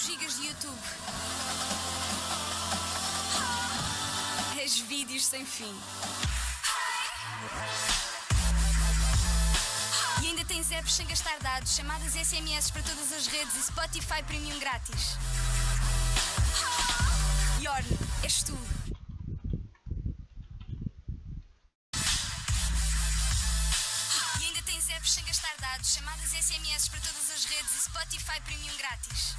gigas de YouTube. És vídeos sem fim. E ainda tens apps sem gastar dados, chamadas SMS para todas as redes e Spotify Premium grátis. Yorn, és tu. E ainda tens apps sem gastar dados, chamadas SMS para todas as redes e Spotify Premium grátis.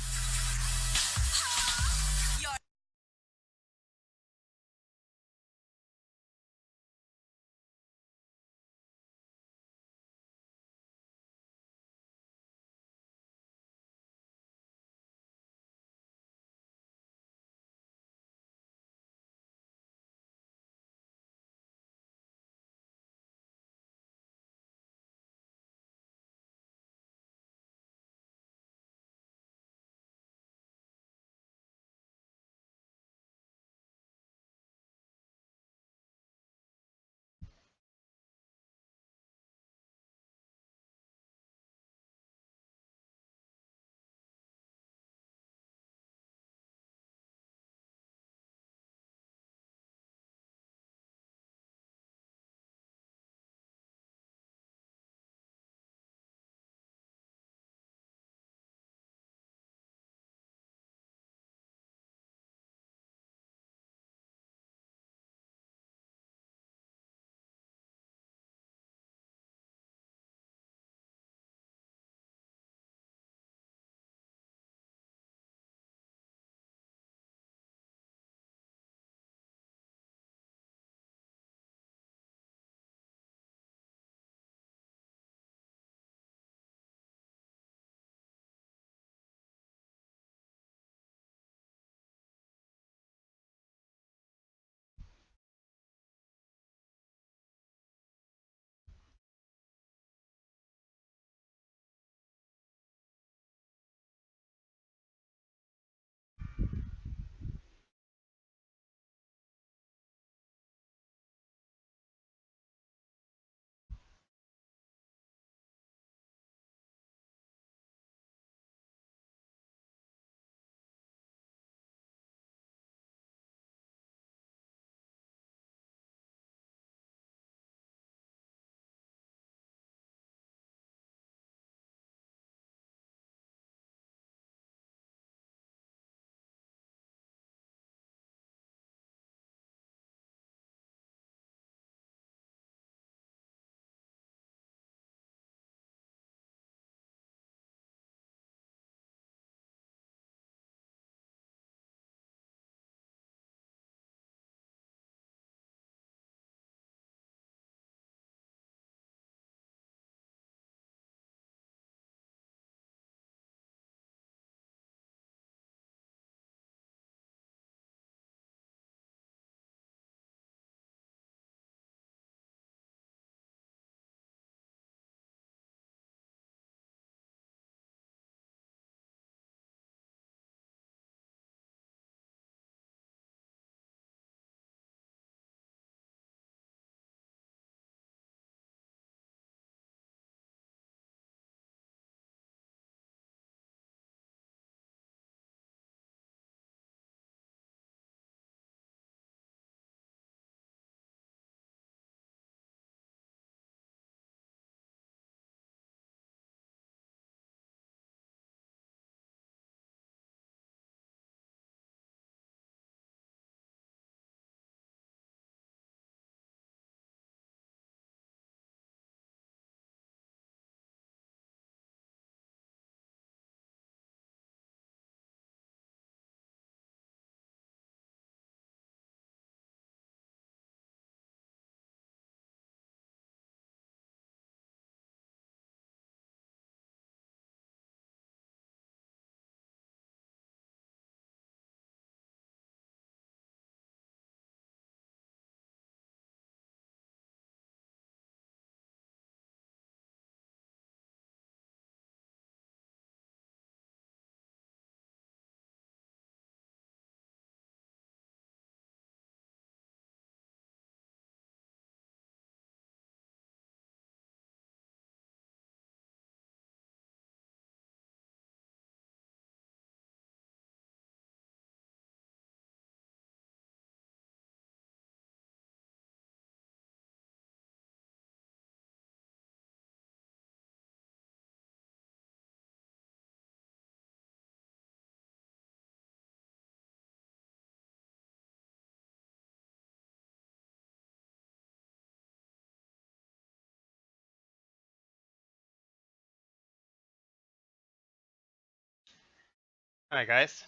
Hi guys.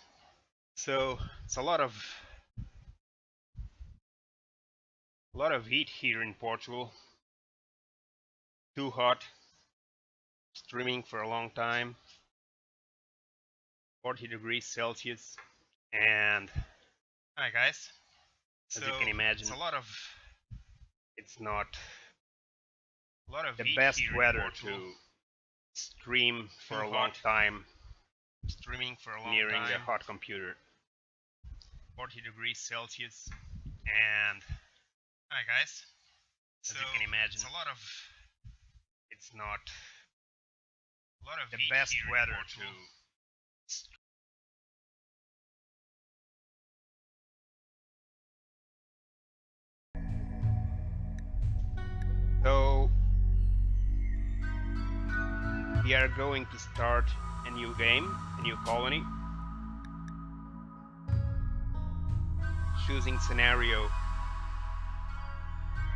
So it's a lot of heat here in Portugal. Too hot. Streaming for a long time. 40 degrees Celsius. And hi guys. As you can imagine, it's not the best weather to stream for a long time nearing a hot computer. 40 degrees Celsius. And hi guys. As you can imagine, it's not the best weather to So we are going to start a new game, a new colony. Choosing scenario: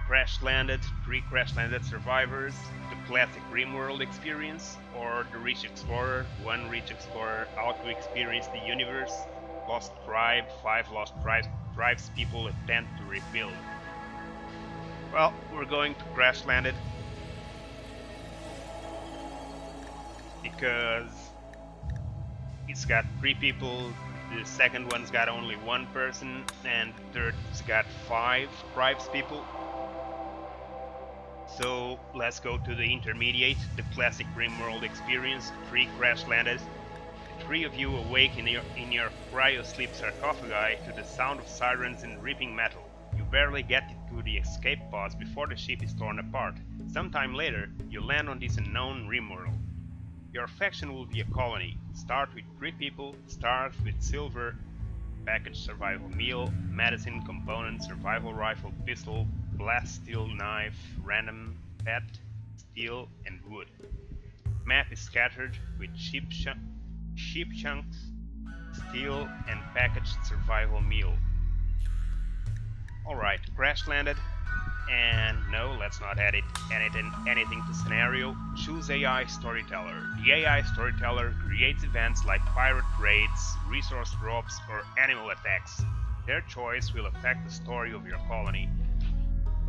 crash landed, 3 crash landed survivors, the classic RimWorld experience, or the rich explorer, 1 rich explorer, how to experience the universe, lost tribe, 5 lost tribes people attempt to rebuild. Well, we're going to crash landed because it's got 3 people, the second one's got only 1 person, and the third's got 5 tribes people. So let's go to the intermediate, the classic RimWorld experience, 3 crash landed, 3 of you awake in your cryo-sleep sarcophagi to the sound of sirens and ripping metal. You barely get to the escape pods before the ship is torn apart. Sometime later, you land on this unknown RimWorld. Your faction will be a colony. Start with 3 people, start with silver, package survival meal, medicine, component, survival rifle, pistol, blast steel knife, random pet, steel, and wood. Map is scattered with ship chunks, steel, and packaged survival meal. Alright, crash landed. And no, let's not add anything to scenario. Choose AI Storyteller. The AI Storyteller creates events like pirate raids, resource drops, or animal attacks. Their choice will affect the story of your colony.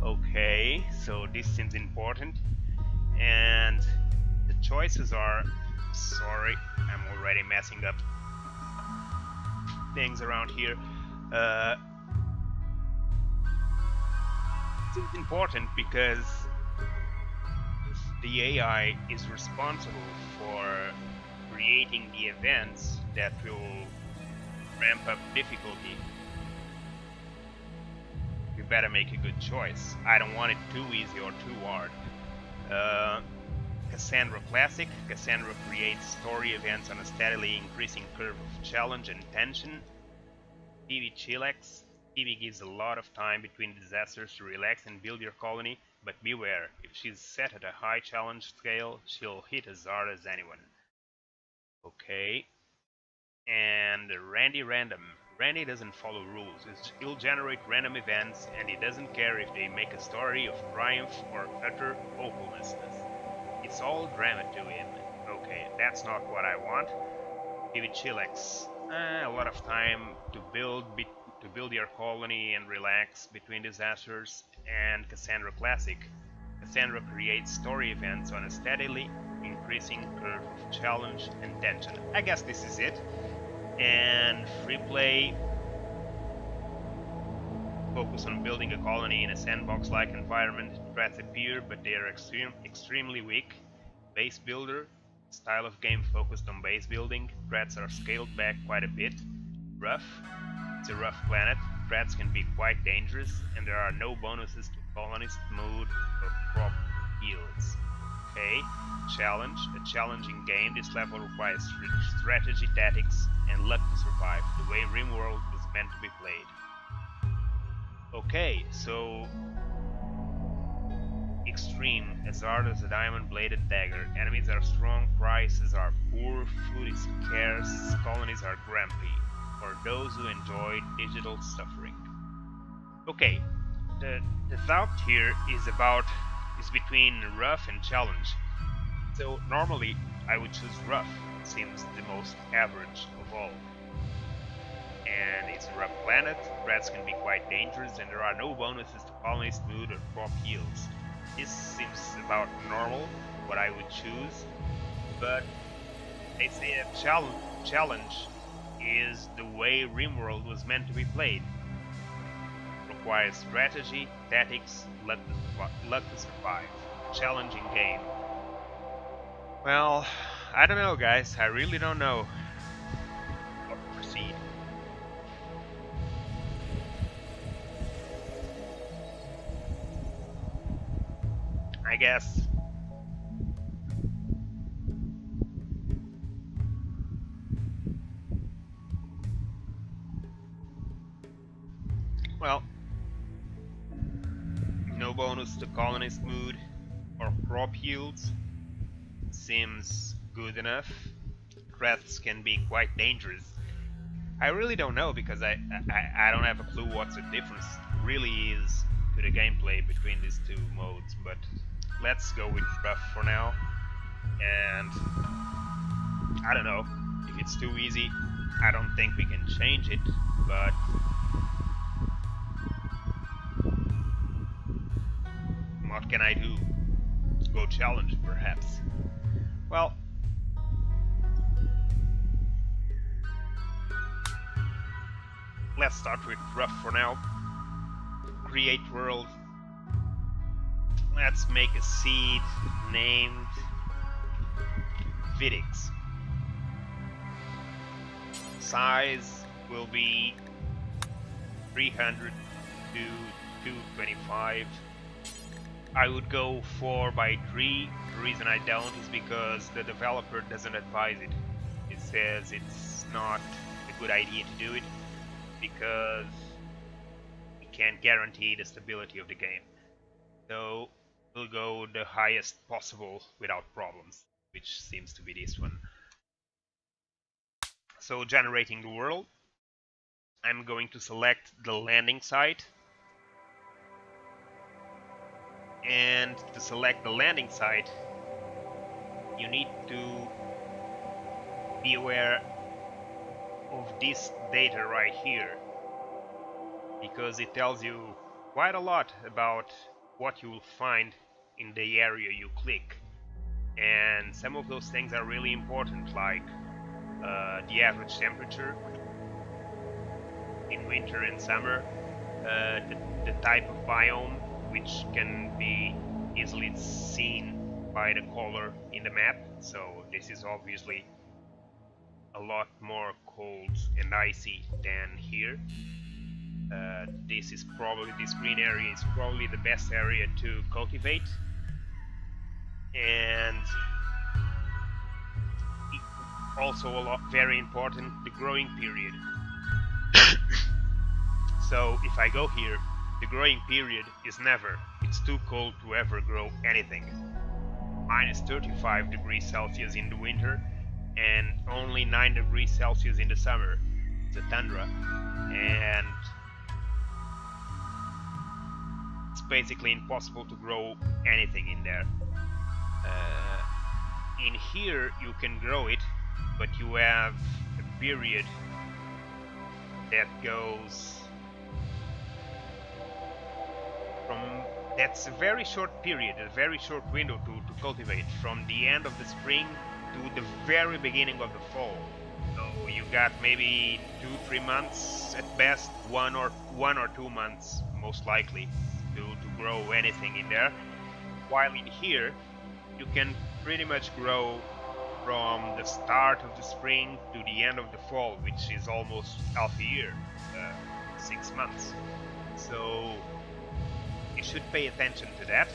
Okay, so this seems important. And the choices are... Sorry, I'm already messing up things around here. It's important because the AI is responsible for creating the events that will ramp up difficulty. You better make a good choice. I don't want it too easy or too hard. Cassandra Classic. Cassandra creates story events on a steadily increasing curve of challenge and tension. TV Chillax. TV gives a lot of time between disasters to relax and build your colony, but beware, if she's set at a high challenge scale, she'll hit as hard as anyone. Okay. And Randy Random. Randy doesn't follow rules, he'll generate random events, and he doesn't care if they make a story of triumph or utter hopelessness. It's all drama to him. Okay, that's not what I want. TV Chillax. A lot of time to build your colony and relax between disasters. And Cassandra Classic. Cassandra creates story events on a steadily increasing curve of challenge and tension. I guess this is it. And Free Play. Focus on building a colony in a sandbox-like environment. Threats appear, but they are extremely weak. Base Builder. Style of game focused on base building. Threats are scaled back quite a bit. Rough. It's a rough planet. Threats can be quite dangerous, and there are no bonuses to colonist mood or crop yields. Okay. Challenge. A challenging game. This level requires strategy, tactics, and luck to survive, the way RimWorld was meant to be played. Okay, so extreme, as hard as a diamond-bladed dagger. Enemies are strong, prices are poor, food is scarce, colonies are grumpy, for those who enjoy digital suffering. Okay, the thought here is between rough and challenge. So normally I would choose rough, it seems the most average of all. and it's a rough planet. Threats can be quite dangerous, and there are no bonuses to colonist mood or crop yields. This seems about normal, what I would choose, but they say a challenge is the way RimWorld was meant to be played. Requires strategy, tactics, luck to survive. A challenging game. Well, I don't know, guys. I really don't know how to proceed. I guess well, no bonus to colonist mood or crop yields seems good enough. Threats can be quite dangerous. I really don't know, because I don't have a clue what the difference really is to the gameplay between these two modes, but let's go with rough for now. And I don't know, if it's too easy, I don't think we can change it, but what can I do? Go challenge, perhaps. Well, let's start with rough for now. Create world. Let's make a seed named Vidiks. Size will be 300 to 225. I would go 4x3. The reason I don't is because the developer doesn't advise it. It says it's not a good idea to do it because it can't guarantee the stability of the game. So we'll go the highest possible without problems, which seems to be this one. So generating the world, I'm going to select the landing site. And to select the landing site, you need to be aware of this data right here, because it tells you quite a lot about what you will find in the area you click. And some of those things are really important, like the average temperature in winter and summer, the type of biome, which can be easily seen by the color in the map. So this is obviously a lot more cold and icy than here. This green area is probably the best area to cultivate, and also very important, the growing period. So if I go here, the growing period is never. It's too cold to ever grow anything. Minus 35 degrees Celsius in the winter and only 9 degrees Celsius in the summer. It's a tundra, and it's basically impossible to grow anything in there. In here you can grow it, but you have a period that goes from, that's a very short period, a very short window to cultivate, from the end of the spring to the very beginning of the fall. So you got maybe 2-3 months at best, 1 or 2 months most likely to grow anything in there. While in here you can pretty much grow from the start of the spring to the end of the fall, which is almost half a year, 6 months. So you should pay attention to that.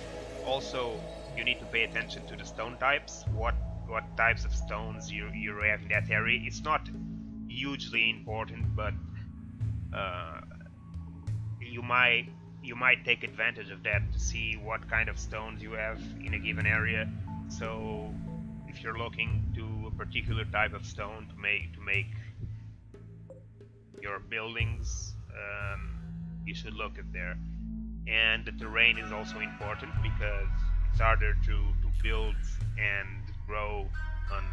Also, you need to pay attention to the stone types, what types of stones you have in that area. It's not hugely important, but you might take advantage of that to see what kind of stones you have in a given area. So if you're looking to a particular type of stone to make your buildings, you should look at there. And the terrain is also important, because it's harder to build and grow on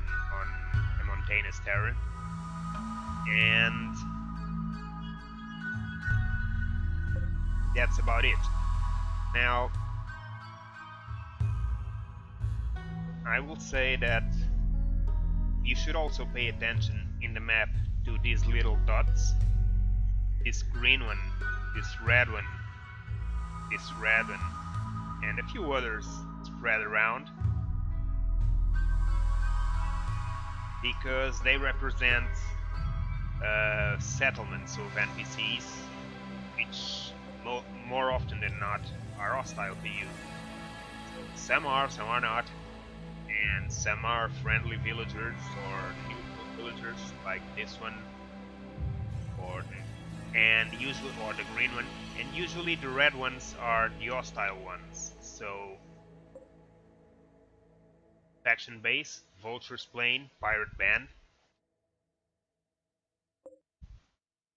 a mountainous terrain. And that's about it. Now, I will say that you should also pay attention in the map to these little dots. This green one, this red one, and a few others spread around, because they represent settlements of NPCs, which more often than not are hostile to you. Some are not, and some are friendly villagers or neutral villagers, like this one, or the green one, and usually the red ones are the hostile ones. So, faction base, Vulture's Plane, Pirate Band.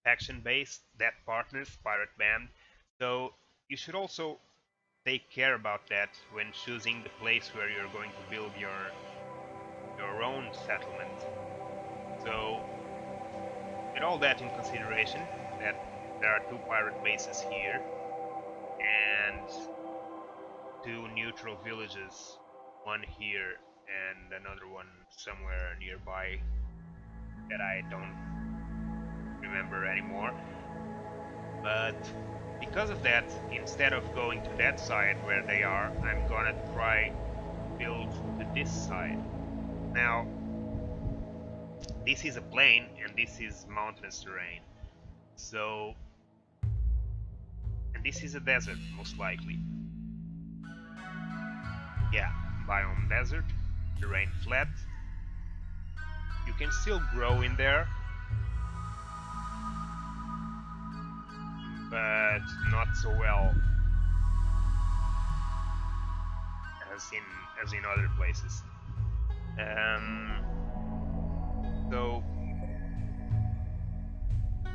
Faction base, Death Partners, Pirate Band. So you should also take care about that when choosing the place where you're going to build your own settlement. So with all that in consideration, that there are 2 pirate bases here and 2 neutral villages, one here and another one somewhere nearby that I don't remember anymore. But because of that, instead of going to that side where they are, I'm gonna try build to this side. Now, this is a plain and this is mountainous terrain. So, and this is a desert, most likely. Yeah, biome desert, terrain flat. You can still grow in there, but not so well as in other places. So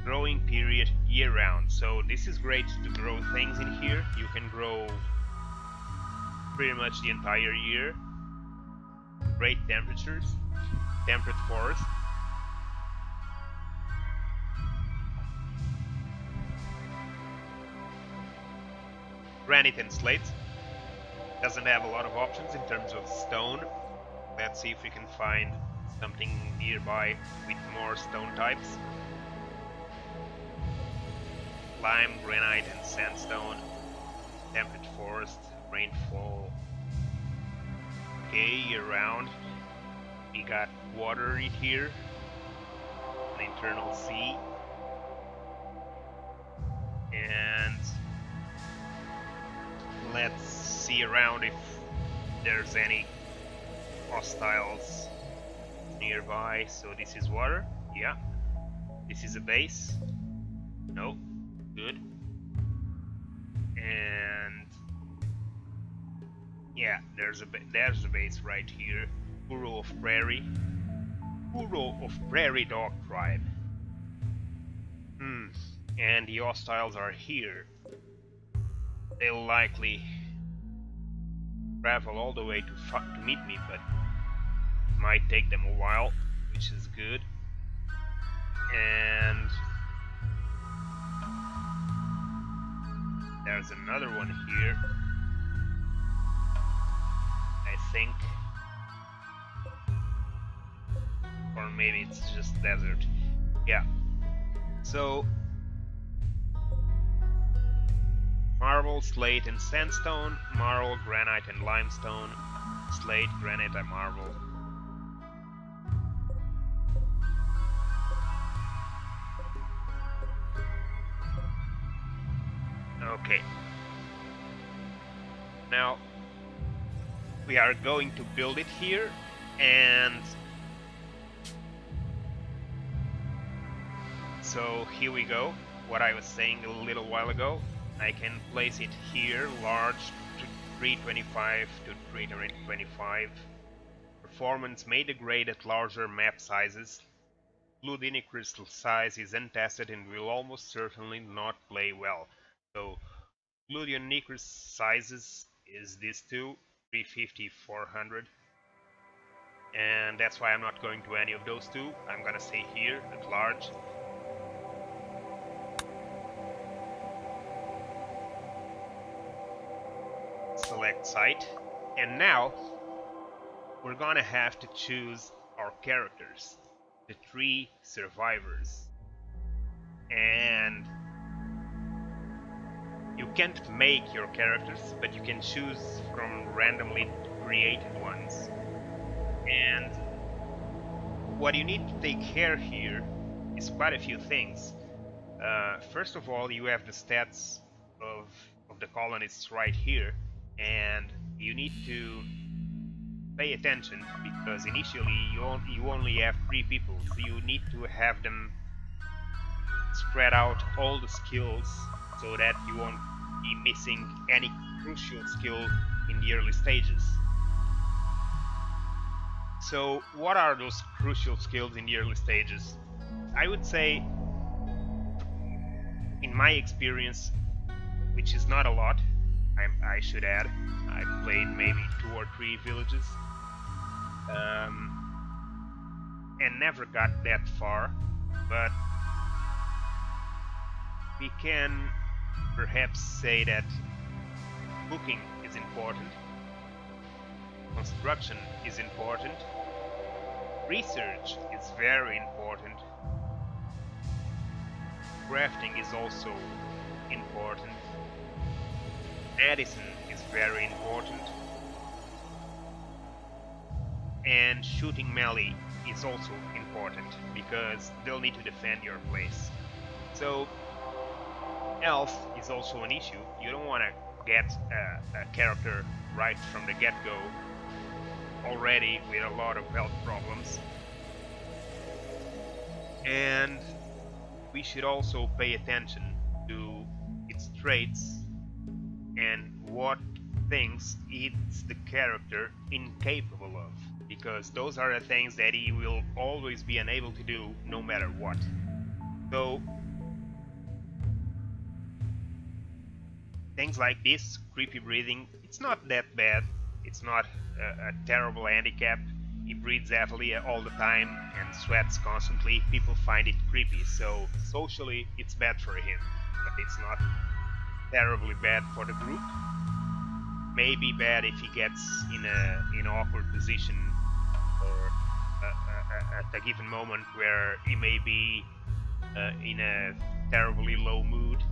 growing period year round. So this is great to grow things in here. You can grow pretty much the entire year. Great temperatures, temperate forest. Granite and slate. Doesn't have a lot of options in terms of stone. Let's see if we can find something nearby with more stone types. Lime, granite and sandstone. Temperate forest, rainfall. Okay, year round. We got water in here. An internal sea. And let's see around if there's any hostiles nearby. So this is water. Yeah. This is a base. No. Good. And yeah, there's a base right here. Uro of Prairie. Uro of Prairie Dog Tribe. And the hostiles are here. They'll likely travel all the way to meet me, but it might take them a while, which is good. And there's another one here, I think. Or maybe it's just desert. Yeah. So marble, slate and sandstone, marble, granite and limestone, slate, granite and marble. Okay. Now we are going to build it here, and so here we go. What I was saying a little while ago, I can place it here, large, 325 to 325. Performance may degrade at larger map sizes. Ludini crystal size is untested and will almost certainly not play well. So Ludini sizes is this two, 350, 400. And that's why I'm not going to any of those two. I'm gonna stay here at large. site, and now we're gonna have to choose our characters, the 3 survivors. And you can't make your characters, but you can choose from randomly created ones. And what you need to take care here is quite a few things. First of all, you have the stats of the colonists right here, and you need to pay attention because initially you only have 3 people, so you need to have them spread out all the skills so that you won't be missing any crucial skill in the early stages. So what are those crucial skills in the early stages? I would say, in my experience, which is not a lot, I should add, I played maybe 2 or 3 villages and never got that far, but we can perhaps say that cooking is important, construction is important, research is very important, crafting is also important, medicine is very important, and shooting melee is also important because they'll need to defend your place. So health is also an issue. You don't want to get a character right from the get-go already with a lot of health problems. And we should also pay attention to its traits and what things it's the character incapable of, because those are the things that he will always be unable to do no matter what. So things like this, creepy breathing, it's not that bad, it's not a terrible handicap. He breathes heavily all the time and sweats constantly. People find it creepy, so socially it's bad for him, but it's not terribly bad for the group. Maybe bad if he gets in an awkward position or at a given moment where he may be in a terribly low mood,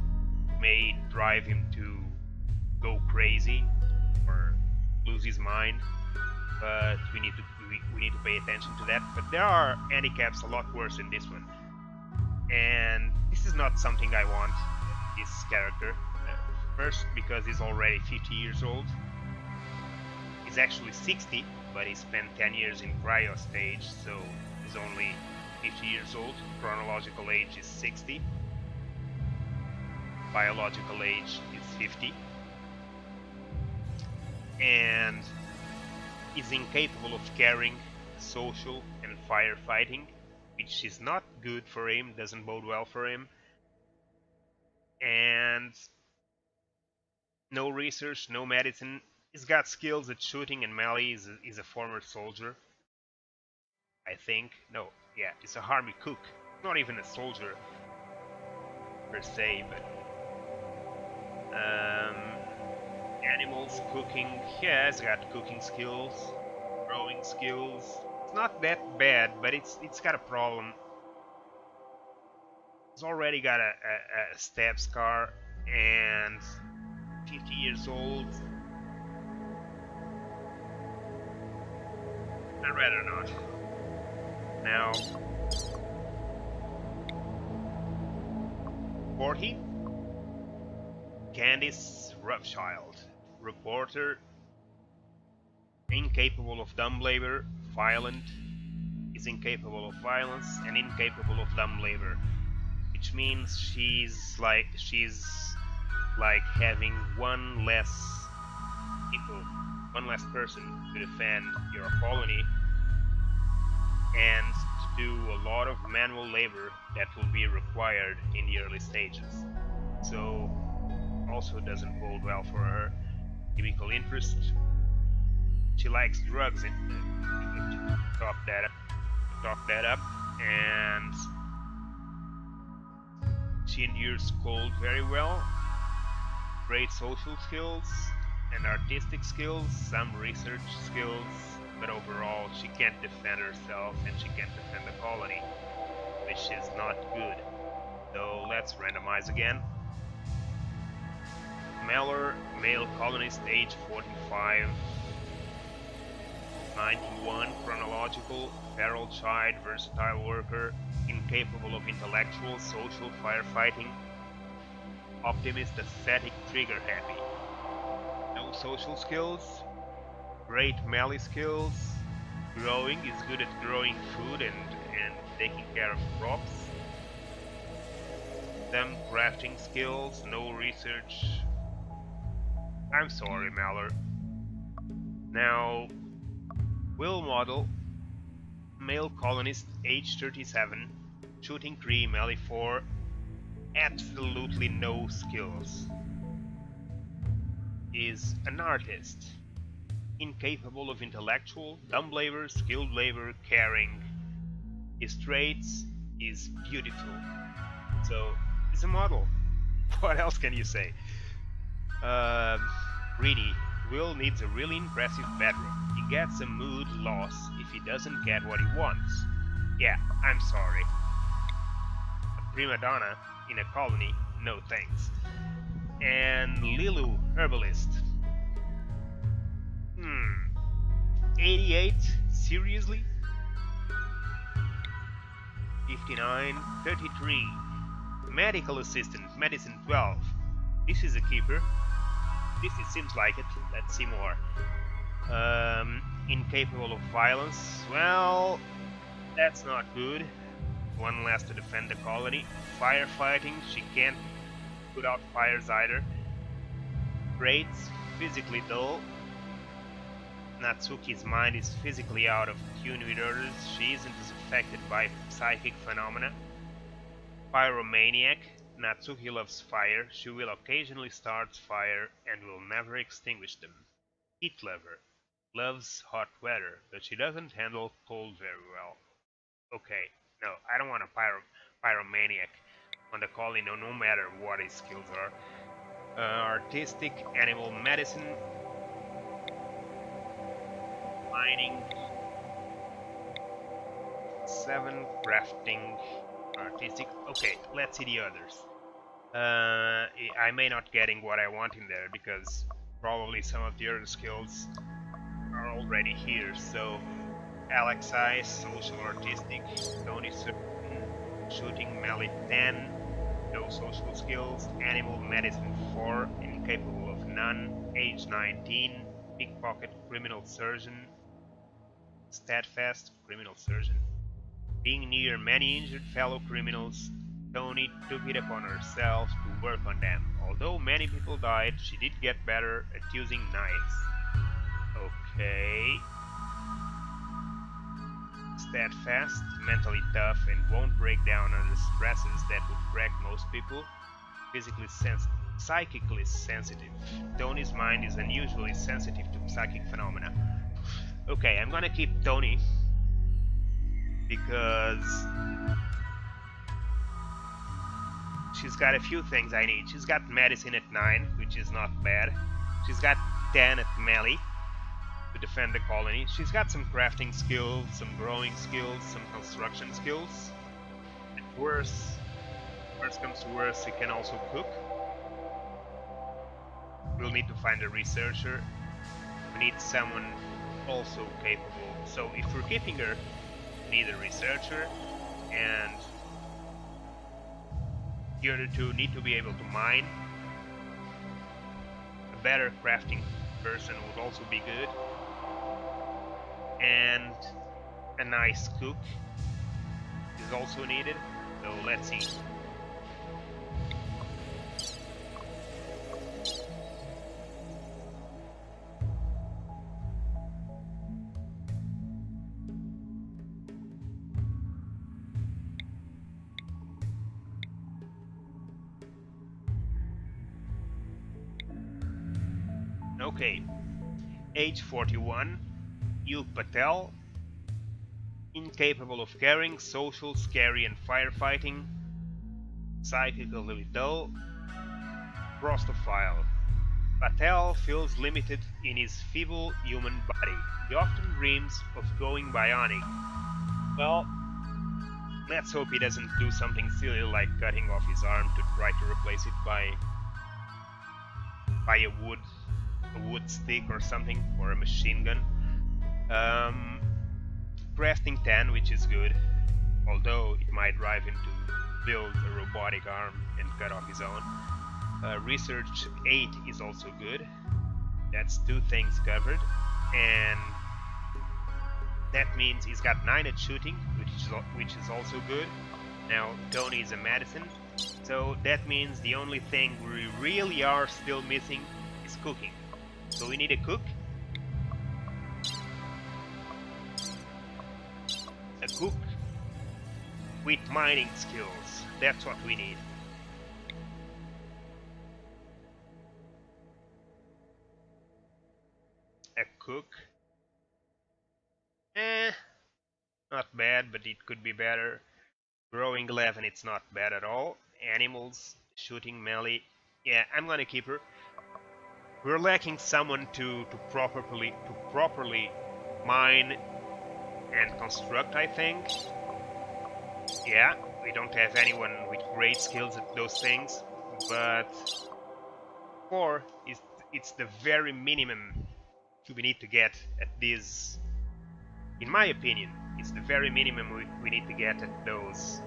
may drive him to go crazy or lose his mind. But we need to pay attention to that. But there are handicaps a lot worse than this one, and this is not something I want. This character, first because he's already 50 years old. He's actually 60, but he spent 10 years in cryo stage, so he's only 50 years old. Chronological age is 60. Biological age is 50. And is incapable of carrying social and firefighting, which is not good for him, doesn't bode well for him. And no research, no medicine. He's got skills at shooting and melee. He's a former soldier, I think. No, yeah, he's a army cook. Not even a soldier per se, but animals, cooking, yeah, he's got cooking skills, growing skills. It's not that bad, but it's got a problem. He's already got a stab scar and 50 years old. I'd rather not. Now, 40. Candice Roughchild, reporter, incapable of dumb labor, violent, is incapable of violence and incapable of dumb labor, which means she's like having one less person to defend your colony and to do a lot of manual labor that will be required in the early stages. So also doesn't bode well for her. Chemical interest. She likes drugs to top that up, and she endures cold very well. Great social skills, and artistic skills, some research skills, but overall she can't defend herself and she can't defend the colony, which is not good. So let's randomize again. Meller, male colonist, age 45, 91, chronological, feral child, versatile worker, incapable of intellectual, social, firefighting, optimist, aesthetic, trigger happy. No social skills, great melee skills, growing, is good at growing food and taking care of crops. Some crafting skills, no research. I'm sorry, Meller. Now, will model, male colonist, age 37, shooting 3, melee 4, absolutely no skills. Is an artist, incapable of intellectual, dumb labor, skilled labor, caring. His traits is beautiful. So, he's a model. What else can you say? Greedy. Will needs a really impressive bedroom. He gets a mood loss if he doesn't get what he wants. Yeah, I'm sorry. A prima donna in a colony, no thanks. And Lilu, herbalist. 88? Seriously? 59, 33. Medical assistant, medicine 12. This is a keeper. This it seems like it. Let's see more. Incapable of violence. Well, that's not good. One less to defend the colony. Firefighting. She can't put out fires either. Traits. Physically dull. Natsuki's mind is physically out of tune with others. She isn't as affected by psychic phenomena. Pyromaniac. Natsuki loves fire. She will occasionally start fire and will never extinguish them. Heat lover. Loves hot weather, but she doesn't handle cold very well. Okay, no, I don't want a pyromaniac on the colony, no matter what his skills are. Artistic, animal medicine, mining, 7, crafting, artistic. Okay, let's see the others. I may not getting what I want in there because probably some of the other skills are already here. So Alexei, social artistic, Tony shooting melee 10, no social skills, animal medicine 4, incapable of none, age 19, pickpocket, criminal surgeon, steadfast, criminal surgeon. Being near many injured fellow criminals, Tony took it upon herself to work on them. Although many people died, she did get better at using knives. Okay. Steadfast, mentally tough, and won't break down under stresses that would wreck most people. Physically sensitive, psychically sensitive. Tony's mind is unusually sensitive to psychic phenomena. Okay, I'm gonna keep Tony because she's got a few things I need. She's got medicine at 9, which is not bad. She's got 10 at melee to defend the colony. She's got some crafting skills, some growing skills, some construction skills. At worst comes to worst, she can also cook. We'll need to find a researcher. We need someone also capable. So if we're keeping her, we need a researcher, and the other two need to be able to mine. A better crafting person would also be good. And a nice cook is also needed. So let's see. Okay, age 41, Yul Patel, incapable of caring, social, scary, and firefighting, psychically dull, prostophile, Patel feels limited in his feeble human body. He often dreams of going bionic. Well, let's hope he doesn't do something silly like cutting off his arm to try to replace it by a wood stick or something, or a machine gun. Crafting 10, which is good, although it might drive him to build a robotic arm and cut off his own. Research 8 is also good. That's 2 things covered, and that means he's got 9 at shooting, which is also good. Now Tony is a medicine, so that means the only thing we really are still missing is cooking. So we need a cook. A cook with mining skills. That's what we need. A cook. Not bad, but it could be better. Growing 11, it's not bad at all. Animals, shooting, melee. Yeah, I'm gonna keep her. We're lacking someone to properly mine and construct, I think. Yeah, we don't have anyone with great skills at those things, but 4 is it's the very minimum we need to get at this. In my opinion, it's the very minimum we need to get at those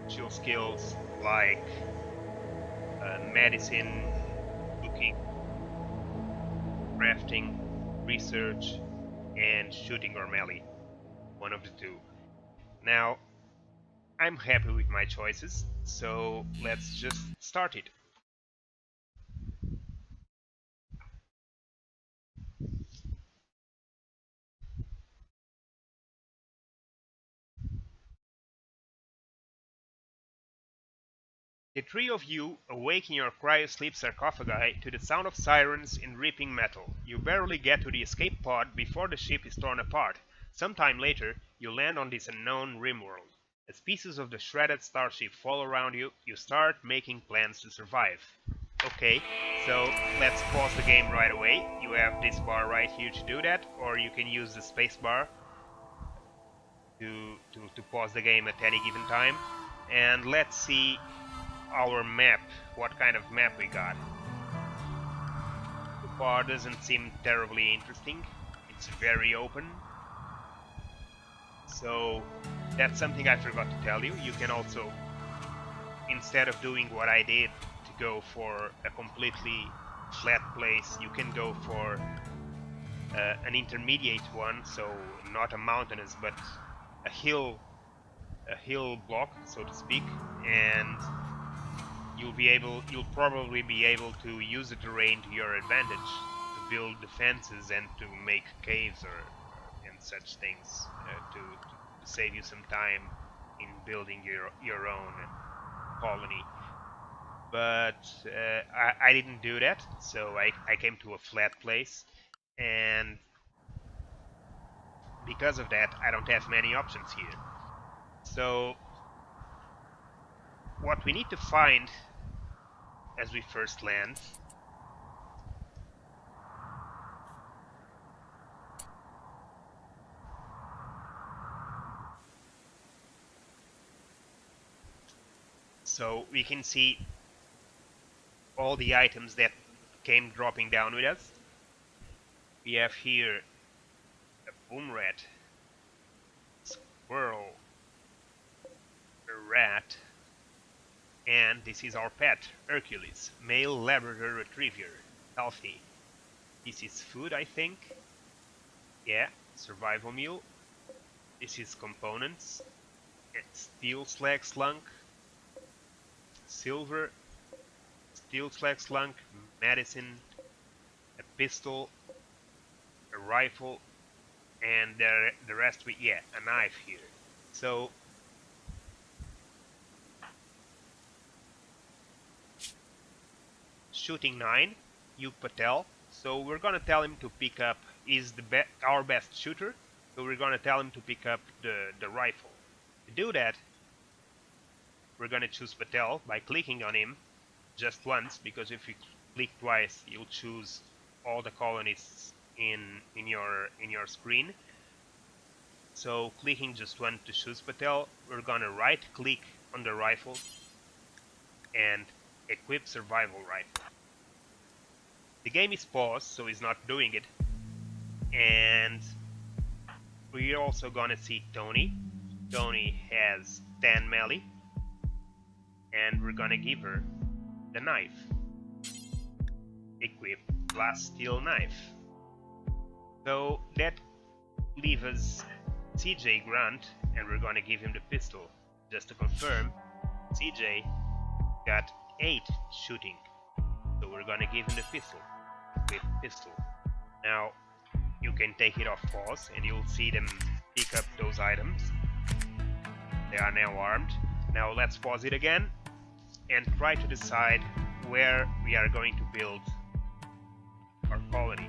chill skills like medicine, cooking, crafting, research, and shooting or melee. One of the 2. Now, I'm happy with my choices, so let's just start it. The 3 of you awake in your cryo-sleep sarcophagi to the sound of sirens and ripping metal. You barely get to the escape pod before the ship is torn apart. Sometime later, you land on this unknown RimWorld. As pieces of the shredded starship fall around you, you start making plans to survive. Okay, so let's pause the game right away. You have this bar right here to do that, or you can use the space bar to pause the game at any given time. And let's see our map, what kind of map we got. The bar doesn't seem terribly interesting. It's very open. So that's something I forgot to tell you. You can also, instead of doing what I did to go for a completely flat place, you can go for an intermediate one, so not a mountainous but a hill block, so to speak, and you'll probably be able to use the terrain to your advantage to build defenses and to make caves and such things to save you some time in building your own colony. But I didn't do that, so I came to a flat place, and because of that I don't have many options here. So what we need to find as we first land so we can see all the items that came dropping down with us. We have here a boom rat, squirrel, a rat, and this is our pet, Hercules, male Labrador Retriever, healthy. This is food, I think. Yeah, survival meal. This is components. Steel slag slunk, silver, steel slag slunk, medicine, a pistol, a rifle, and the rest a knife here. So shooting 9, Hugh Patel. So we're gonna tell him to pick up, is our best shooter, so we're gonna tell him to pick up the rifle. To do that, we're gonna choose Patel by clicking on him just once, because if we click twice, you'll choose all the colonists in your screen. So clicking just one to choose Patel, we're gonna right click on the rifle and equip survival rifle. The game is paused, so it's not doing it. And we're also gonna see Tony. Tony has 10 melee, and we're gonna give her the knife. Equip glass steel knife. So that leaves us CJ Grant, and we're gonna give him the pistol. Just to confirm, CJ got 8 shooting, so we're gonna give him the pistol. With pistol. Now you can take it off pause, and you'll see them pick up those items. They are now armed. Now let's pause it again and try to decide where we are going to build our colony.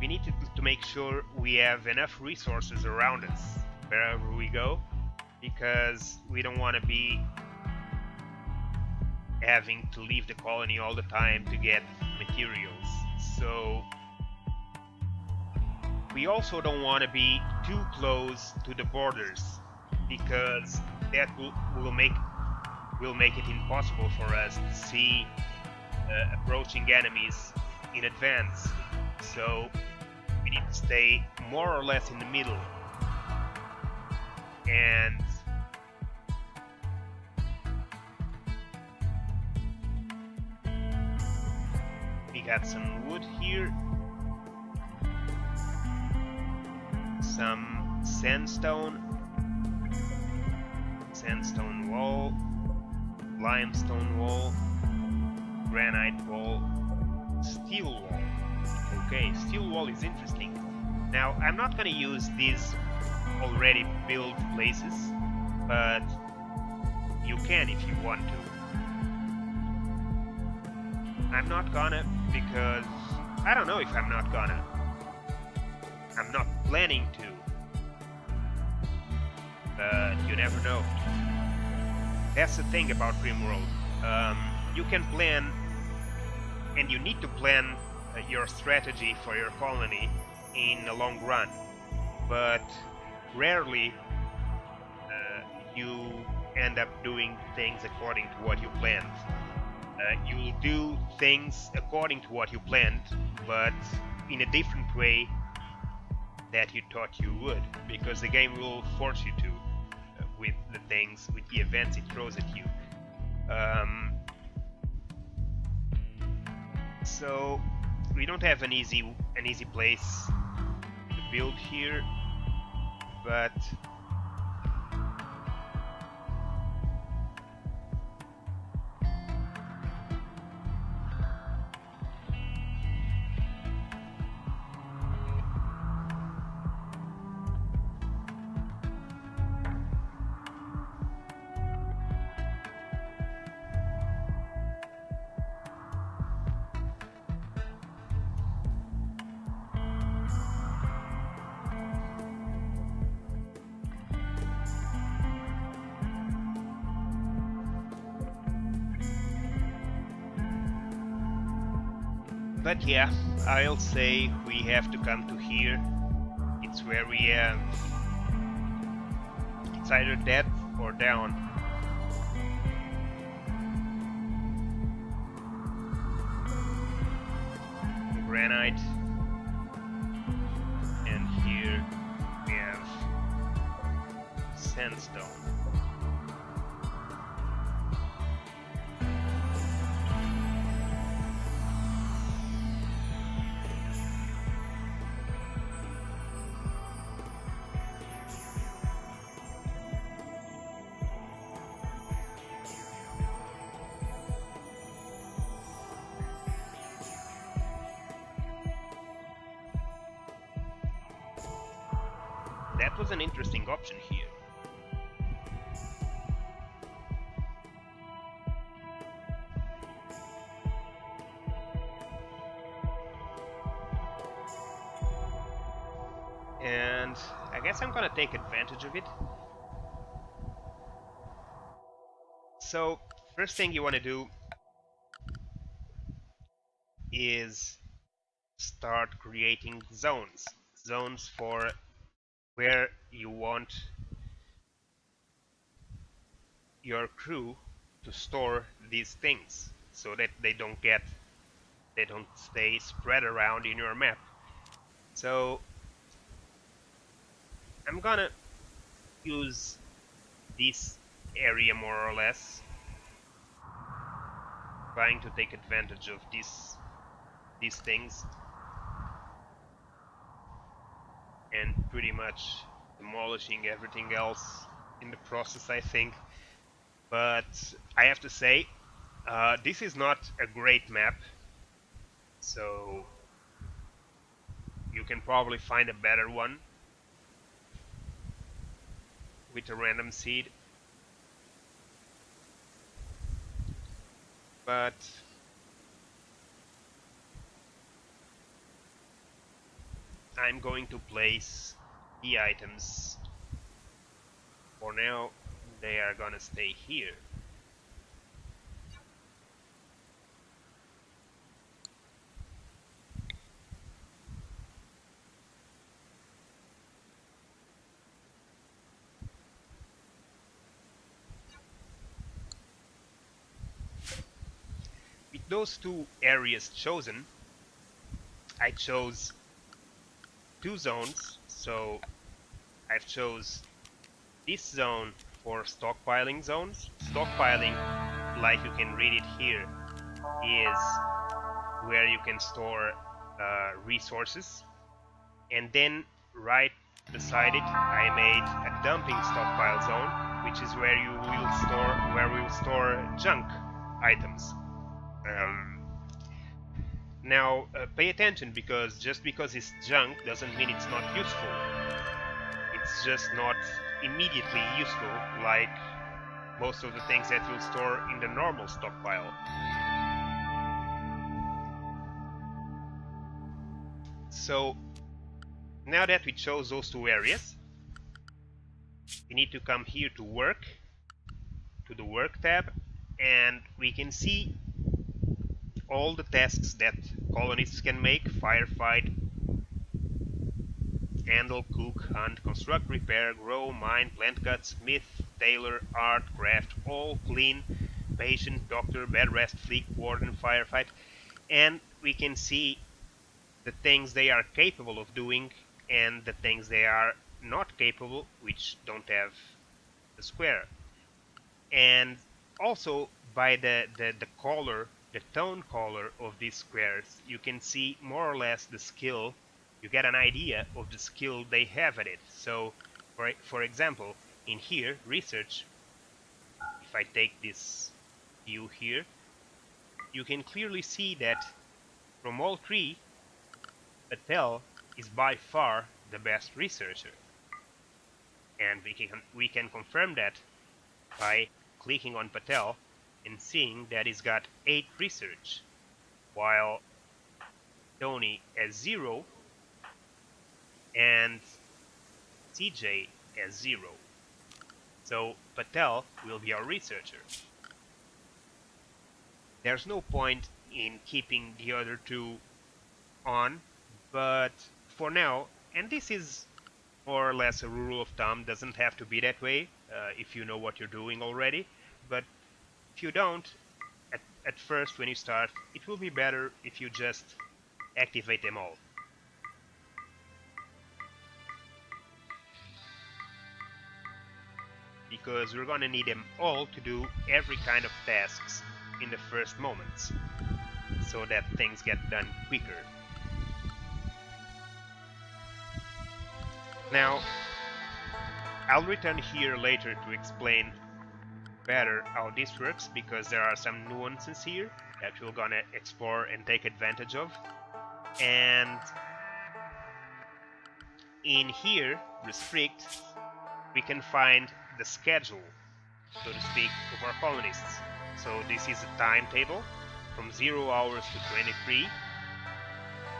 We need to make sure we have enough resources around us wherever we go, because we don't want to be having to leave the colony all the time to get materials. So we also don't want to be too close to the borders, because that will make it impossible for us to see approaching enemies in advance. So we need to stay more or less in the middle. And we got some wood here, some sandstone wall, limestone wall, granite wall, steel wall. Okay, steel wall is interesting. Now I'm not gonna use these already built places, but you can if you want to. I'm not gonna, because I don't know if I'm not gonna. I'm not planning to, but you never know. That's the thing about RimWorld. You can plan, and you need to plan your strategy for your colony in the long run, but rarely you end up doing things according to what you planned. You'll do things according to what you planned, but in a different way that you thought you would, because the game will force you to with the things, with the events it throws at you. So we don't have an easy place to build here, but yeah, I'll say we have to come to here. It's where we have, it's either dead or down. Granite, and here we have sandstone. That was an interesting option here. And I guess I'm gonna take advantage of it. So, first thing you want to do is start creating zones for where you want your crew to store these things so that they don't stay spread around in your map. So I'm gonna use this area more or less, trying to take advantage of these things and pretty much demolishing everything else in the process, I think. But I have to say, this is not a great map, so you can probably find a better one with a random seed. But I'm going to place the items. For now, they are gonna stay here. With those two areas chosen, I chose two zones. So I've chose this zone for stockpiling zones. Stockpiling, like you can read it here, is where you can store resources. And then right beside it, I made a dumping stockpile zone, which is where we will store junk items. Now, pay attention, because just because it's junk doesn't mean it's not useful. It's just not immediately useful, like most of the things that you'll store in the normal stockpile. So, now that we chose those two areas, we need to come here to work, to the work tab, and we can see all the tasks that colonists can make: firefight, handle, cook, hunt, construct, repair, grow, mine, plant cut, smith, tailor, art, craft, all, clean, patient, doctor, bed rest, fleet, warden, firefight. And we can see the things they are capable of doing and the things they are not capable, which don't have the square. And also by the color, the tone color of these squares, you can see more or less the skill. You get an idea of the skill they have at it. So for example, in here, research, if I take this view here, you can clearly see that from all three, Patel is by far the best researcher. And we can confirm that by clicking on Patel and seeing that he's got 8 research, while Tony has 0 and CJ has 0. So Patel will be our researcher. There's no point in keeping the other two on, but for now, and this is more or less a rule of thumb, doesn't have to be that way if you know what you're doing already, but if you don't, at first when you start, it will be better if you just activate them all. Because we're gonna need them all to do every kind of tasks in the first moments, so that things get done quicker. Now, I'll return here later to explain better how this works, because there are some nuances here that we're gonna explore and take advantage of. And in here, restrict, we can find the schedule, so to speak, of our colonists. So this is a timetable from 0 hours to 23.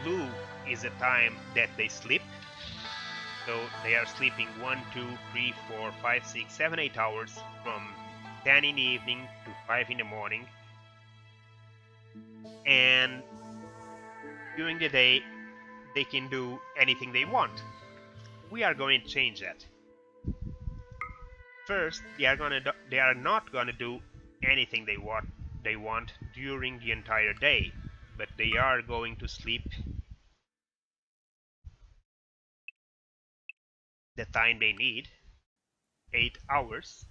Blue is the time that they sleep. So they are sleeping 1, 2, 3, 4, 5, 6, 7, 8 hours from 10 in the evening to 5 in the morning. And during the day they can do anything they want. We are going to change that. First, they are not gonna do anything they want during the entire day, but they are going to sleep the time they need, 8 hours.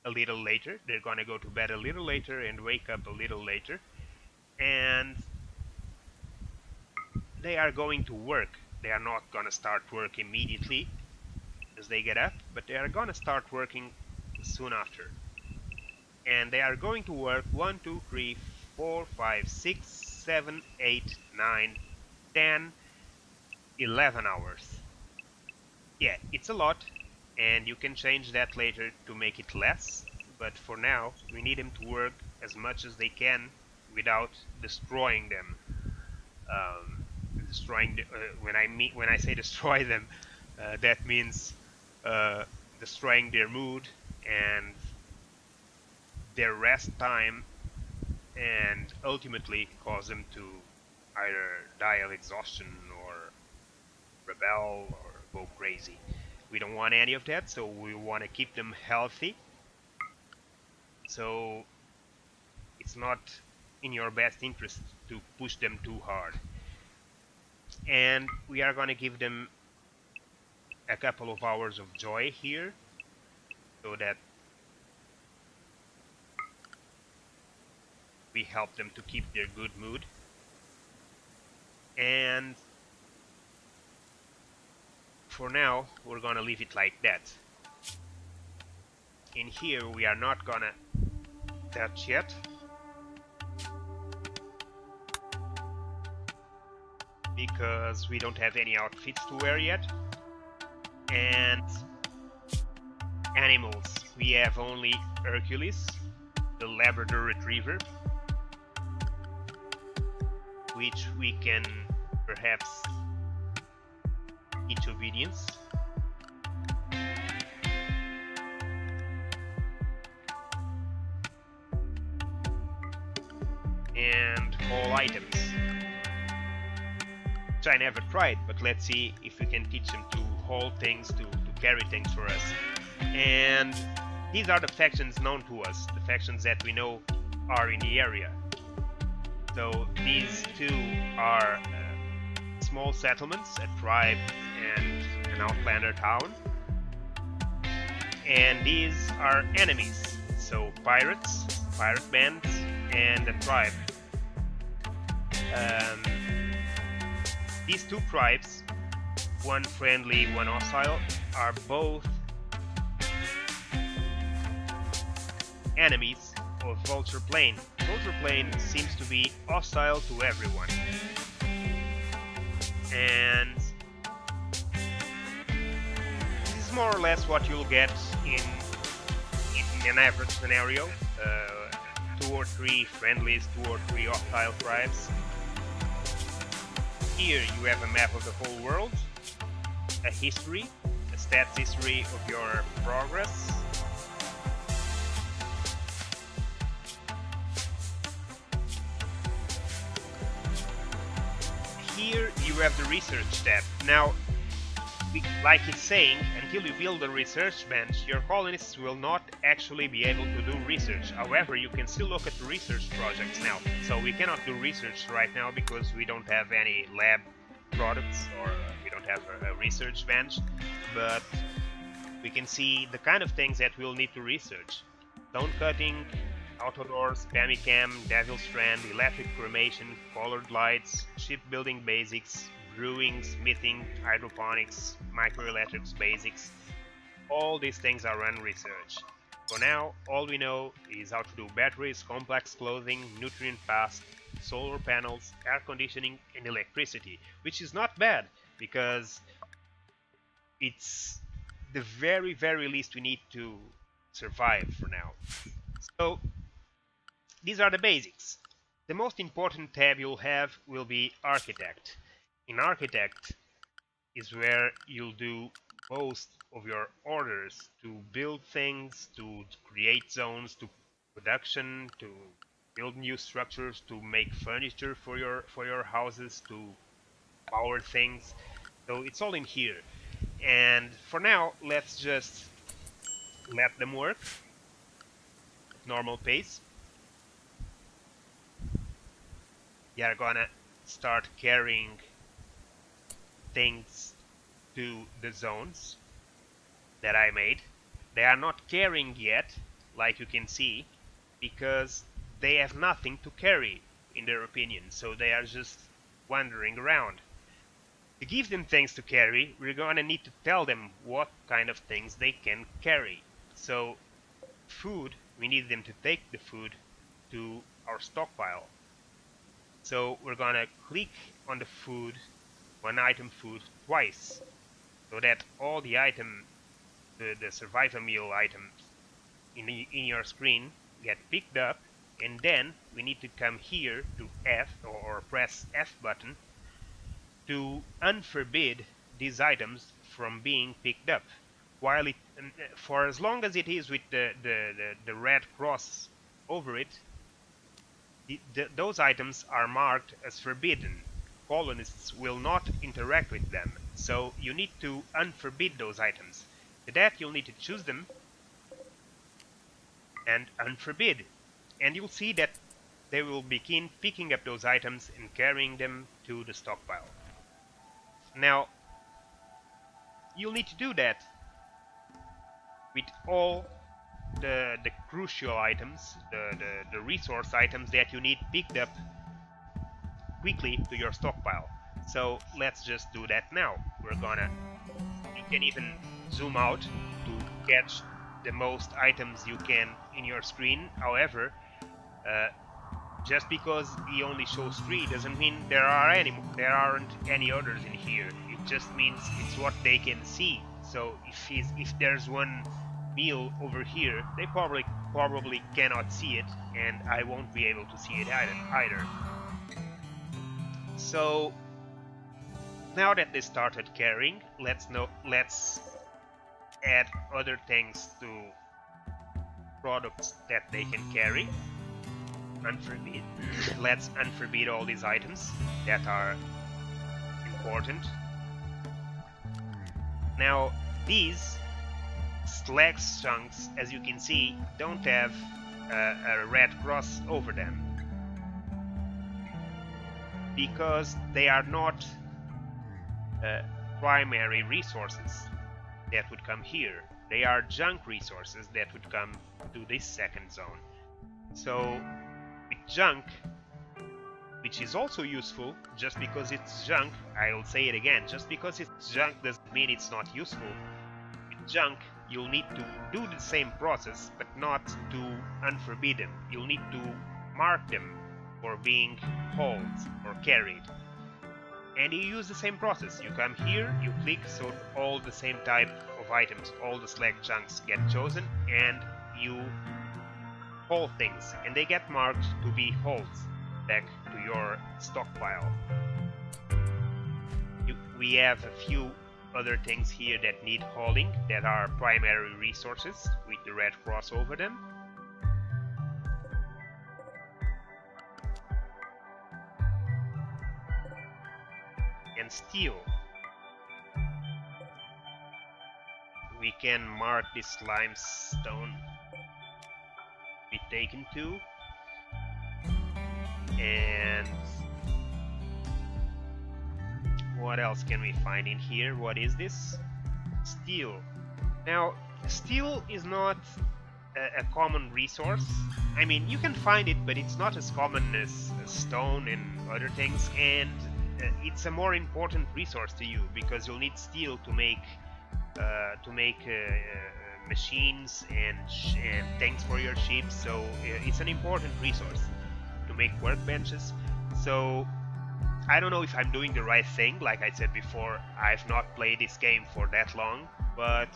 A little later, they're gonna go to bed a little later and wake up a little later, and they are going to work. They are not gonna start work immediately as they get up, but they are gonna start working soon after. And they are going to work 1, 2, 3, 4, 5, 6, 7, 8, 9, 10, 11 hours. Yeah, it's a lot, and you can change that later to make it less, but for now we need them to work as much as they can without destroying them. When I say destroy them, that means destroying their mood and their rest time, and ultimately cause them to either die of exhaustion or rebel or go crazy. We don't want any of that, so we want to keep them healthy. So it's not in your best interest to push them too hard. And we are going to give them a couple of hours of joy here, so that we help them to keep their good mood. And for now, we're gonna leave it like that. In here, we are not gonna touch yet, because we don't have any outfits to wear yet. And animals, we have only Hercules, the Labrador Retriever, which we can perhaps teach obedience. And haul items, which I never tried, but let's see if we can teach them to haul things, to carry things for us. And these are the factions known to us, the factions that we know are in the area. So these two are small settlements, a tribe and an outlander town. And these are enemies, so pirates, pirate bands, and a tribe. These two tribes, one friendly, one hostile, are both enemies of Vulture Plain. Vulture Plain seems to be hostile to everyone. And this is more or less what you'll get in an average scenario. 2 or 3 friendlies, 2 or 3 hostile tribes. Here you have a map of the whole world, a history, a stats history of your progress. Here you have the research tab. Now, like it's saying, until you build a research bench, your colonists will not actually be able to do research. However, you can still look at the research projects now. So we cannot do research right now because we don't have any lab products, or we don't have a research bench, but we can see the kind of things that we'll need to research. Stone cutting, autodoors, Pamicam, Devil Strand, electric cremation, colored lights, shipbuilding basics, brewing, smithing, hydroponics, microelectrics basics. All these things are run research. For now, all we know is how to do batteries, complex clothing, nutrient fast, solar panels, air conditioning, and electricity, which is not bad because it's the very, very least we need to survive for now. So these are the basics. The most important tab you'll have will be Architect. In Architect is where you'll do most of your orders to build things, to create zones, to production, to build new structures, to make furniture for your houses, to power things. So it's all in here. And for now, let's just let them work at normal pace. They are gonna start carrying things to the zones that I made. They are not carrying yet, like you can see, because they have nothing to carry, in their opinion, so they are just wandering around. To give them things to carry, we're gonna need to tell them what kind of things they can carry. So, food, we need them to take the food to our stockpile. So we're gonna click on the food, one item food, twice, so that all the the survival meal items in your screen get picked up, and then we need to come here to F or press F button to unforbid these items from being picked up. While it, for as long as it is with the red cross over it, those items are marked as forbidden. Colonists will not interact with them, so you need to unforbid those items. To that you'll need to choose them and unforbid, and you'll see that they will begin picking up those items and carrying them to the stockpile. Now, you'll need to do that with all the crucial items, the resource items that you need picked up quickly to your stockpile. So let's just do that now. You can even zoom out to catch the most items you can in your screen. However, just because he only shows 3 doesn't mean there aren't any others in here. It just means it's what they can see. So if there's one meal over here, they probably cannot see it, and I won't be able to see it either. So now that they started carrying, let's add other things to products that they can carry. Unforbid. Let's unforbid all these items that are important. Now these slag chunks, as you can see, don't have a red cross over them because they are not primary resources that would come here. They are junk resources that would come to this second zone. So with junk, which is also useful, just because it's junk, I'll say it again, just because it's junk doesn't mean it's not useful. With junk, you'll need to do the same process, but not to unforbid them. You'll need to mark them for being hauled or carried. And you use the same process. You come here, you click, so all the same type of items, all the slag chunks get chosen, and you haul things, and they get marked to be hauled back to your stockpile. We have a few other things here that need hauling, that are primary resources with the red cross over them. And steel. We can mark this limestone be taken to, and what else can we find in here? What is this? Steel. Now, steel is not a common resource. I mean, you can find it, but it's not as common as stone and other things, and it's a more important resource to you because you'll need steel to make machines and things for your ships. So it's an important resource to make workbenches. So I don't know if I'm doing the right thing. Like I said before, I've not played this game for that long, but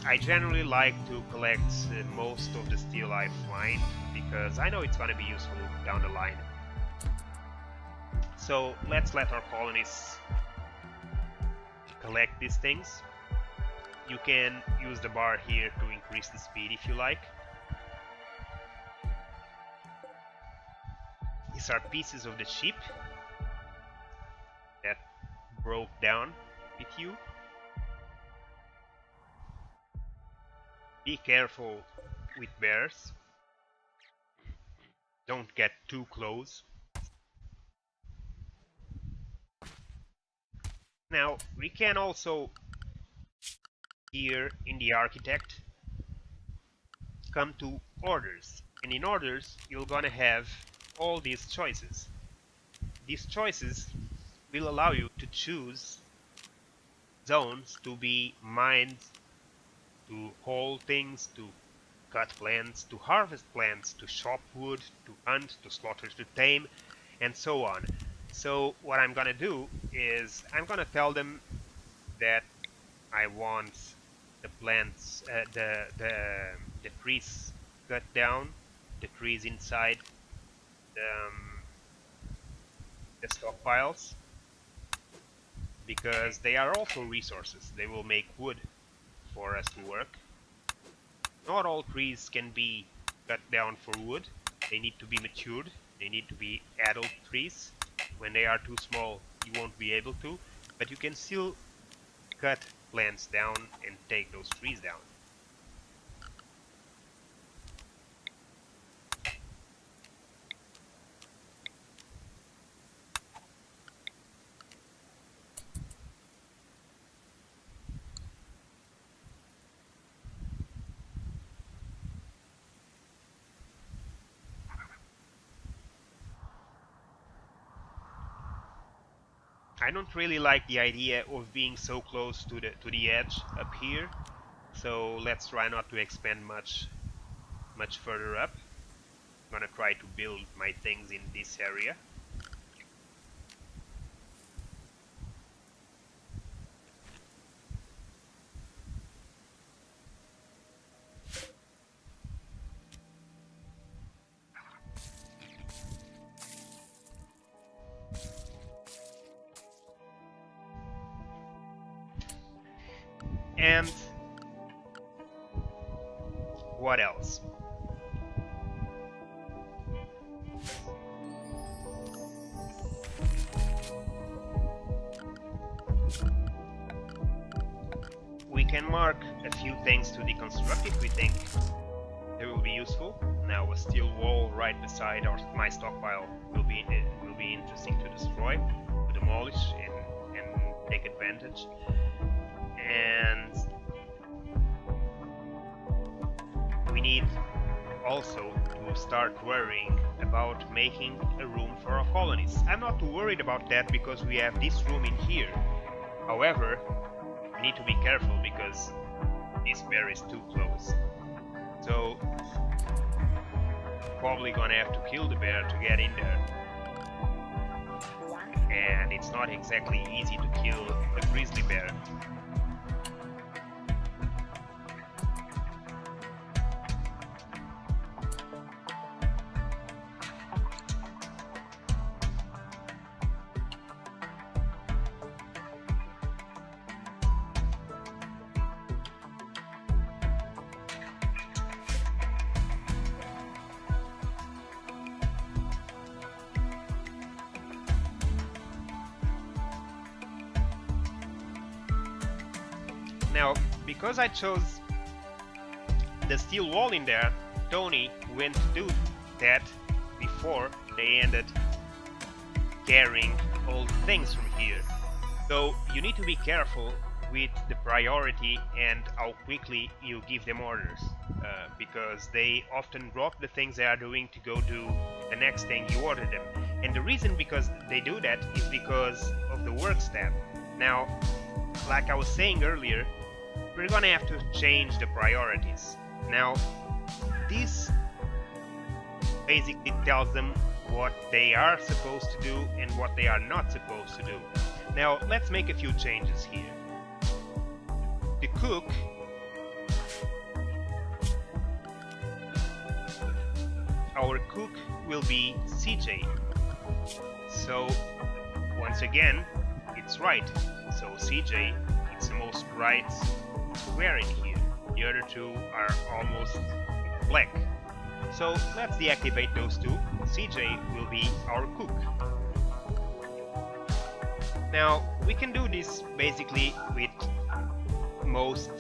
I generally like to collect most of the steel I find because I know it's gonna be useful down the line. So let's let our colonists collect these things. You can use the bar here to increase the speed if you like. These are pieces of the ship that broke down with you. Be careful with bears. Don't get too close. Now, we can also, here in the architect, come to orders. And in orders, you're gonna have all these choices. These choices will allow you to choose zones to be mined, to haul things, to cut plants, to harvest plants, to chop wood, to hunt, to slaughter, to tame, and so on. So what I'm gonna do is I'm gonna tell them that I want the plants, the trees cut down, the trees inside the stockpiles, because they are also resources. They will make wood for us to work. Not all trees can be cut down for wood. They need to be matured. They need to be adult trees. When they are too small, you won't be able to, but you can still cut plants down and take those trees down. I don't really like the idea of being so close to the edge up here, so let's try not to expand much further up. I'm gonna try to build my things in this area. And what else? We can mark a few things to deconstruct if we think they will be useful. Now a steel wall right beside my stockpile will be interesting to destroy, to demolish, and take advantage. And we need also to start worrying about making a room for our colonies. I'm not too worried about that because we have this room in here. However, we need to be careful because this bear is too close. So, probably gonna have to kill the bear to get in there. And it's not exactly easy to kill a grizzly bear. Now, because I chose the steel wall in there, Tony went to do that before they ended carrying all the things from here. So you need to be careful with the priority and how quickly you give them orders, because they often drop the things they are doing to go do the next thing you order them. And the reason because they do that is because of the work step. Now, like I was saying earlier, we're gonna have to change the priorities. Now, this basically tells them what they are supposed to do and what they are not supposed to do. Now, let's make a few changes here. The cook our cook will be CJ. So, once again, it's right. So CJ, it's the most right square in here. The other two are almost black. So let's deactivate those two. CJ will be our cook. Now, we can do this basically with most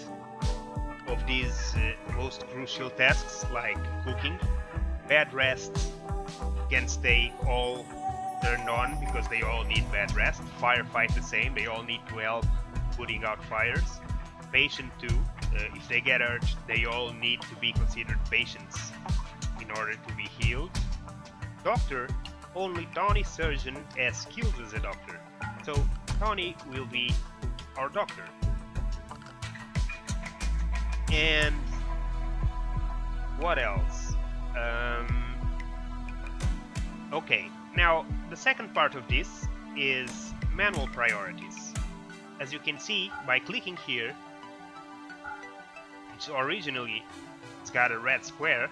of these most crucial tasks like cooking. Bed rest can stay all turned on because they all need bed rest. Firefight the same, they all need to help putting out fires. Patient too, if they get hurt, they all need to be considered patients in order to be healed. Doctor, only Tony Surgeon has skills as a doctor, so Tony will be our doctor. And what else? Okay, now the second part of this is manual priorities. As you can see by clicking here, which originally it's got a red square,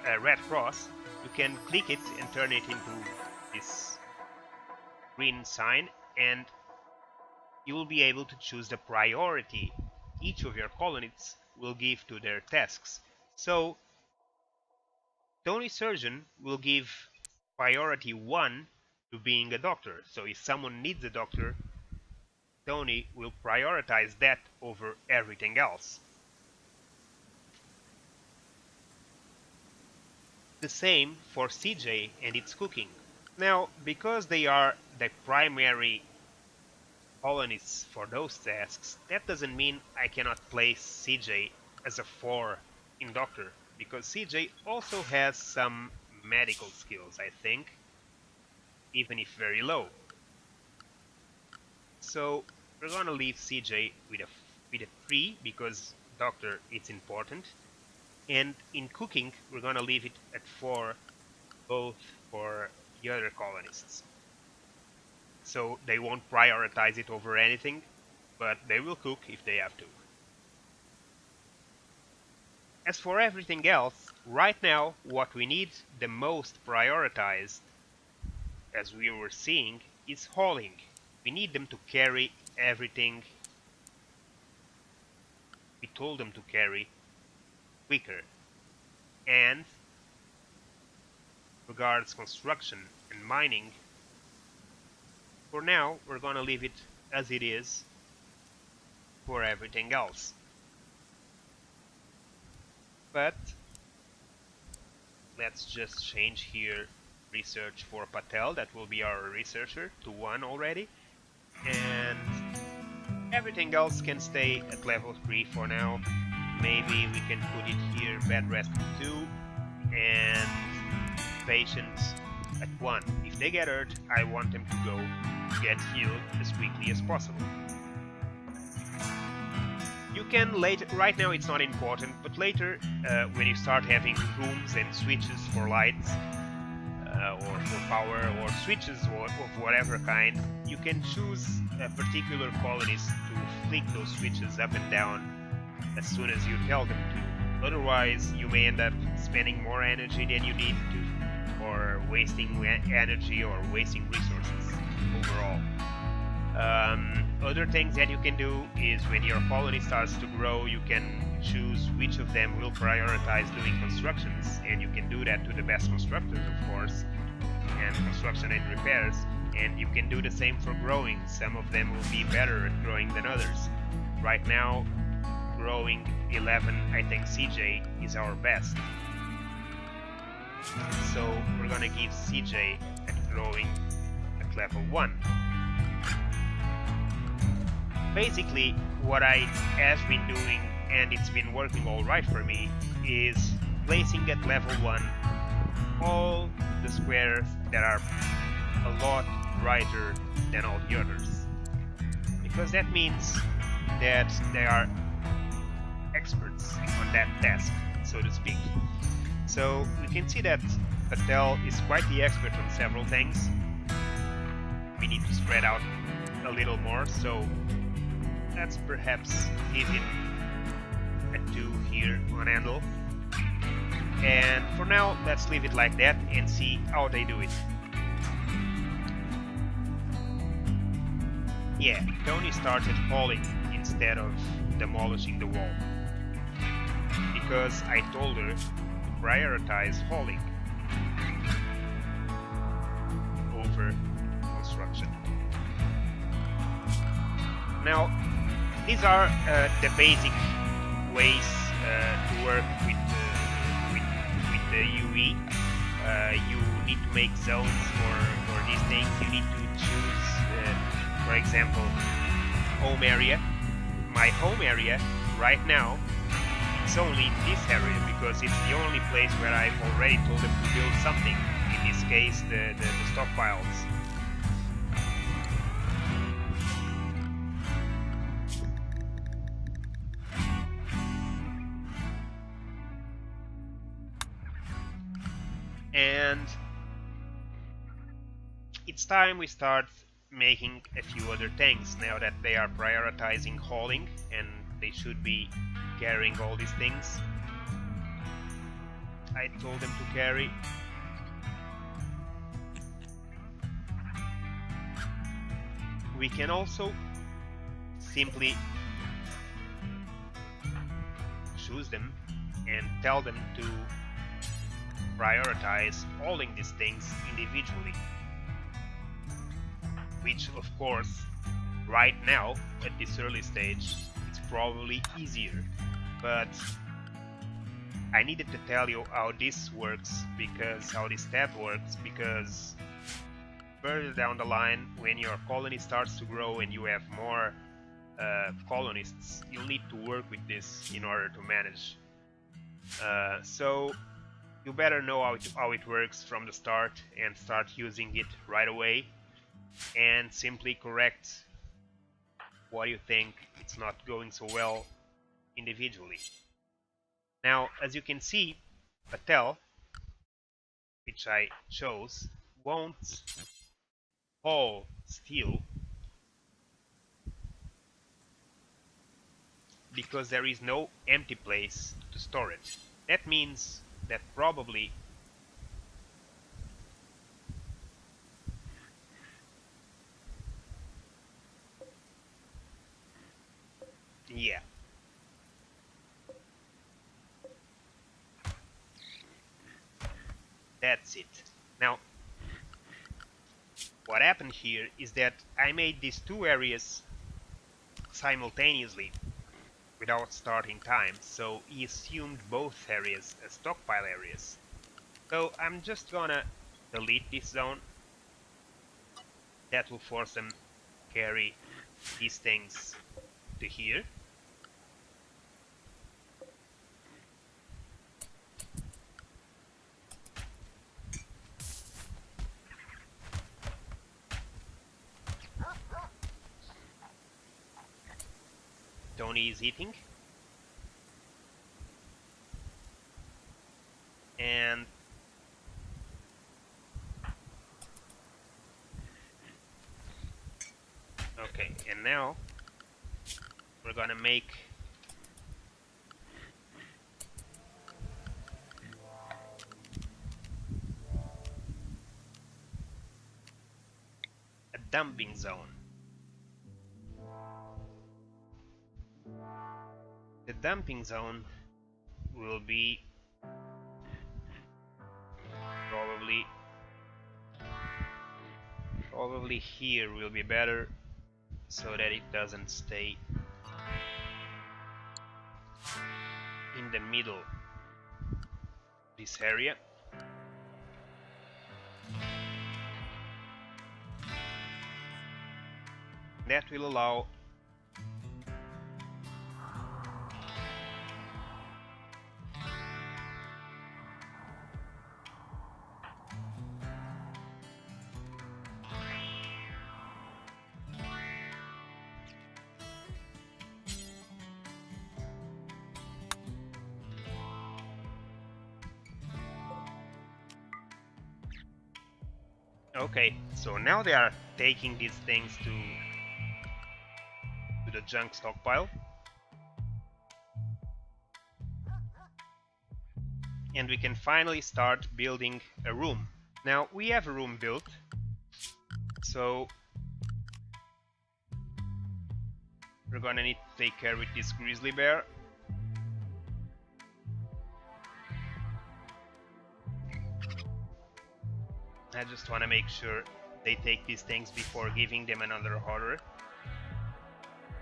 a red cross, you can click it and turn it into this green sign, and you will be able to choose the priority each of your colonists will give to their tasks. So Tony Surgeon will give priority 1 to being a doctor. So if someone needs a doctor, Tony will prioritize that over everything else. The same for CJ and its cooking. Now, because they are the primary colonists for those tasks, that doesn't mean I cannot place CJ as a 4 in Doctor, because CJ also has some medical skills, I think, even if very low. So we're gonna leave CJ with a 3 because Doctor it's important, and in cooking we're gonna leave it at 4, both for the other colonists. So they won't prioritize it over anything, but they will cook if they have to. As for everything else, right now what we need the most prioritized, as we were seeing, is hauling. We need them to carry everything we told them to carry quicker. And regards construction and mining, for now we're gonna leave it as it is for everything else. But let's just change here research for Patel, that will be our researcher, to 1 already, and everything else can stay at level 3 for now. Maybe we can put it here, bed rest 2 and patient at 1. If they get hurt, I want them to go get healed as quickly as possible. You can later, right now it's not important, but later when you start having rooms and switches for lights or for power or switches of whatever kind, you can choose a particular colonist to flick those switches up and down as soon as you tell them to. Otherwise you may end up spending more energy than you need to, or wasting energy or wasting resources overall. Other things that you can do is when your colony starts to grow, you can choose which of them will prioritize doing constructions, and you can do that to the best constructors, of course, and construction and repairs, and you can do the same for growing. Some of them will be better at growing than others. Right now, growing 11, I think CJ is our best. So we're gonna give CJ at growing at level 1. Basically, what I have been doing, and it's been working alright for me, is placing at level 1 all the squares that are a lot brighter than all the others. Because that means that they are experts on that task, so to speak. So we can see that Patel is quite the expert on several things. We need to spread out a little more, so let's perhaps give him a 2 here on handle. And for now, let's leave it like that and see how they do it. Yeah, Tony started hauling instead of demolishing the wall, because I told her to prioritize hauling. safer construction. Now, these are the basic ways to work with the UE. You need to make zones for these things. You need to choose, for example, home area. My home area right now is only this area because it's the only place where I've already told them to build something. In this case, the stockpiles. And it's time we start making a few other things now that they are prioritizing hauling and they should be carrying all these things. I told them to carry. We can also simply choose them and tell them to prioritize hauling these things individually, which of course right now at this early stage it's probably easier, but I needed to tell you how this works, because how this step works, because further down the line when your colony starts to grow and you have more colonists, you'll need to work with this in order to manage. So you better know how it works from the start and start using it right away, and simply correct what you think it's not going so well individually. Now, as you can see, Patel, which I chose, won't haul steel because there is no empty place to store it. That means that probably yeah. That's it. Now, what happened here is that I made these two areas simultaneously without starting time, so he assumed both areas as stockpile areas. So I'm just gonna delete this zone. That will force them to carry these things to here. Tony is eating. And okay, and now we're gonna make a dumping zone. The dumping zone will be probably here will be better, so that it doesn't stay in the middle, this area. That will allow okay, so now they are taking these things to the junk stockpile. And we can finally start building a room. Now we have a room built, so we're gonna need to take care with this grizzly bear. I just want to make sure they take these things before giving them another order.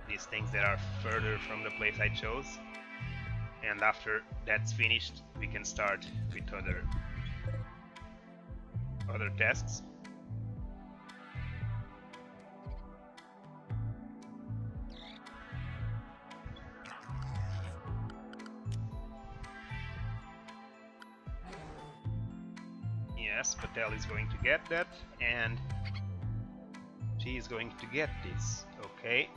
These things that are further from the place I chose. And after that's finished, we can start with other tasks. Yes, Patel is going to get that, and she is going to get this. Okay.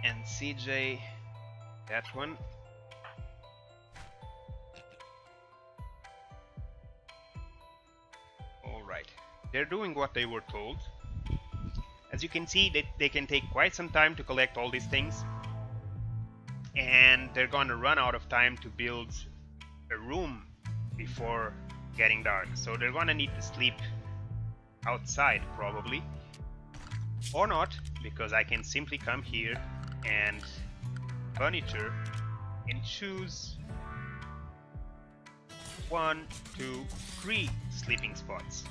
And CJ, that one. Alright, they're doing what they were told. As you can see, they can take quite some time to collect all these things. And they're gonna run out of time to build a room before getting dark. So they're gonna need to sleep outside, probably. Or not, because I can simply come here and furniture and choose 1, 2, 3 sleeping spots.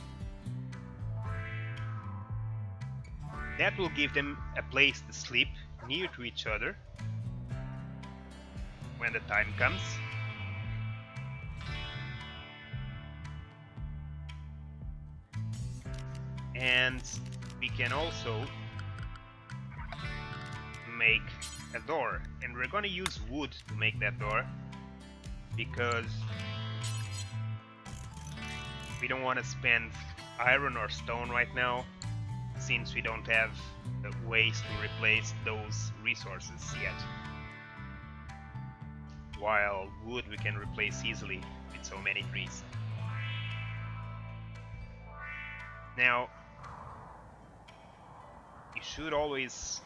That will give them a place to sleep near to each other when the time comes. And we can also make a door, and we're gonna use wood to make that door because we don't want to spend iron or stone right now, since we don't have ways to replace those resources yet. While wood we can replace easily with so many trees. Now, you should always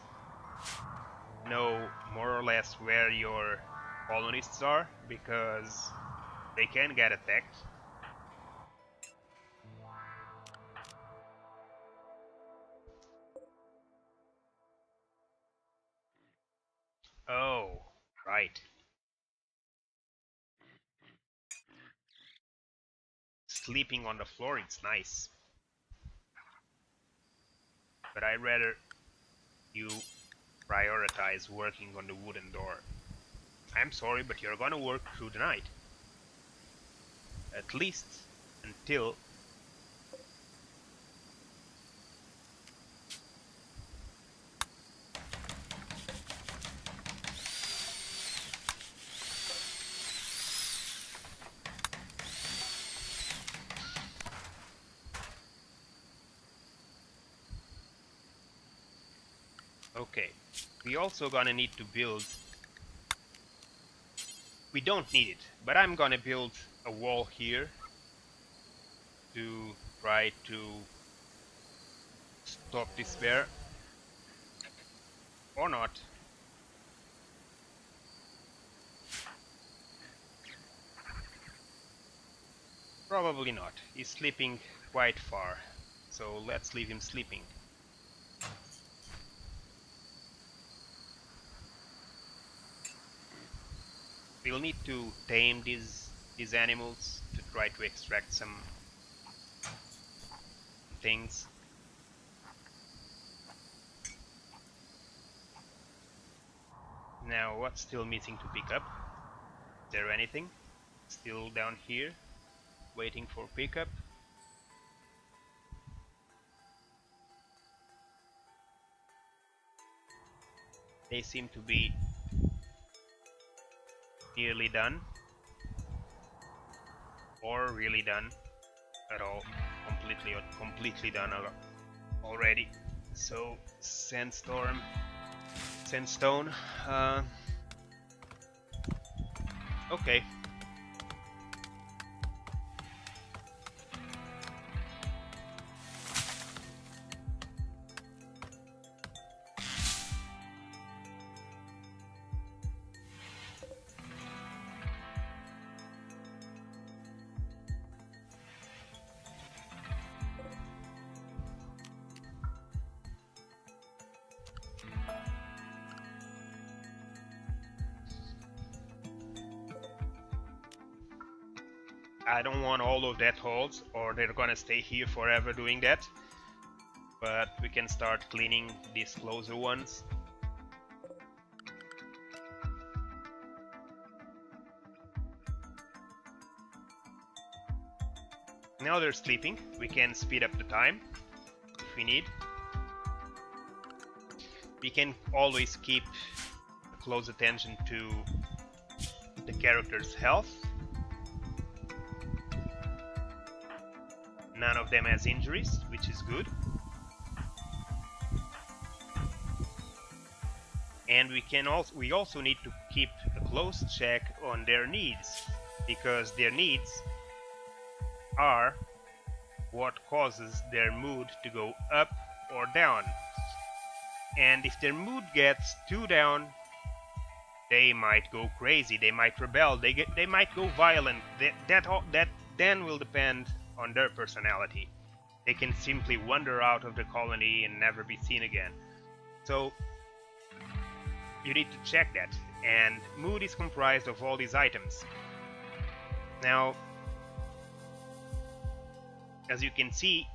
know more or less where your colonists are, because they can get attacked. Oh, right. Sleeping on the floor, it's nice. But I'd rather you prioritize working on the wooden door. I'm sorry, but you're gonna work through the night. At least until okay, we also gonna need to build. We don't need it, but I'm gonna build a wall here to try to stop this bear. Or not. Probably not. He's sleeping quite far, so let's leave him sleeping. We'll need to tame these animals to try to extract some things. Now, what's still missing to pick up? Is there anything still down here waiting for pickup? They seem to be nearly done, or really done at all, completely done already. So sandstone. Okay. I don't want all of that holes, or they're gonna stay here forever doing that. But we can start cleaning these closer ones. Now they're sleeping. We can speed up the time if we need. We can always keep close attention to the character's health. None of them has injuries, which is good. And we also need to keep a close check on their needs, because their needs are what causes their mood to go up or down. And if their mood gets too down, they might go crazy, they might rebel, they might go violent. That then will depend on their personality. They can simply wander out of the colony and never be seen again. So you need to check that, and mood is comprised of all these items. Now, as you can see,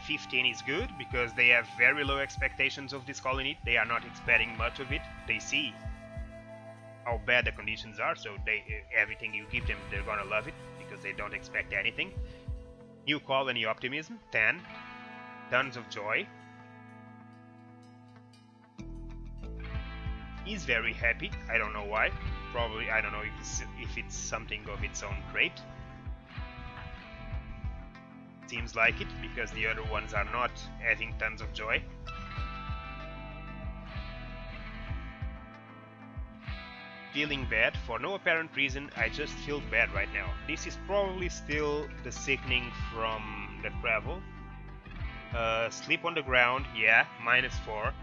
15 is good because they have very low expectations of this colony. They are not expecting much of it. They see how bad the conditions are, so everything you give them, they're gonna love it because they don't expect anything. New colony optimism, 10. Tons of joy. He's very happy. I don't know why. Probably, I don't know if it's something of its own trait. Seems like it, because the other ones are not having tons of joy. Feeling bad for no apparent reason. I just feel bad right now. This is probably still the sickening from the travel. Sleep on the ground, yeah, -4.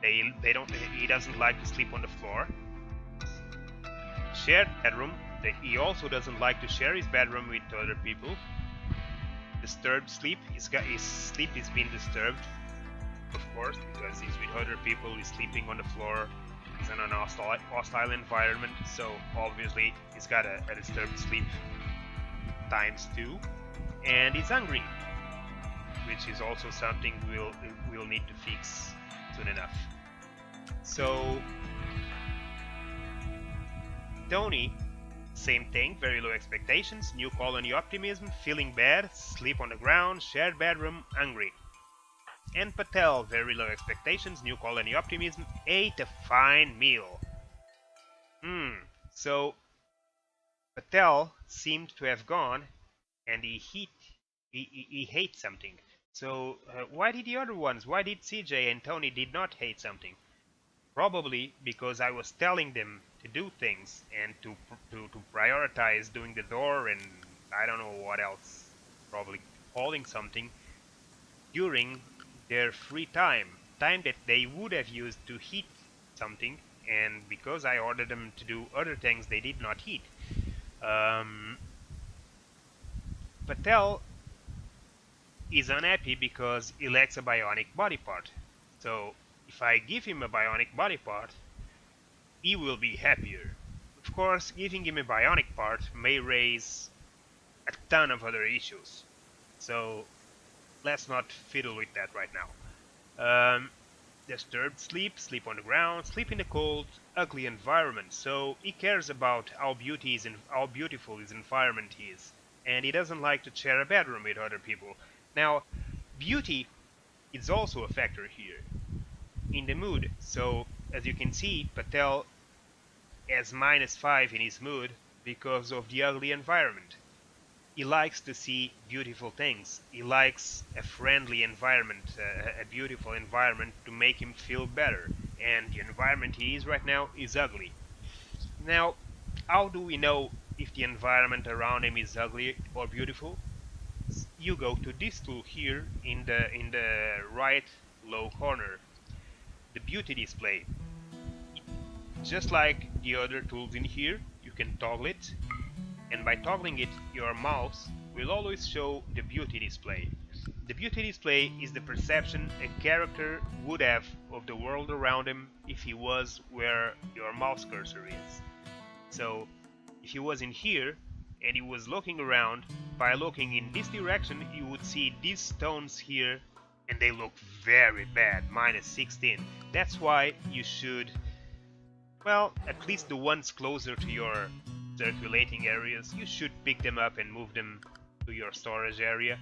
He doesn't like to sleep on the floor. Shared bedroom. He also doesn't like to share his bedroom with other people. Disturbed sleep. His sleep is being disturbed, of course, because he's with other people. He's sleeping on the floor. He's in an hostile environment, so obviously he's got a disturbed sleep ×2. And he's hungry, which is also something we'll need to fix soon enough. So Tony, same thing, very low expectations, new colony optimism, feeling bad, sleep on the ground, shared bedroom, hungry. And Patel, very low expectations, new colony optimism, ate a fine meal. So Patel seemed to have gone, and he hates something. So why did the other ones, why did CJ and Tony did not hate something? Probably because I was telling them to do things and to prioritize doing the door and I don't know what else, probably calling something during their free time that they would have used to heat something, and because I ordered them to do other things they did not heat. Patel is unhappy because he lacks a bionic body part. So if I give him a bionic body part, he will be happier. Of course, giving him a bionic part may raise a ton of other issues. So let's not fiddle with that right now. Disturbed sleep, sleep on the ground, sleep in the cold, ugly environment. So he cares about how beautiful his environment is, and he doesn't like to share a bedroom with other people. Now, beauty is also a factor here in the mood. So as you can see, Patel has -5 in his mood because of the ugly environment. He likes to see beautiful things. He likes a friendly environment, a beautiful environment to make him feel better. And the environment he is right now is ugly. Now, how do we know if the environment around him is ugly or beautiful? You go to this tool here in the right low corner, the beauty display. Just like the other tools in here, you can toggle it, and by toggling it, your mouse will always show the beauty display. The beauty display is the perception a character would have of the world around him if he was where your mouse cursor is. So if he was in here, and he was looking around. By looking in this direction, you would see these stones here, and they look very bad, -16. That's why you should, well, at least the ones closer to your circulating areas, you should pick them up and move them to your storage area,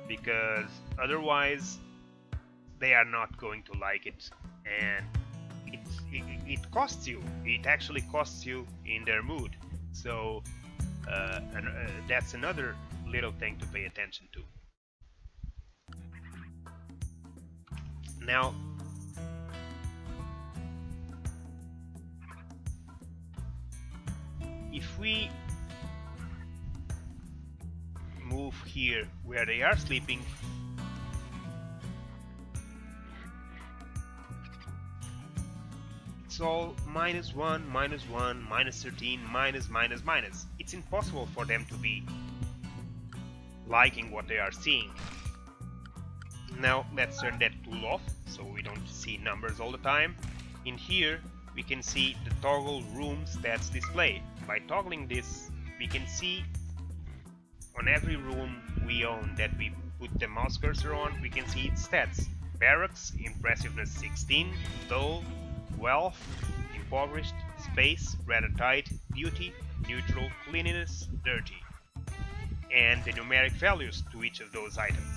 because otherwise they are not going to like it, and it costs you. It actually costs you in their mood. So that's another little thing to pay attention to. Now, if we move here where they are sleeping, it's all -1, -1, -13, minus. It's impossible for them to be liking what they are seeing. Now let's turn that tool off so we don't see numbers all the time. In here we can see the toggle room stats display. By toggling this, we can see on every room we own that we put the mouse cursor on, we can see its stats. Barracks, impressiveness 16, dull, wealth, impoverished, space, rather tight, beauty, neutral, cleanliness, dirty, and the numeric values to each of those items.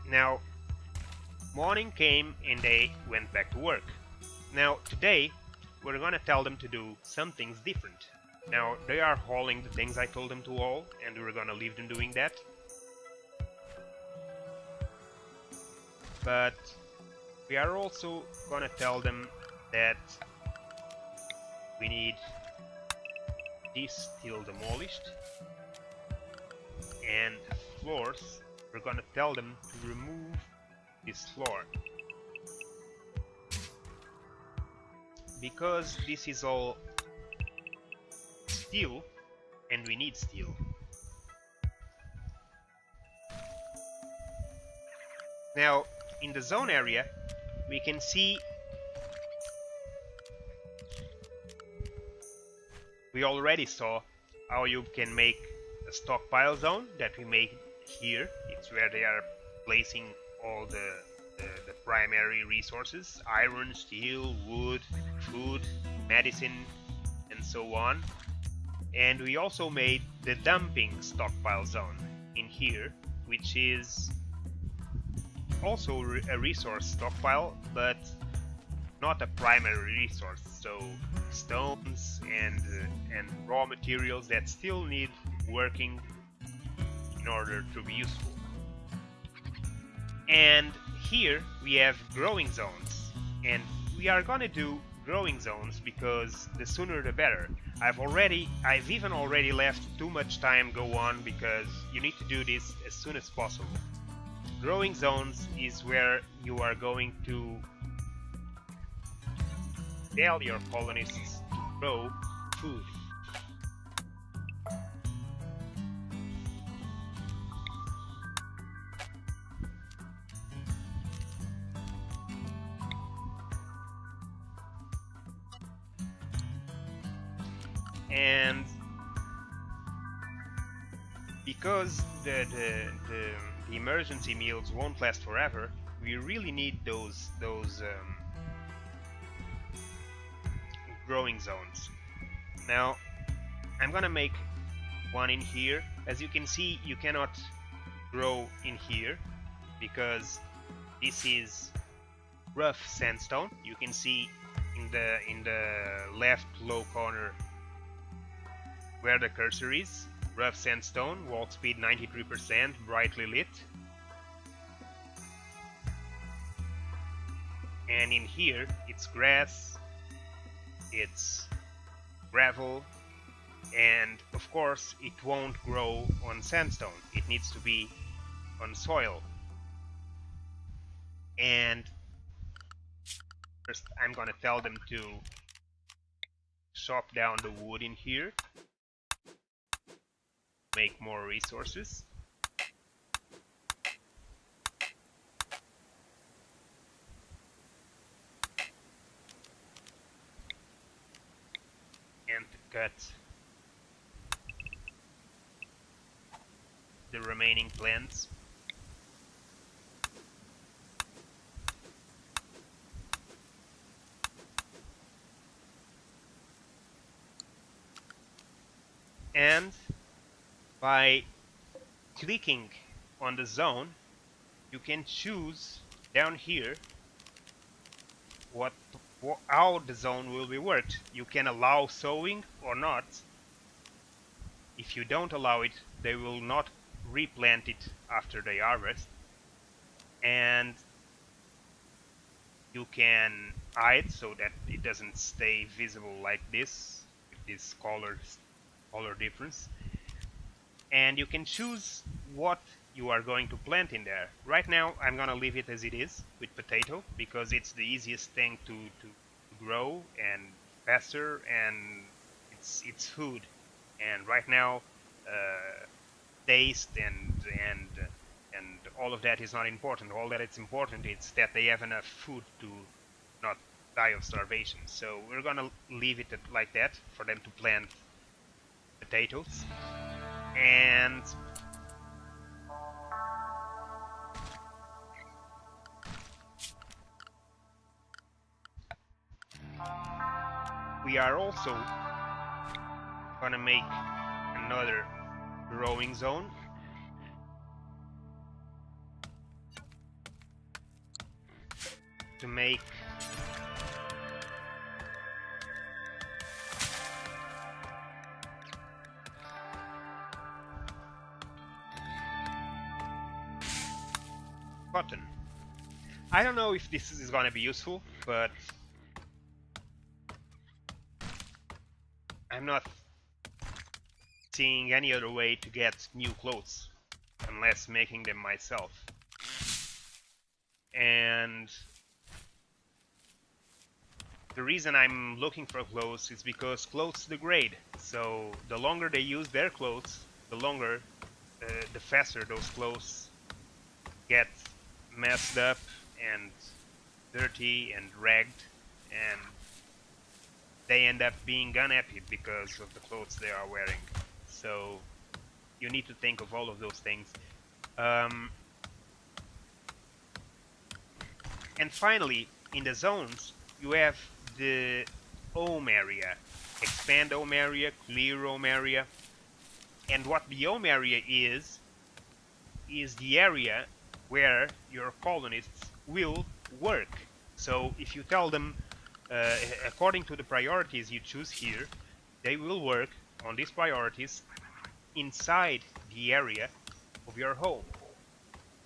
Now, morning came and they went back to work. Now, today, we're gonna tell them to do some things different. Now, they are hauling the things I told them to haul, and we're gonna leave them doing that. But we are also gonna tell them that we need this still demolished, and floors, we're gonna tell them to remove this floor, because this is all steel and we need steel. Now, in the zone area, we can see we already saw how you can make a stockpile zone that we made here. It's where they are placing all the primary resources: iron, steel, wood, food, medicine, and so on. And we also made the dumping stockpile zone in here, which is also a resource stockpile, but not a primary resource. So stones and raw materials that still need working in order to be useful. And here we have growing zones, and we are gonna do growing zones because the sooner the better. I've even already left too much time go on, because you need to do this as soon as possible. Growing zones is where you are going to tell your colonists to grow food. And because the emergency meals won't last forever, we really need those growing zones. Now, I'm gonna make one in here. As you can see, you cannot grow in here because this is rough sandstone. You can see in the left low corner where the cursor is. Rough sandstone, walk speed 93%, brightly lit. And in here, it's grass, it's gravel, and of course it won't grow on sandstone. It needs to be on soil. And first I'm gonna tell them to chop down the wood in here, make more resources. And cut the remaining plants. And by clicking on the zone, you can choose down here how the zone will be worked. You can allow sowing or not. If you don't allow it, they will not replant it after they harvest. And you can hide so that it doesn't stay visible like this with this color difference. And you can choose what you are going to plant in there. Right now I'm gonna leave it as it is with potato because it's the easiest thing to grow and faster, and it's food. And right now taste and all of that is not important. All that it's important is that they have enough food to not die of starvation. So we're gonna leave it like that for them to plant potatoes. And we are also gonna make another growing zone. To make cotton. I don't know if this is gonna be useful, but I'm not seeing any other way to get new clothes unless making them myself. And the reason I'm looking for clothes is because clothes degrade. So the longer they use their clothes, the faster those clothes get messed up and dirty and ragged, and they end up being unhappy because of the clothes they are wearing. So you need to think of all of those things. And finally, in the zones, you have the home area, expand home area, clear home area. And what the home area is the area where your colonists will work. So if you tell them, according to the priorities you choose here, they will work on these priorities inside the area of your home.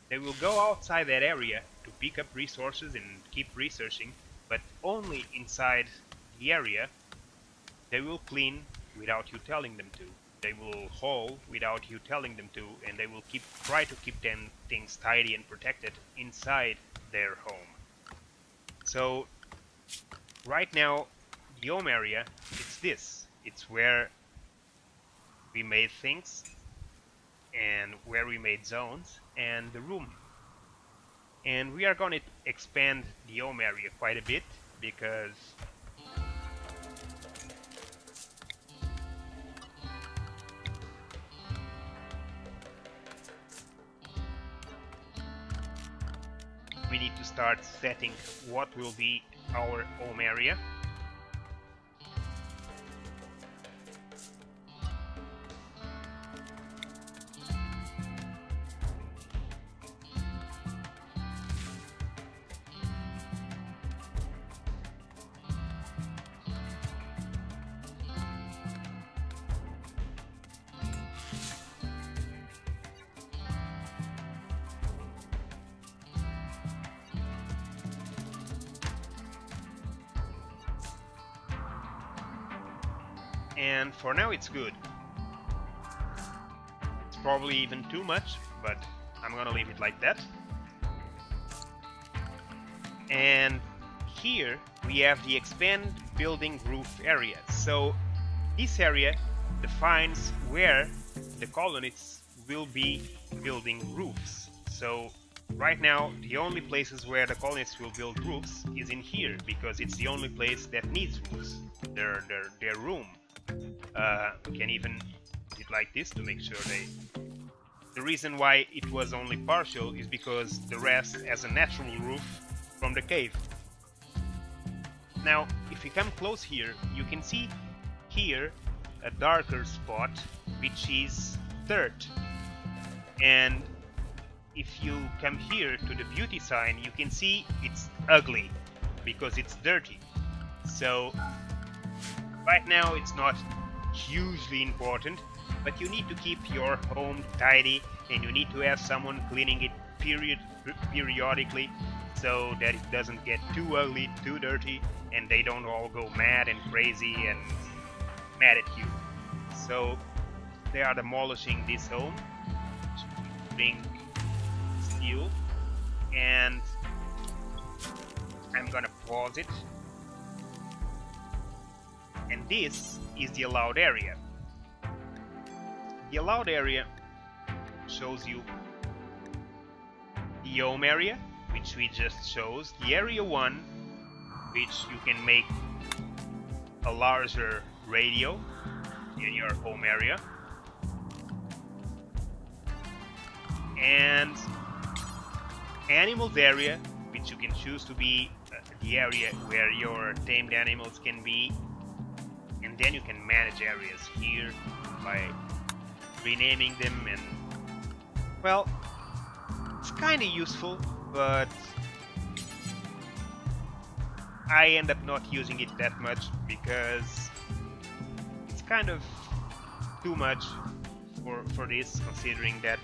They will go outside that area to pick up resources and keep researching, but only inside the area. They will clean without you telling them to. They will haul without you telling them to, and they will try to keep things tidy and protected inside their home. So right now, the home area, it's this. It's where we made things and where we made zones and the room. And we are going to expand the home area quite a bit because we need to start setting what will be our home area. And for now it's good. It's probably even too much, but I'm gonna leave it like that. And here we have the expand building roof area. So this area defines where the colonists will be building roofs. So right now the only places where the colonists will build roofs is in here, because it's the only place that needs roofs. Their room We can even do it like this to make sure they... The reason why it was only partial is because the rest has a natural roof from the cave. Now, if you come close here, you can see here a darker spot, which is dirt. And if you come here to the beauty sign, you can see it's ugly because it's dirty. So right now it's not hugely important, but you need to keep your home tidy and you need to have someone cleaning it periodically so that it doesn't get too ugly, too dirty, and they don't all go mad and crazy and mad at you. So they are demolishing this home, putting steel, and I'm gonna pause it. And this is the allowed area. The allowed area shows you the home area, which we just chose, the area 1, which you can make a larger radio in your home area, and animals area, which you can choose to be the area where your tamed animals can be, and then you can manage areas here by renaming them. And well, it's kind of useful, but I end up not using it that much because it's kind of too much for this, considering that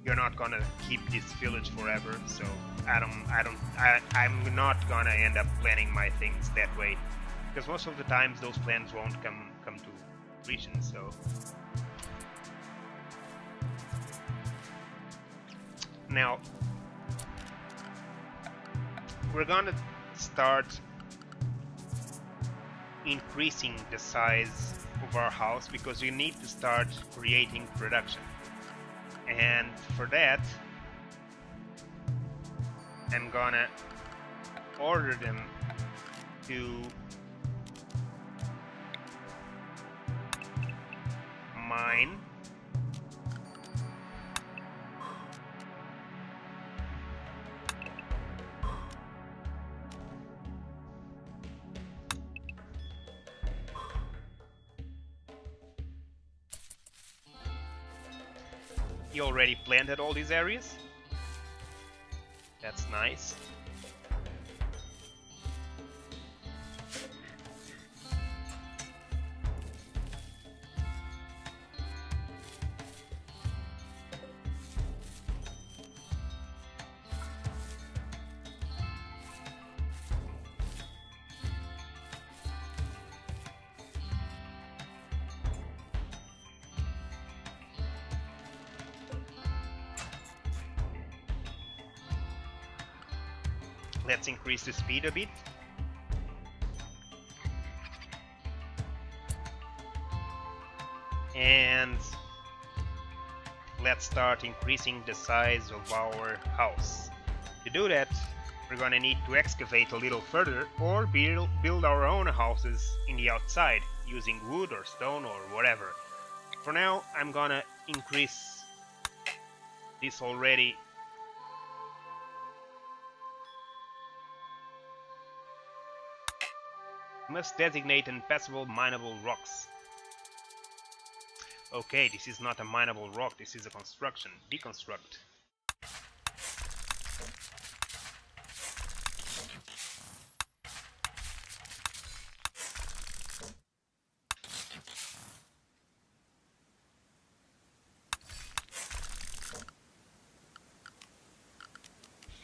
you're not gonna keep this village forever. So I'm not gonna end up planning my things that way, because most of the times those plans won't come to fruition. So now we're gonna start increasing the size of our house because we need to start creating production, and for that I'm gonna order them to mine You already planted all these areas. That's nice. Let's increase the speed a bit. And let's start increasing the size of our house. To do that, we're gonna need to excavate a little further or build our own houses in the outside using wood or stone or whatever. For now, I'm gonna increase this already. Must designate unpassable mineable rocks. Okay, this is not a mineable rock, this is a construction. Deconstruct.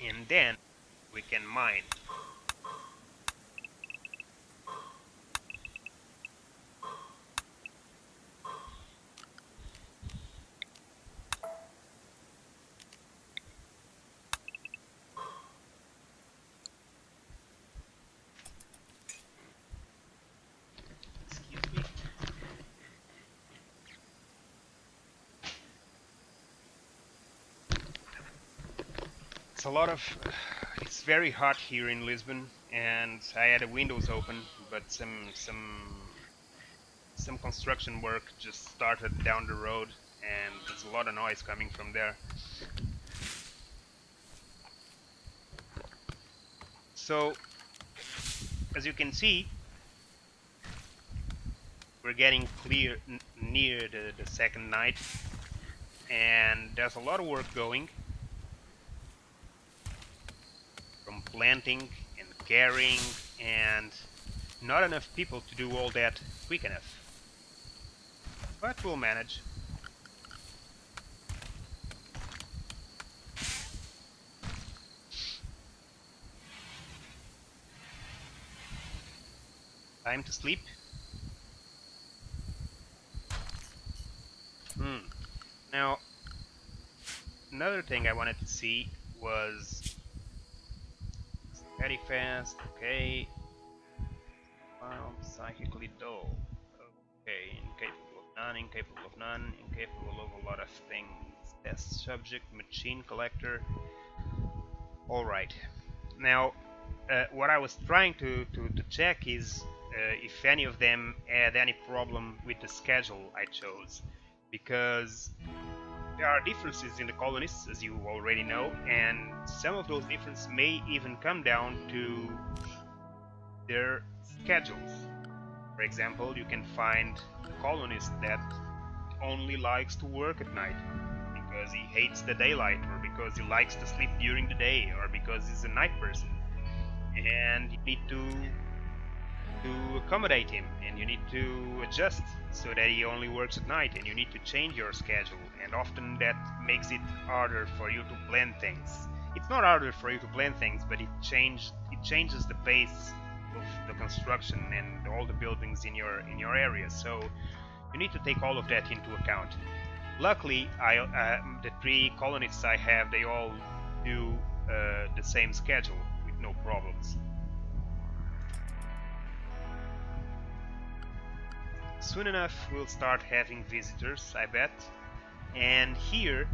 And then we can mine. It's very hot here in Lisbon, and I had the windows open, but some some construction work just started down the road, and there's a lot of noise coming from there. So, as you can see, we're getting near the second night, and there's a lot of work going, from planting and carrying, and not enough people to do all that quick enough. But we'll manage. Time to sleep. Now, another thing I wanted to see was very fast. Okay. Psychically dull. Okay. Incapable of none. Incapable of none. Incapable of a lot of things. Test subject. Machine collector. All right. Now, what I was trying to check is if any of them had any problem with the schedule I chose, because there are differences in the colonists, as you already know, and some of those differences may even come down to their schedules. For example, you can find a colonist that only likes to work at night because he hates the daylight, or because he likes to sleep during the day, or because he's a night person. And you need to accommodate him, and you need to adjust so that he only works at night, and you need to change your schedule, and often that makes it harder for you to plan things. It's not harder for you to plan things, but it changes the pace of the construction and all the buildings in your area, so you need to take all of that into account. Luckily, the 3 colonists I have, they all do the same schedule with no problems. Soon enough we'll start having visitors, I bet. And here,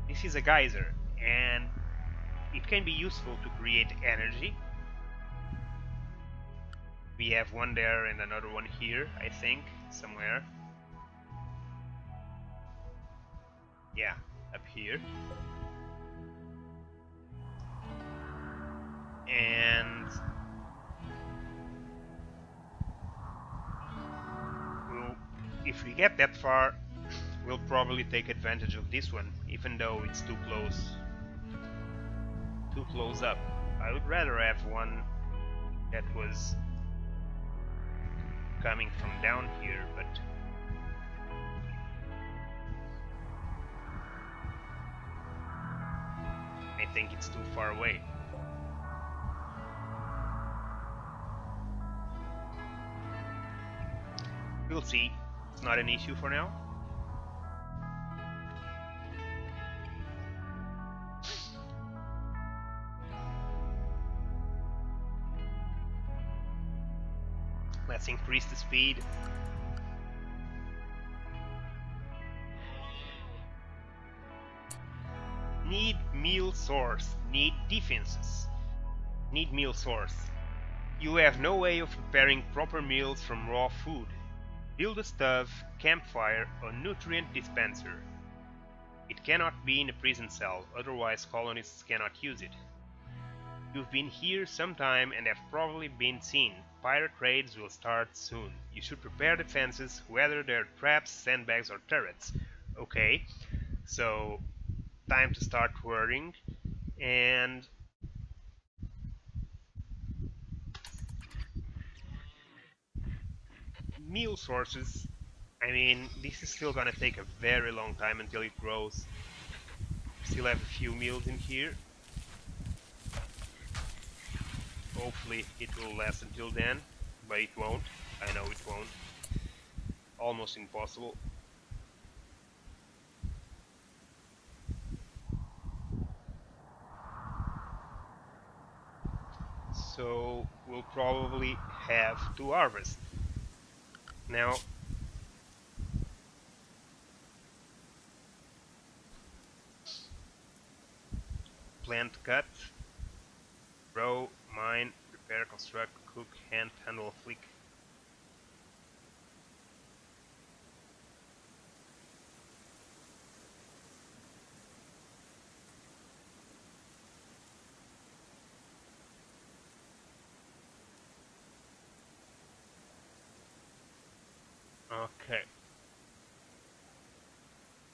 this is a geyser, and it can be useful to create energy. We have one there and another one here, I think, somewhere. Yeah, up here. And if we get that far, we'll probably take advantage of this one, even though it's too close up. I would rather have one that was coming from down here, but I think it's too far away. We'll see. It's not an issue for now. Let's increase the speed. Need meal source. Need defenses. Need meal source. You have no way of preparing proper meals from raw food. Build a stove, campfire, or nutrient dispenser. It cannot be in a prison cell, otherwise colonists cannot use it. You've been here some time and have probably been seen. Pirate raids will start soon. You should prepare defenses, whether they're traps, sandbags, or turrets. Okay, so time to start worrying. And meal sources, I mean, this is still gonna take a very long time until it grows. Still have a few meals in here. Hopefully it will last until then, but it won't. I know it won't. Almost impossible. So we'll probably have to harvest. Now, plant, cut, grow, mine, prepare, construct, cook, hand, handle, flick.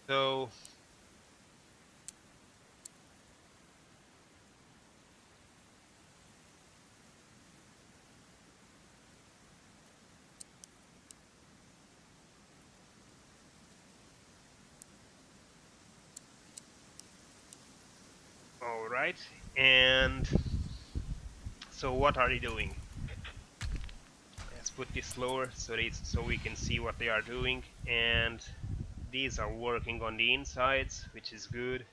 So all right, and so what are they doing? Let's put this slower so we can see what they are doing. And these are working on the insides, which is good.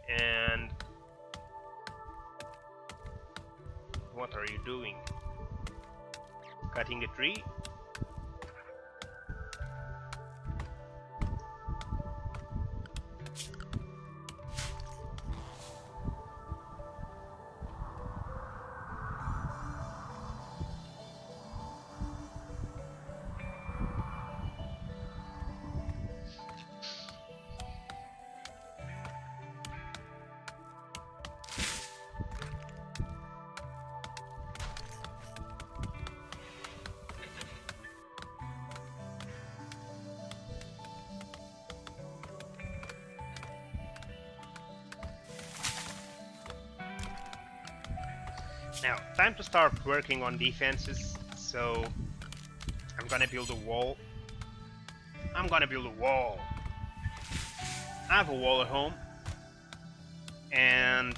And what are you doing? Cutting a tree? Now, time to start working on defenses. So I'm gonna build a wall. I'm gonna build a wall. I have a wall at home, and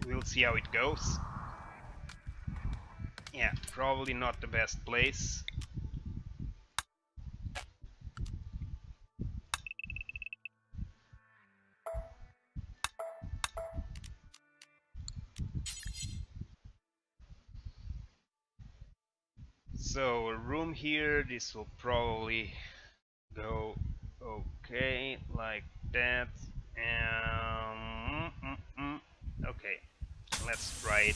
we'll see how it goes. Yeah, probably not the best place. So a room here, this will probably go okay, like that. Okay, let's try it.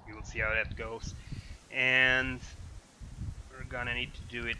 We'll see how that goes. And we're gonna need to do it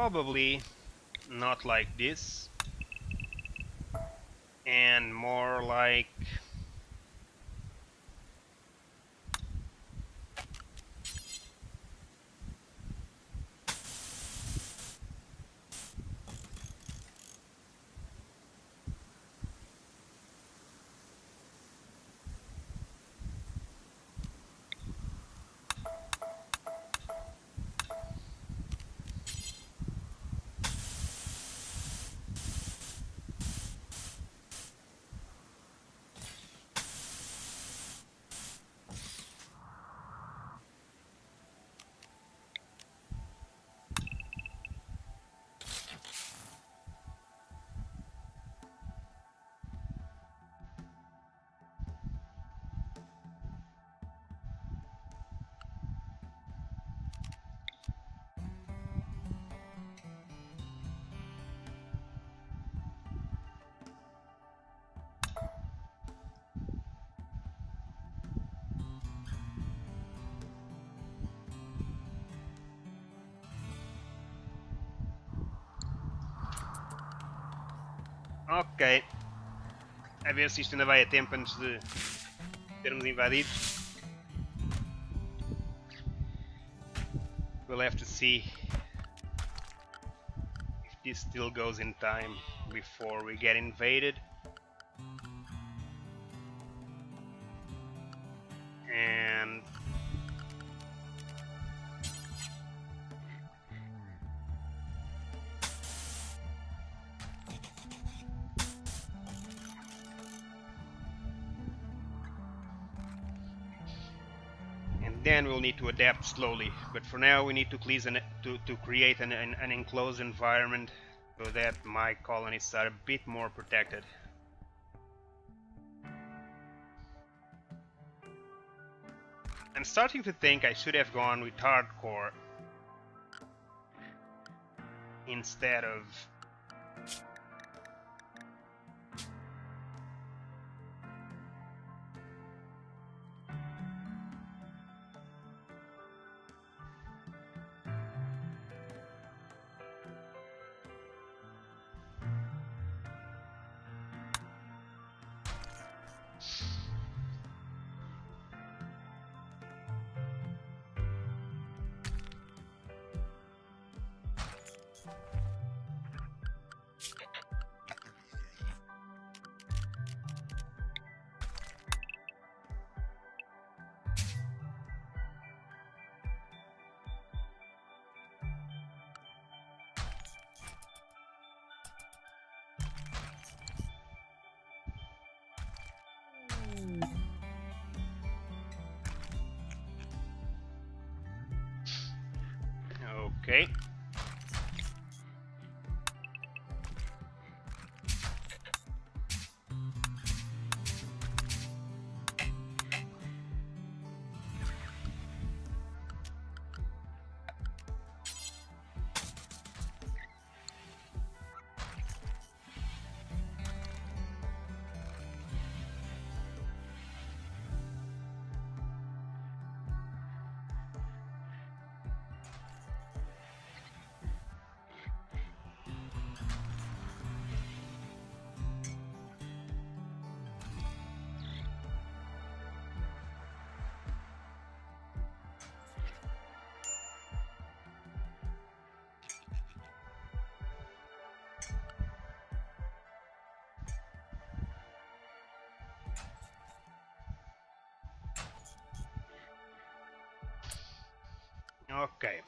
probably not like this, and more like ok. A ver se isto ainda vai a tempo antes de sermos invadidos. We'll have to see if this still goes in time before we get invaded. And then we'll need to adapt slowly. But for now, we need to create an enclosed environment so that my colonists are a bit more protected. I'm starting to think I should have gone with hardcore instead of okay. Okay,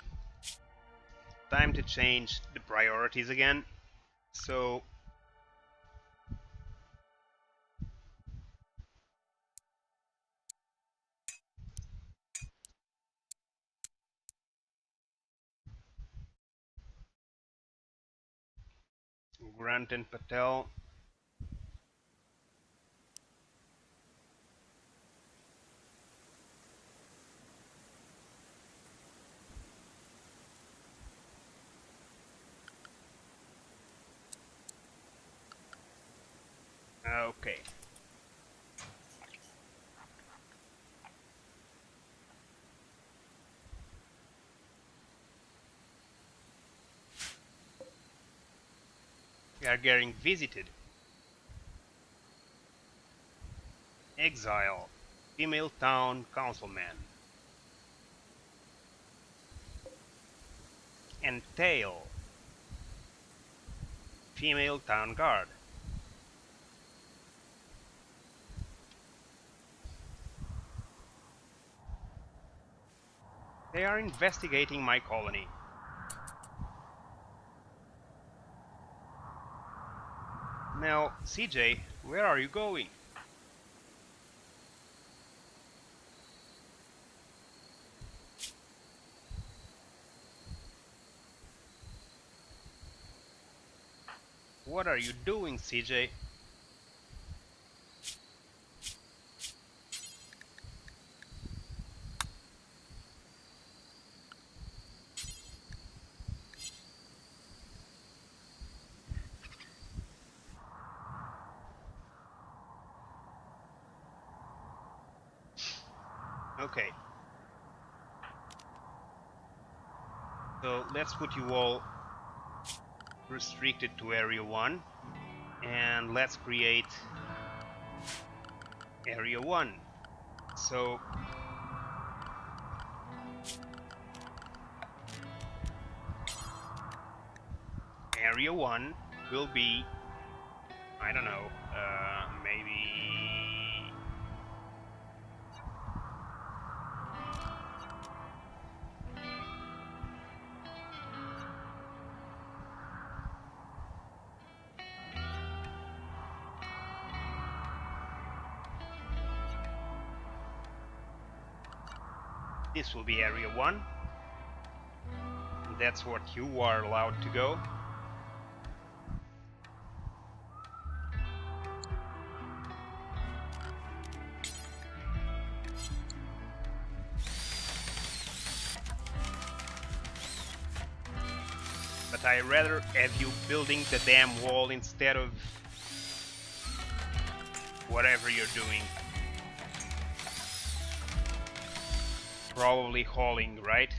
time to change the priorities again. So Grant and Patel. Okay. We are getting visited. Exile. Female town councilman. Entail. Female town guard. They are investigating my colony. Now, CJ, where are you going? What are you doing, CJ? Okay. So let's put you all restricted to area 1 and let's create area 1. So area 1 will be, I don't know, maybe This will be area 1. That's what you are allowed to go. But I rather have you building the damn wall instead of whatever you're doing. Probably hauling, right?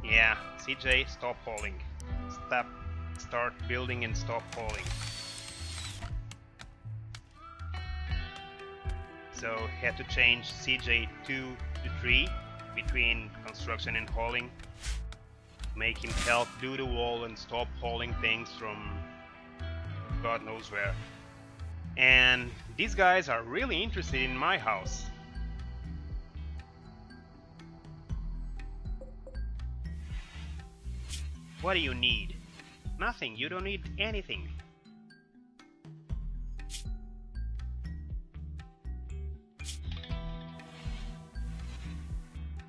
Yeah, CJ, stop hauling. Start building and stop hauling. So had to change CJ 2 to 3 between construction and hauling. Make him help do the wall and stop hauling things from God knows where. And these guys are really interested in my house. What do you need? Nothing. You don't need anything.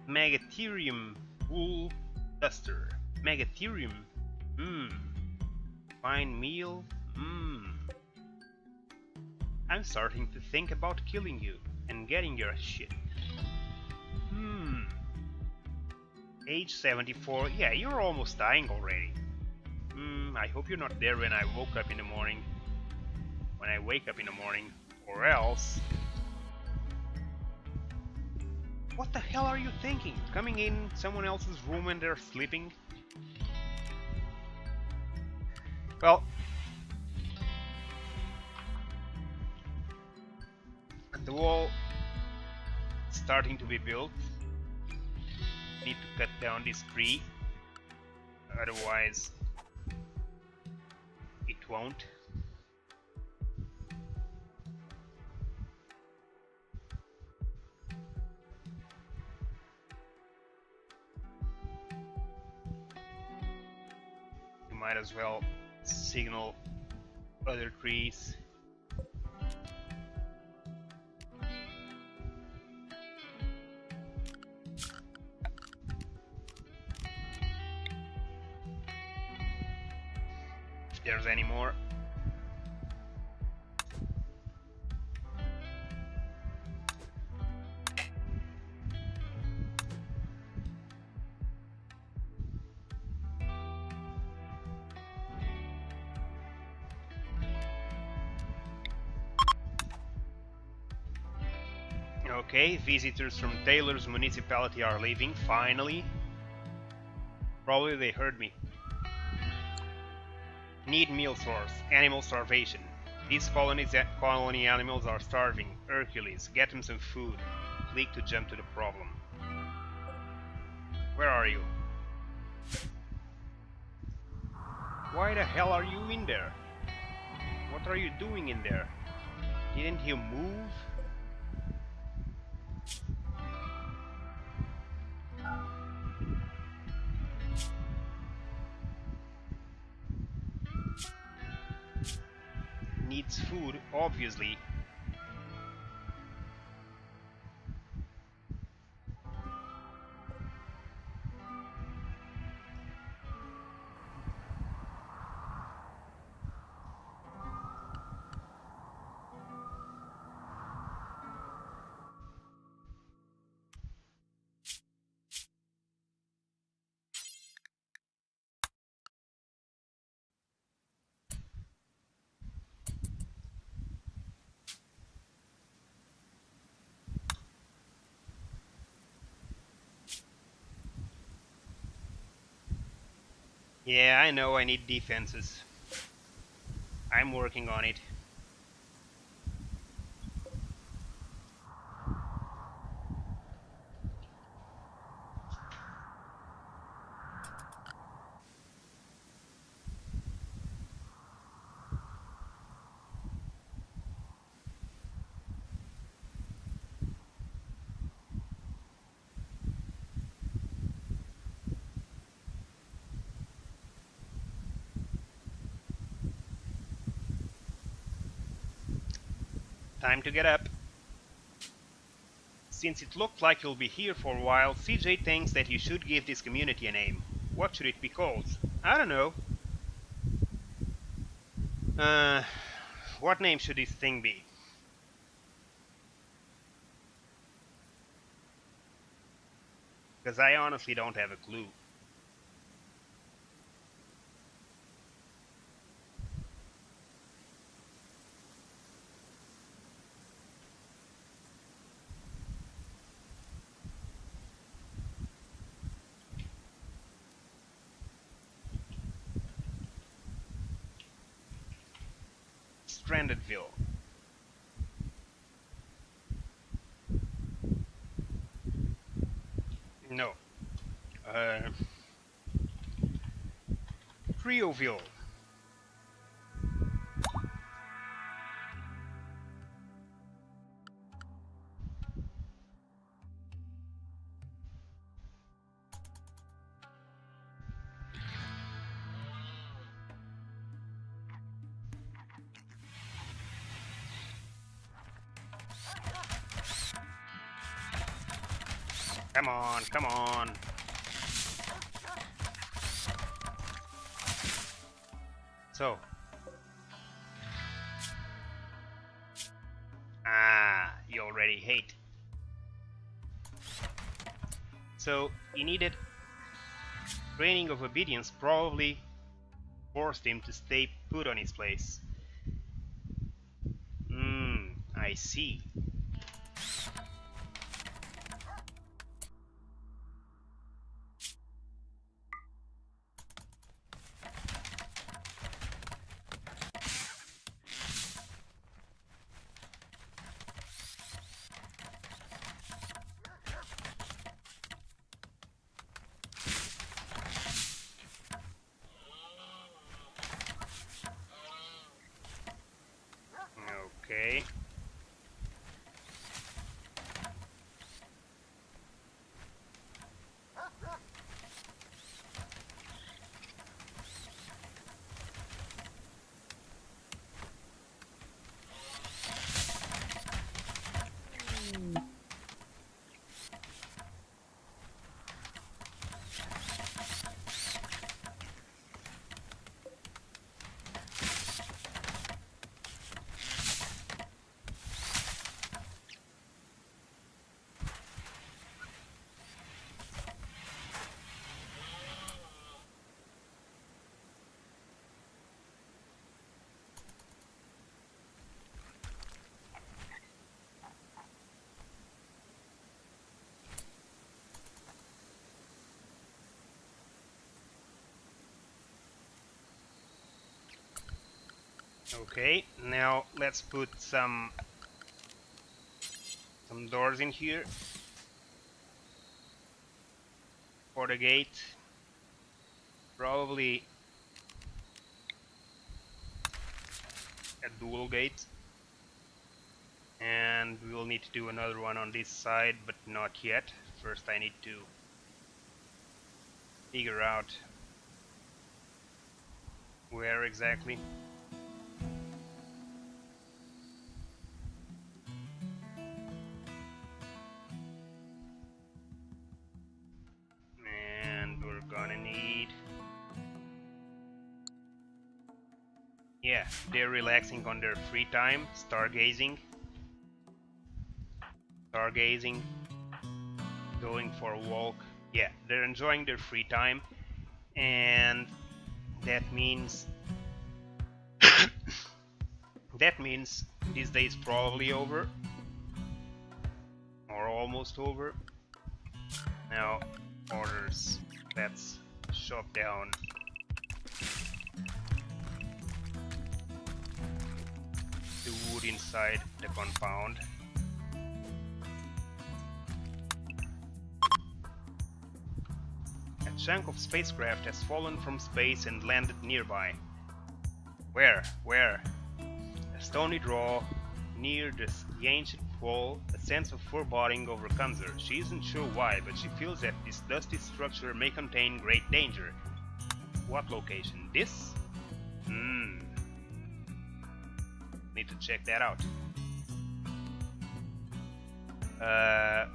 Megatherium wool duster. Megatherium. Fine meal. I'm starting to think about killing you and getting your shit. Age 74. Yeah, you're almost dying already. I hope you're not there when I wake up in the morning. Or else... What the hell are you thinking? Coming in someone else's room when they're sleeping? Well... The wall is starting to be built. Need to cut down this tree, otherwise it won't. You might as well signal other trees. There's any more. Okay, visitors from Taylor's municipality are leaving, finally. Probably they heard me. Need meal source. Animal starvation. These colony animals are starving. Hercules, get them some food. Click to jump to the problem. Where are you? Why the hell are you in there? What are you doing in there? Didn't you move? Needs food, obviously. Yeah, I know I need defenses. I'm working on it. Time to get up. Since it looked like you'll be here for a while, CJ thinks that you should give this community a name. What should it be called? I don't know. What name should this thing be? Because I honestly don't have a clue. Strandedville. No. Trioville. Come on, come on. So. You already hate. So, you needed training of obedience, probably forced him to stay put on his place. I see. Okay. Okay, now let's put some doors in here for the gate. Probably a dual gate, and we will need to do another one on this side, but not yet. First I need to figure out where exactly. And we're gonna need... yeah, they're relaxing on their free time, stargazing, going for a walk. Yeah, they're enjoying their free time, and that means this day is probably over, or almost over. Now, orders. Let's shop down the wood inside the compound. A chunk of spacecraft has fallen from space and landed nearby. Where? Where? A stony draw near the ancient wall. A sense of foreboding overcomes her. She isn't sure why, but she feels that this dusty structure may contain great danger. What location? This? Need to check that out.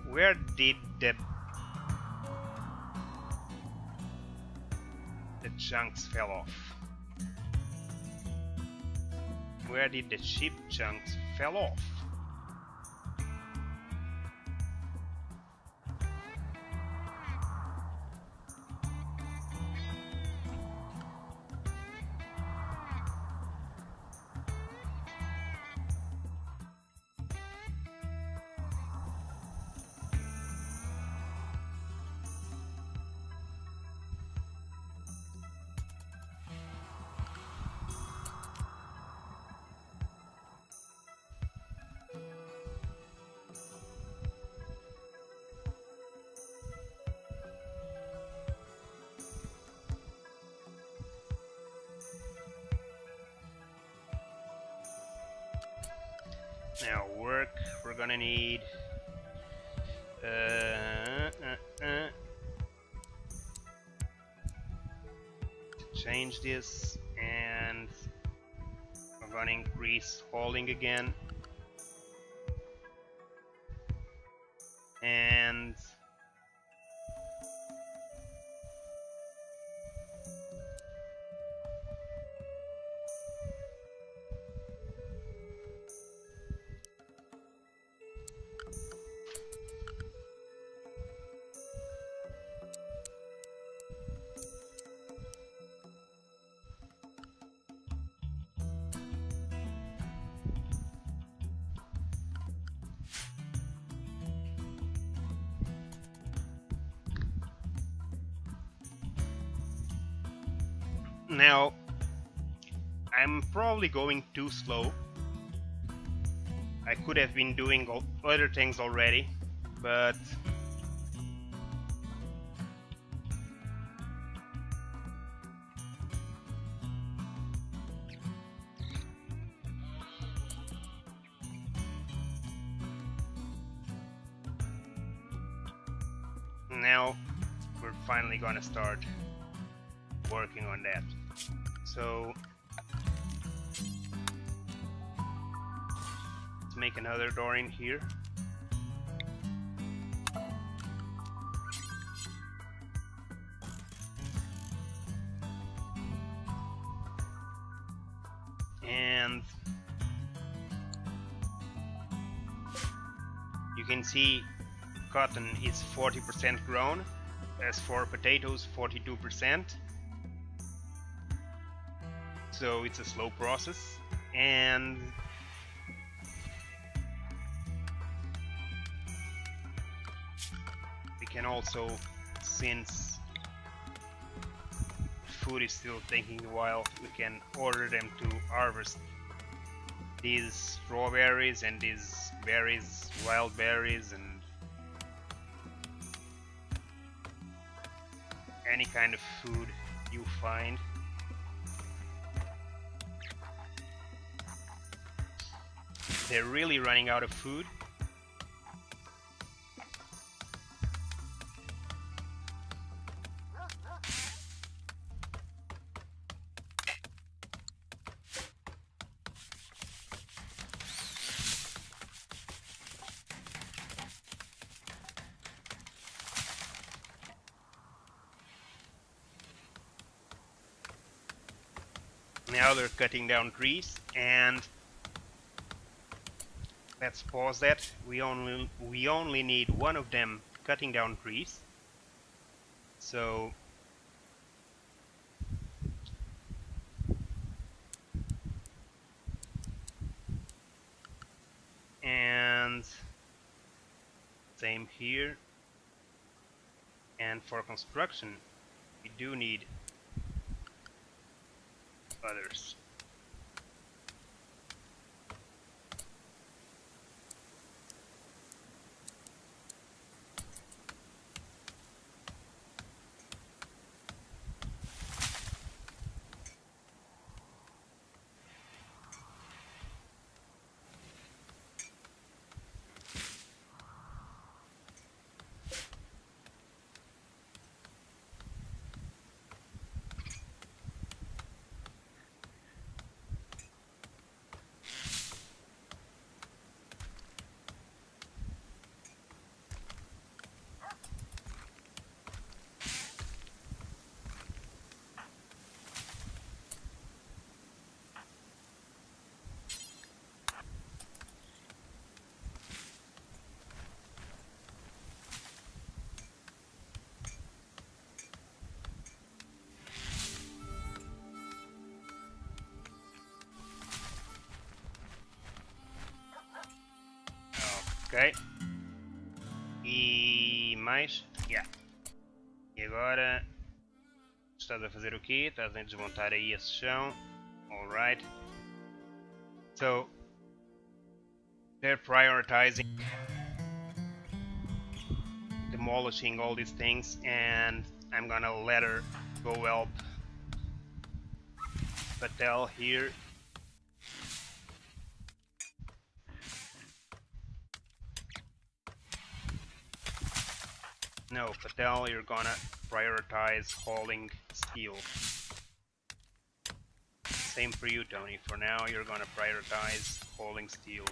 Where did the chunks fell off? Where did the ship chunks fell off? Now work, we're gonna need to change this, and we're gonna increase holding again, and now I'm probably going too slow. I could have been doing other things already, but now we're finally gonna start working on that. So let's make another door in here. And you can see cotton is 40% grown. As for potatoes, 42%. So it's a slow process, and we can also, since food is still taking a while, we can order them to harvest these strawberries and these berries, wild berries, and any kind of food you find. They're really running out of food. Now they're cutting down trees, and let's pause that. We only need one of them cutting down trees. So and same here. And for construction, we do need others. Ok. E mais. Yeah. E agora. Estás a fazer o quê? Estás a desmontar aí esse chão. Alright. So. They're prioritizing demolishing all these things, and I'm gonna let her go help Patel here. No, Patel, you're gonna prioritize hauling steel. Same for you, Tony. For now, you're gonna prioritize hauling steel.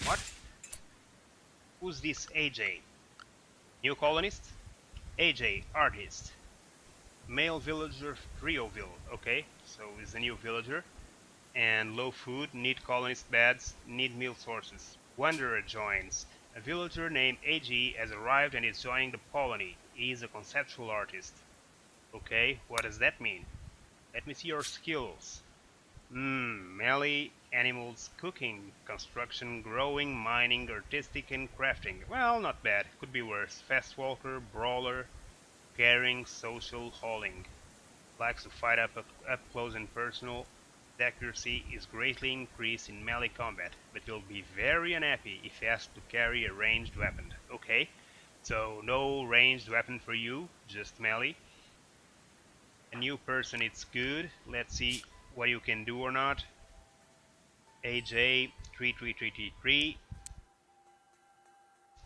What? Who's this AJ? New colonist? AJ, artist. Male villager, Rioville. Okay, so he's a new villager. And low food, need colonist beds, need meal sources. Wanderer joins. A villager named AG has arrived and is joining the colony. He is a conceptual artist. Okay, what does that mean? Let me see your skills. Melee, animals, cooking, construction, growing, mining, artistic, and crafting. Well, not bad. Could be worse. Fast walker, brawler, caring, social, hauling. Likes to fight up close and personal. Accuracy is greatly increased in melee combat, but will be very unhappy if asked to carry a ranged weapon. Okay, so no ranged weapon for you, just melee. A new person, it's good. Let's see what you can do or not. AJ 33333.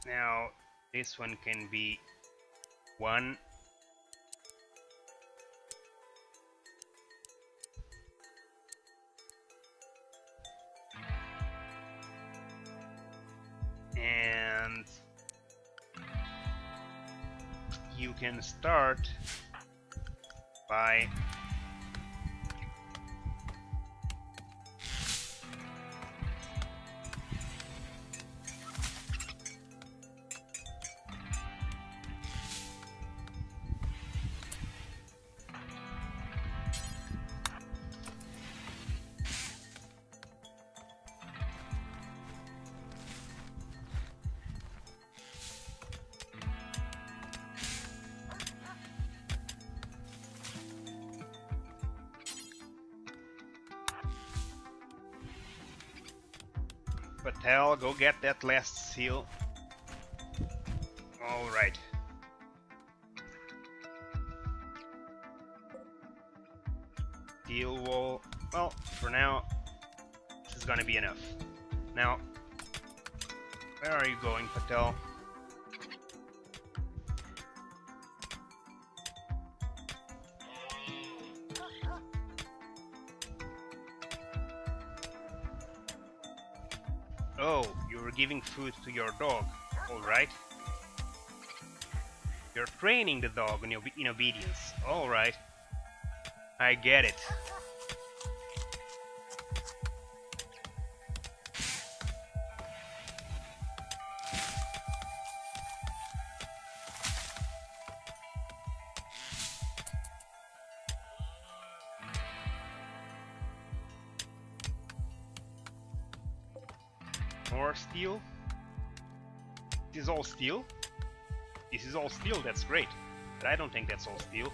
Now this one can be 1. And you can start by Patel, go get that last seal. Alright. Steel wall. Well, for now, this is gonna be enough. Now, where are you going, Patel? Oh, you were giving food to your dog, alright. You're training the dog in obedience, alright. I get it. More steel. This is all steel? This is all steel, that's great. But I don't think that's all steel.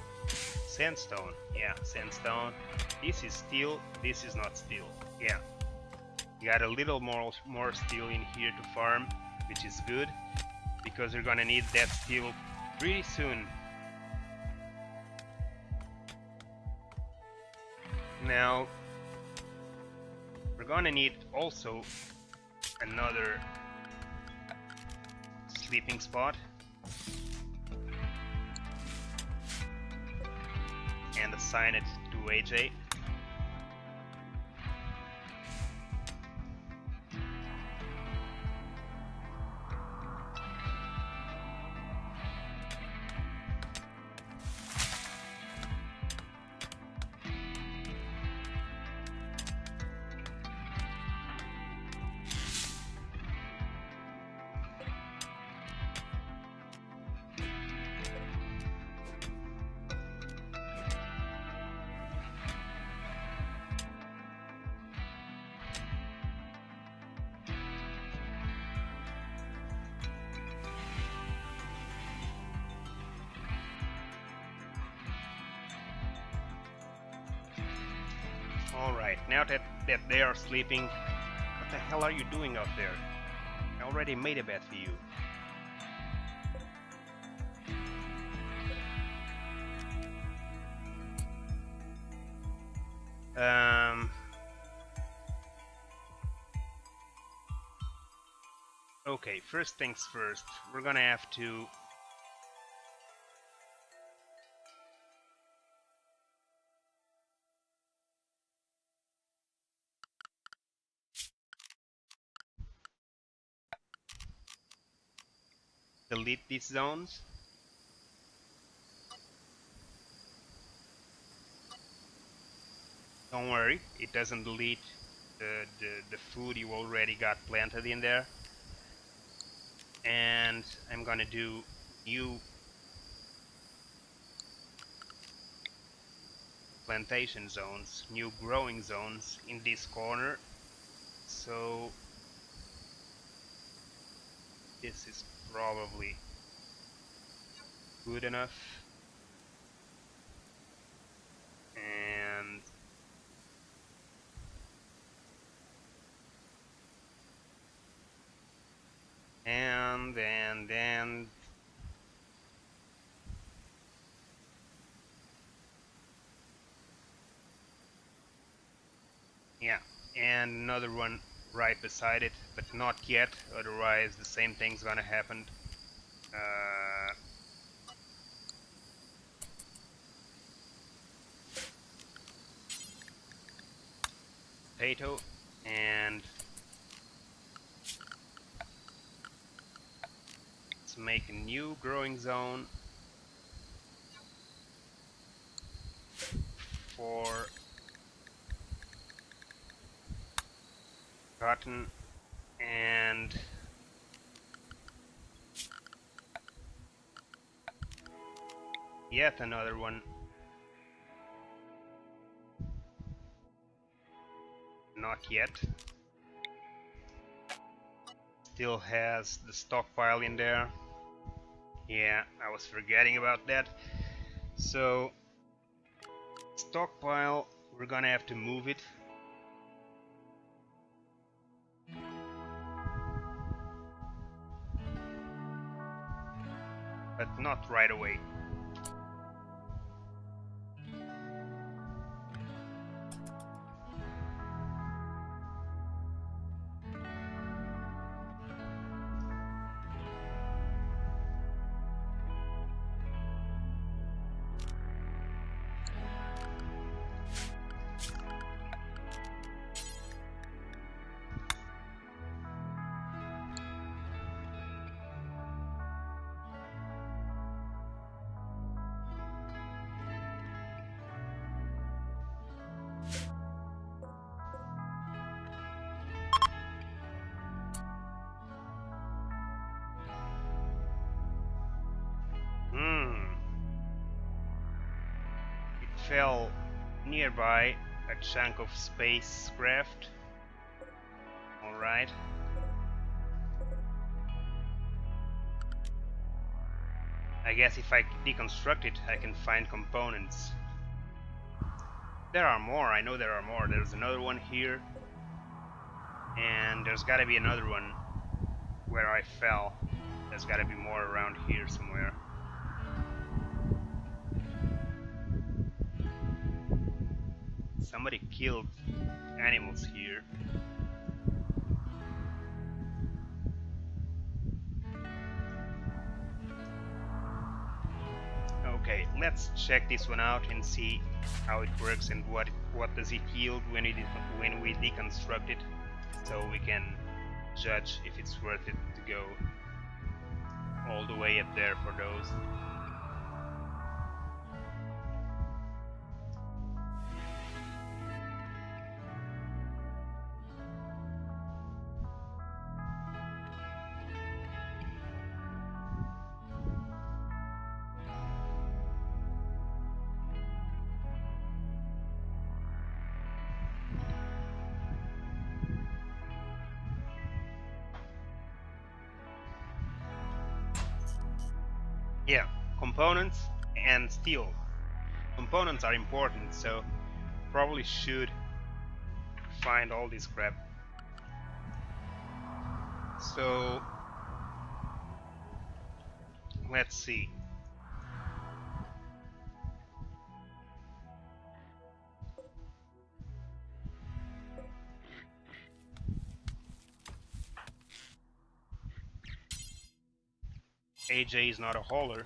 Sandstone, yeah, sandstone. This is steel, this is not steel. Yeah. You got a little more steel in here to farm, which is good, because you're gonna need that steel pretty soon. Now, we're gonna need also another sleeping spot and assign it to AJ. Alright, now that they are sleeping, what the hell are you doing out there? I already made a bed for you. Okay, first things first, we're gonna have to delete these zones. Don't worry, it doesn't delete the food you already got planted in there. And I'm gonna do new plantation zones, new growing zones in this corner. So this is probably good enough. And then yeah, and another one right beside it, but not yet, otherwise the same thing's gonna happen. Potato, and let's make a new growing zone for cotton, and yet another one. Not yet. Still has the stockpile in there. Yeah, I was forgetting about that. So stockpile, we're gonna have to move it. But not right away. It fell nearby a chunk of spacecraft. Alright. I guess if I deconstruct it, I can find components. There are more, I know there are more. There's another one here. And there's gotta be another one where I fell. There's gotta be more around here somewhere. Somebody killed animals here. Okay, let's check this one out and see how it works and what does it yield when we deconstruct it, so we can judge if it's worth it to go all the way up there for those. Yeah, components and steel. Components are important, so probably should find all this crap. So let's see. AJ is not a hauler.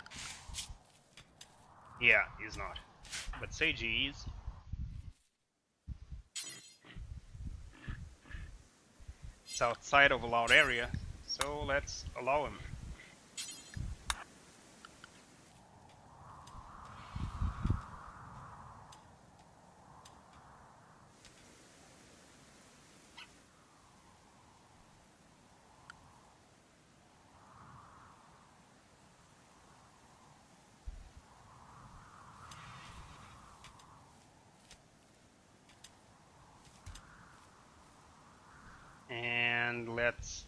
Yeah, he's not. But Seiji is. It's outside of allowed area, so let's allow him. And let's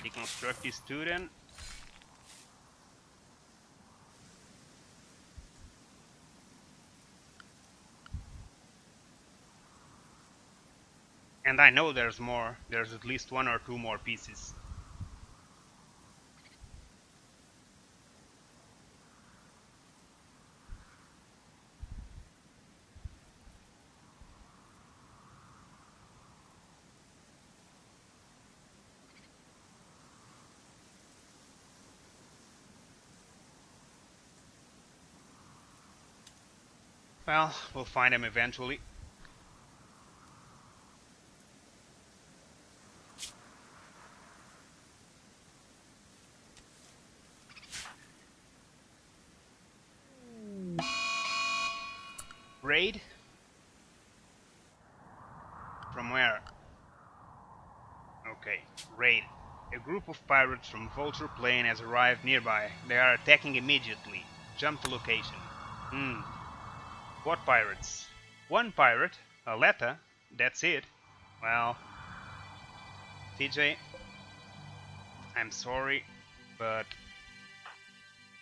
deconstruct this student. And I know there's more. There's at least 1 or 2 more pieces. Well, we'll find them eventually. Raid? From where? Okay, raid. A group of pirates from Vulture Plane has arrived nearby. They are attacking immediately. Jump to location. What pirates? One pirate, Aleta, that's it. Well, TJ, I'm sorry, but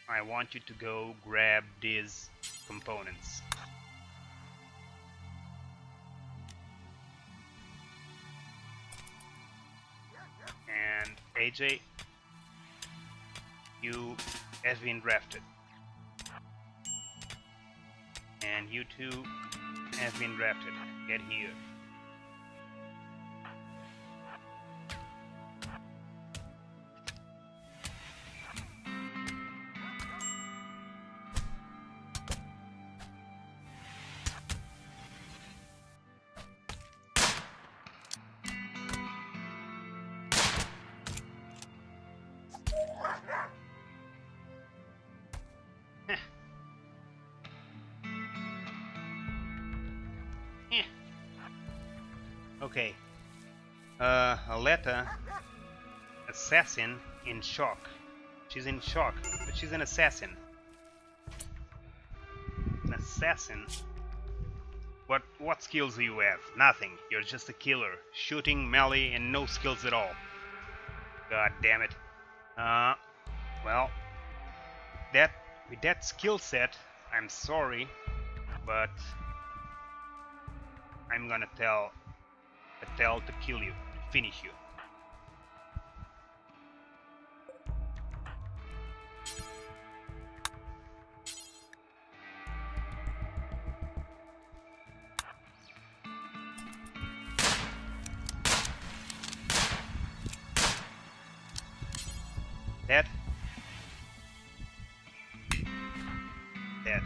I want you to go grab these components. And AJ, you have been drafted. And you two have been drafted. Get here. Okay. Aleta, assassin in shock. She's in shock, but she's an assassin. An assassin? What skills do you have? Nothing. You're just a killer. Shooting, melee, and no skills at all. God damn it. Well, with that skill set, I'm sorry, but I'm gonna tell Patel to kill you, to finish you. Dead. Dead.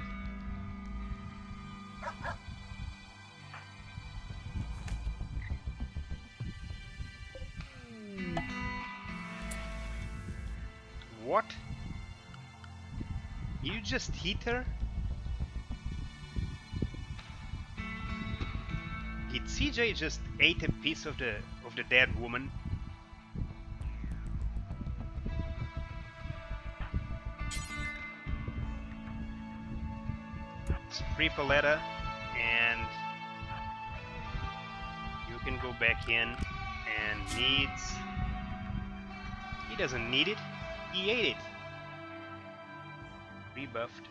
What? You just hit her? Did CJ just ate a piece of the dead woman? It's free Paletta, and you can go back in and needs. He doesn't need it. He ate it. Rebuffed.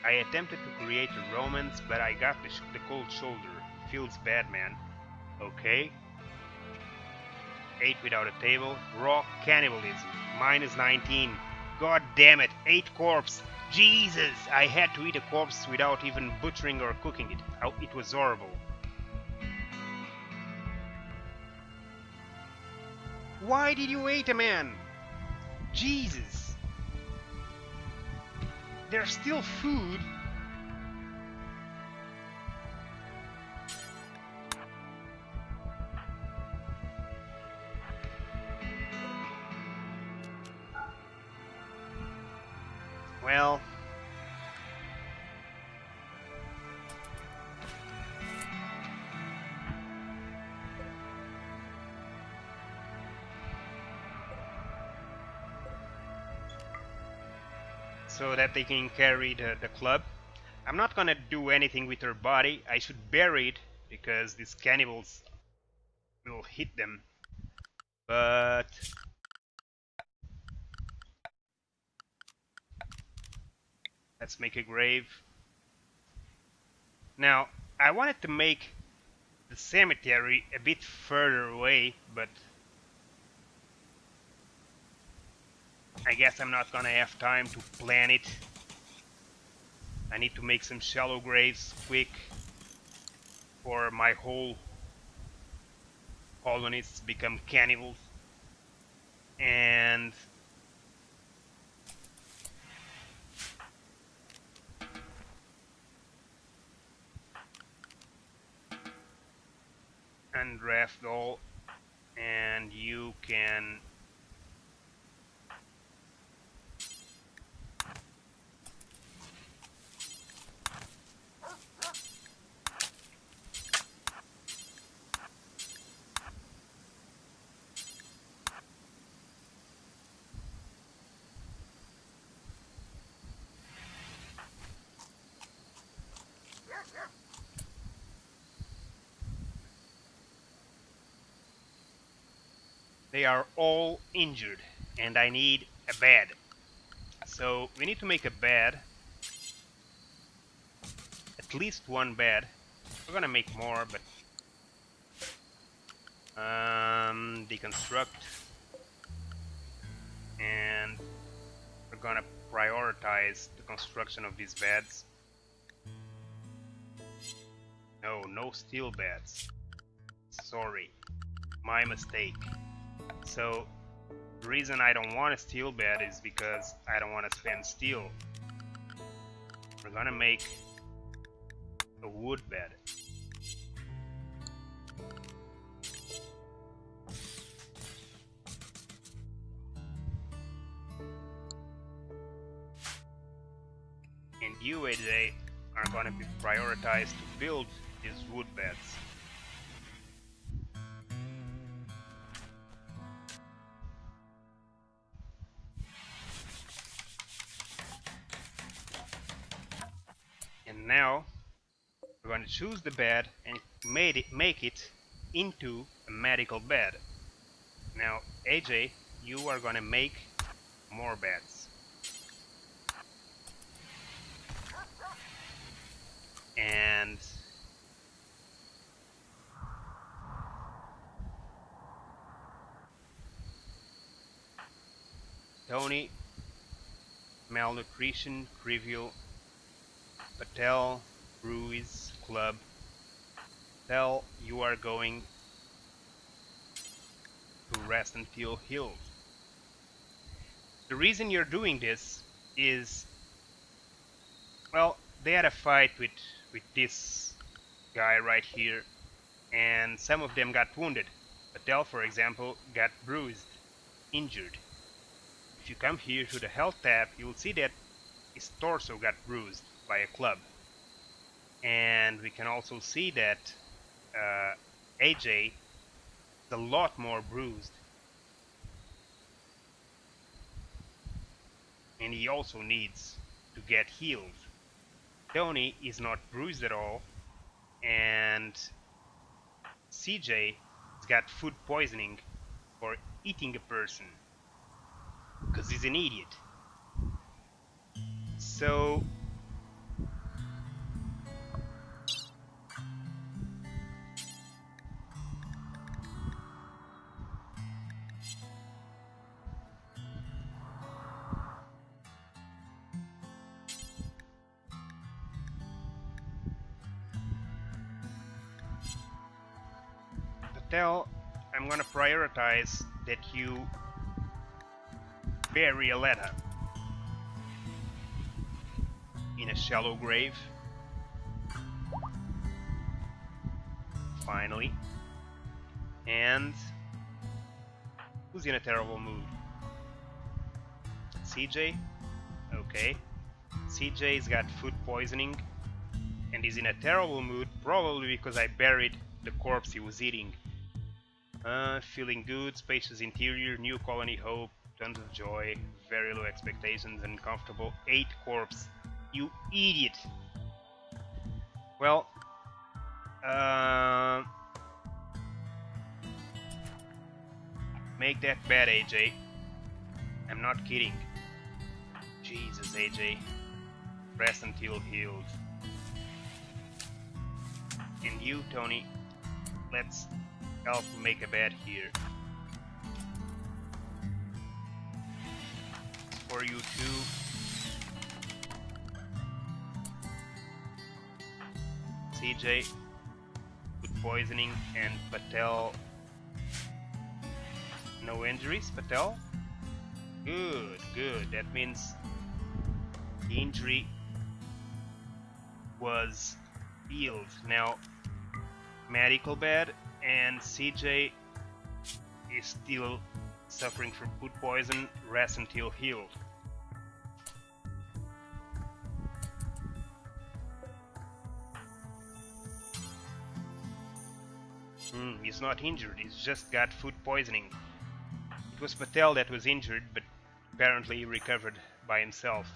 I attempted to create a romance, but I got the cold shoulder. Feels bad, man. Okay. 8 without a table. Raw cannibalism. Minus 19. God damn it. 8 corpse. Jesus! I had to eat a corpse without even butchering or cooking it. It was horrible. Why did you eat a man? Jesus! There's still food. Well, so that they can carry the club. I'm not gonna do anything with her body. I should bury it because these cannibals will hit them. But let's make a grave. Now, I wanted to make the cemetery a bit further away, but I guess I'm not gonna have time to plan it. I need to make some shallow graves quick or my whole colonists become cannibals. And undraft all, and you can they are all injured and I need a bed. So we need to make a bed, at least one bed. We're gonna make more, but deconstruct, and we're gonna prioritize the construction of these beds. No steel beds. Sorry, my mistake. So the reason I don't want a steel bed is because I don't want to spend steel. We're gonna make a wood bed. And you, AJ, are gonna be prioritized to build these wood beds. And now we're going to choose the bed and make it into a medical bed. Now, AJ, you are going to make more beds. And Tony, malnutrition, trivial, Patel, Ruiz, club. Tell you are going to rest until healed. The reason you're doing this is, well, they had a fight with this guy right here, and some of them got wounded. Patel, for example, got bruised, injured. If you come here to the health tab, you will see that his torso got bruised by a club. And we can also see that AJ is a lot more bruised. And he also needs to get healed. Tony is not bruised at all, and CJ has got food poisoning for eating a person because he's an idiot. So Patel, I'm gonna prioritize that you bury Aletta in a shallow grave. Finally. And who's in a terrible mood? CJ? Okay. CJ's got food poisoning and is in a terrible mood, probably because I buried the corpse he was eating. Feeling good, spacious interior, new colony hope, tons of joy, very low expectations, uncomfortable. 8 corpse. You idiot! Well, make that bad, AJ. I'm not kidding. Jesus, AJ. Rest until healed. And you, Tony, let's help make a bed here. For you too. CJ, food poisoning, and Patel. No injuries, Patel? Good, good. That means the injury was healed. Now, medical bed, and CJ is still suffering from food poison. Rest until healed. He's not injured, he's just got food poisoning. It was Patel that was injured, but apparently he recovered by himself.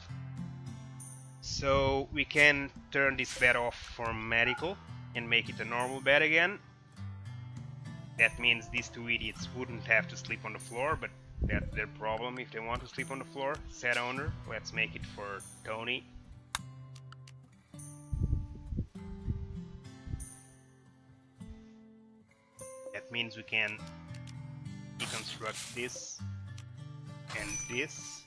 So we can turn this bed off from medical and make it a normal bed again. That means these 2 idiots wouldn't have to sleep on the floor, but that's their problem if they want to sleep on the floor. Set owner, let's make it for Tony. That means we can deconstruct this and this,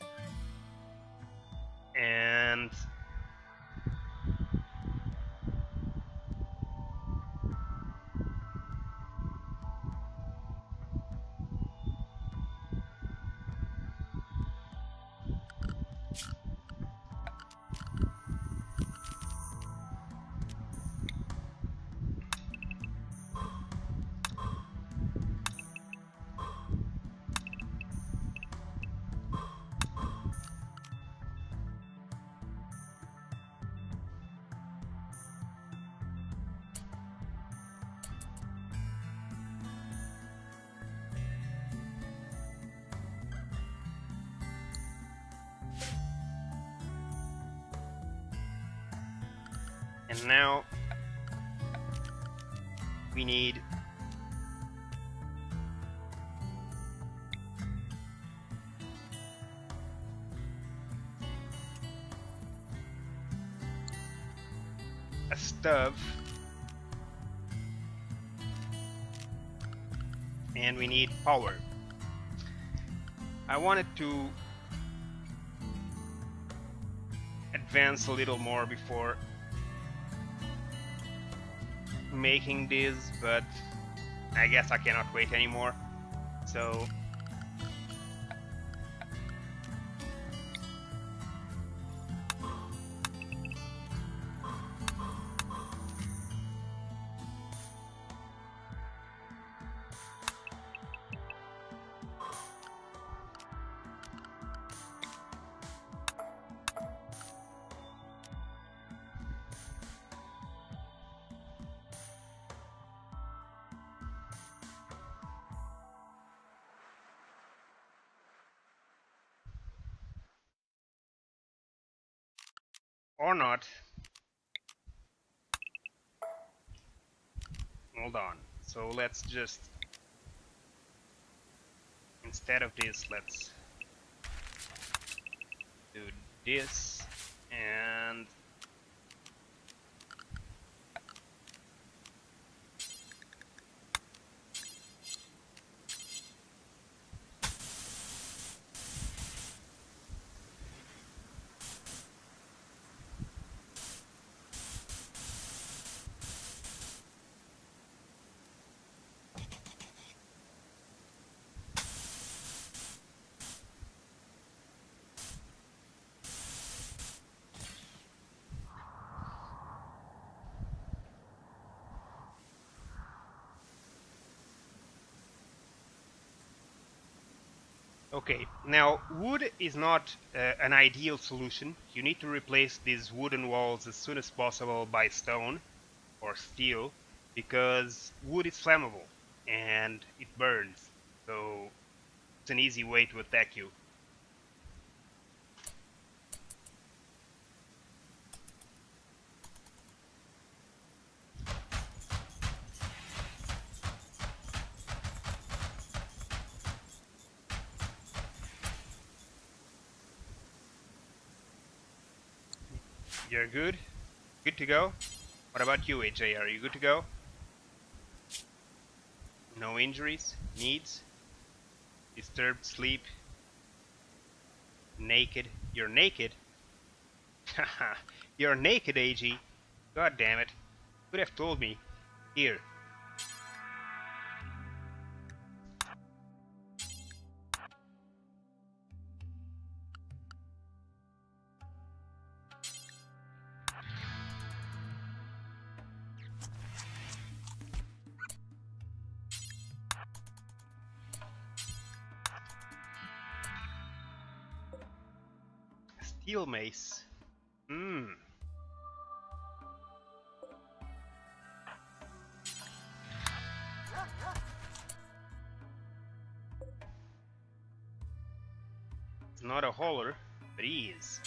and now we need a stove, and we need power. I wanted to advance a little more before making this, but I guess I cannot wait anymore. So or not. Hold on. So let's just, instead of this, let's do this, and Okay, now wood is not an ideal solution. You need to replace these wooden walls as soon as possible by stone or steel because wood is flammable and it burns. So it's an easy way to attack you. You're good? Good to go? What about you, AJ? Are you good to go? No injuries? Needs? Disturbed sleep? Naked? You're naked? Haha, you're naked, AG. God damn it. Could have told me. Here. Steel mace. Hmm. It's not a hauler, but he is.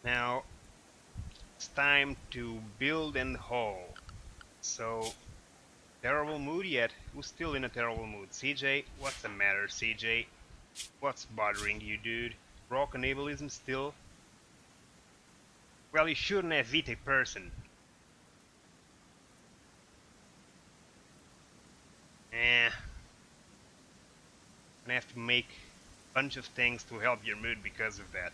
Now, it's time to build and haul. So, terrible mood yet? Who's still in a terrible mood? CJ? What's the matter, CJ? What's bothering you, dude? Raw cannibalism still? Well, you shouldn't have eaten a person. Eh. Gonna have to make a bunch of things to help your mood because of that.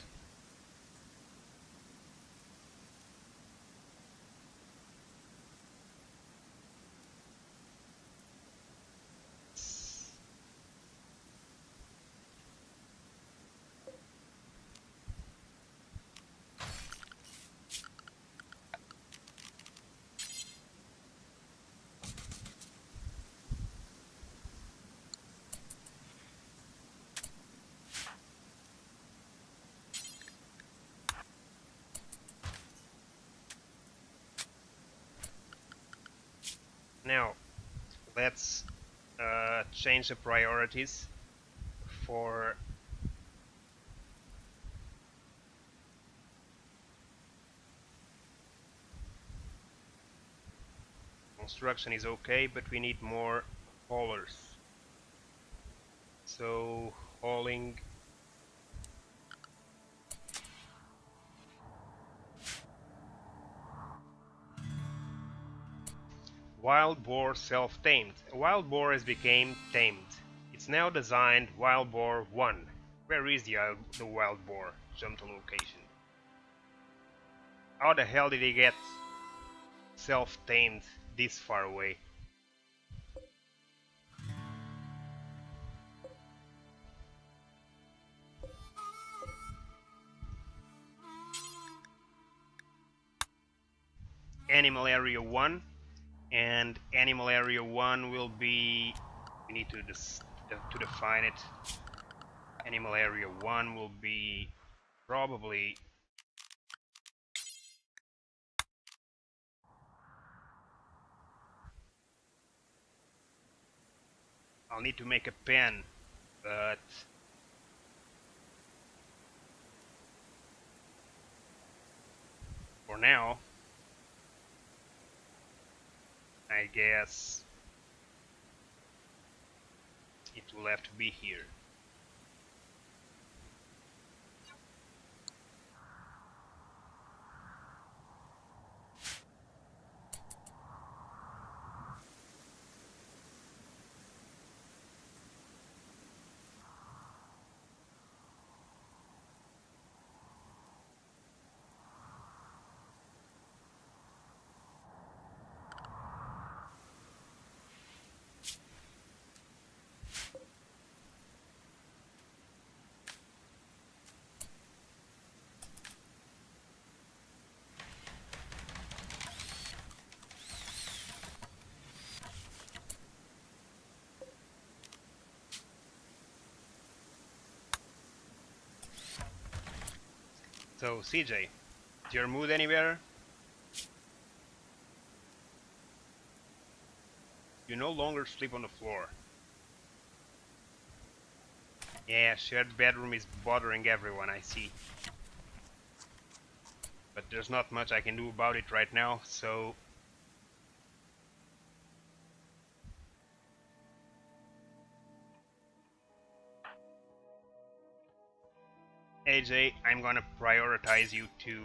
Now, let's change the priorities for construction is okay, but we need more haulers. So, hauling. Wild boar self-tamed. A wild boar has become tamed. It's now designed Wild Boar 1. Where is the wild boar? Jump to location. How the hell did he get self-tamed this far away? Animal Area 1, and Animal Area 1 will be... we need to define it. Animal Area 1 will be probably... I'll need to make a pen, but... for now, I guess it will have to be here. So, CJ, is your mood any better? You no longer sleep on the floor. Yeah, shared bedroom is bothering everyone, I see. But there's not much I can do about it right now, so... AJ, I'm gonna prioritize you to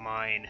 mine.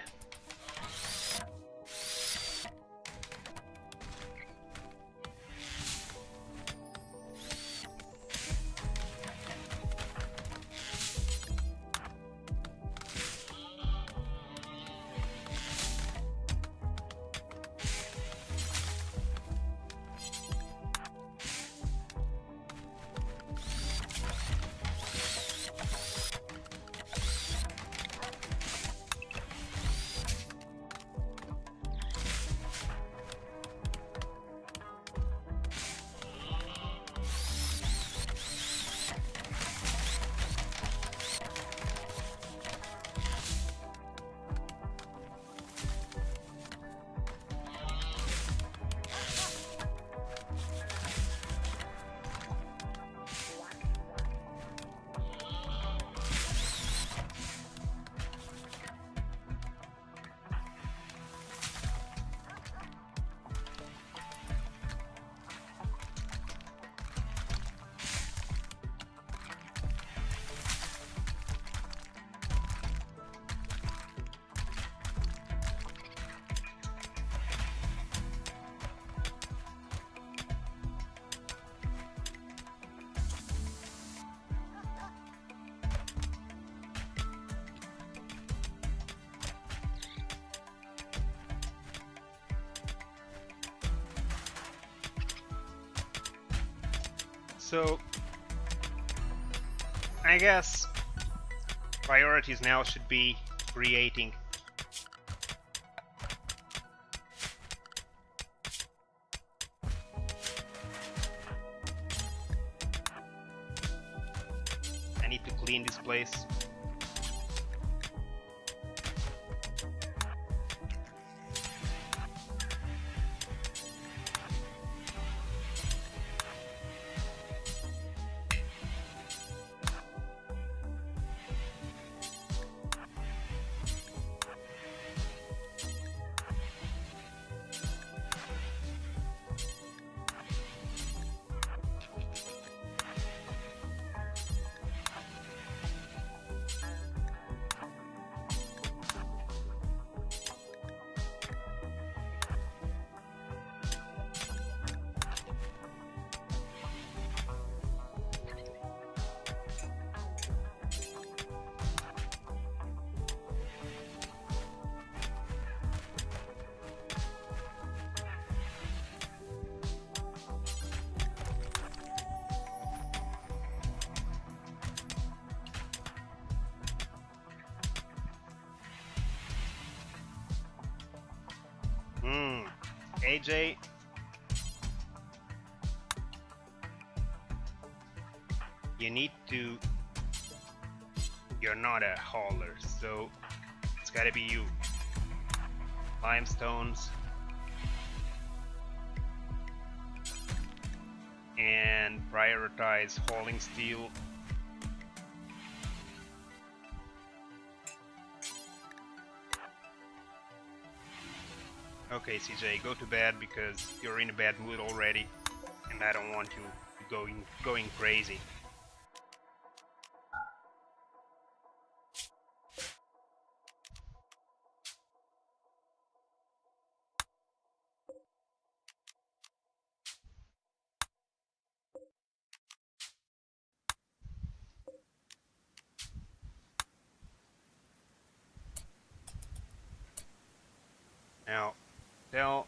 So, I guess priorities now should be creating I need to clean this place. AJ, you need to... You're not a hauler, so it's gotta be you. Limestones. And prioritize hauling steel. Okay, CJ, go to bed because you're in a bad mood already, and I don't want you going crazy. Now, Del,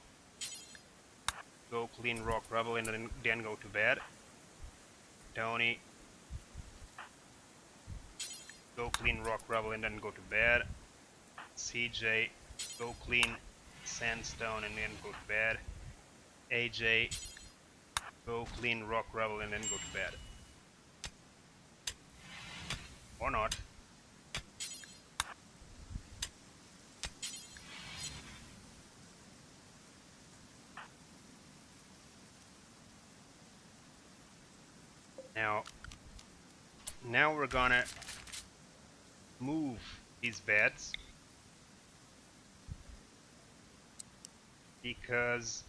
go clean rock rubble and then go to bed. Tony, go clean rock rubble and then go to bed. CJ, go clean sandstone and then go to bed. AJ, go clean rock rubble and then go to bed. Or not. Now we're gonna move these beds because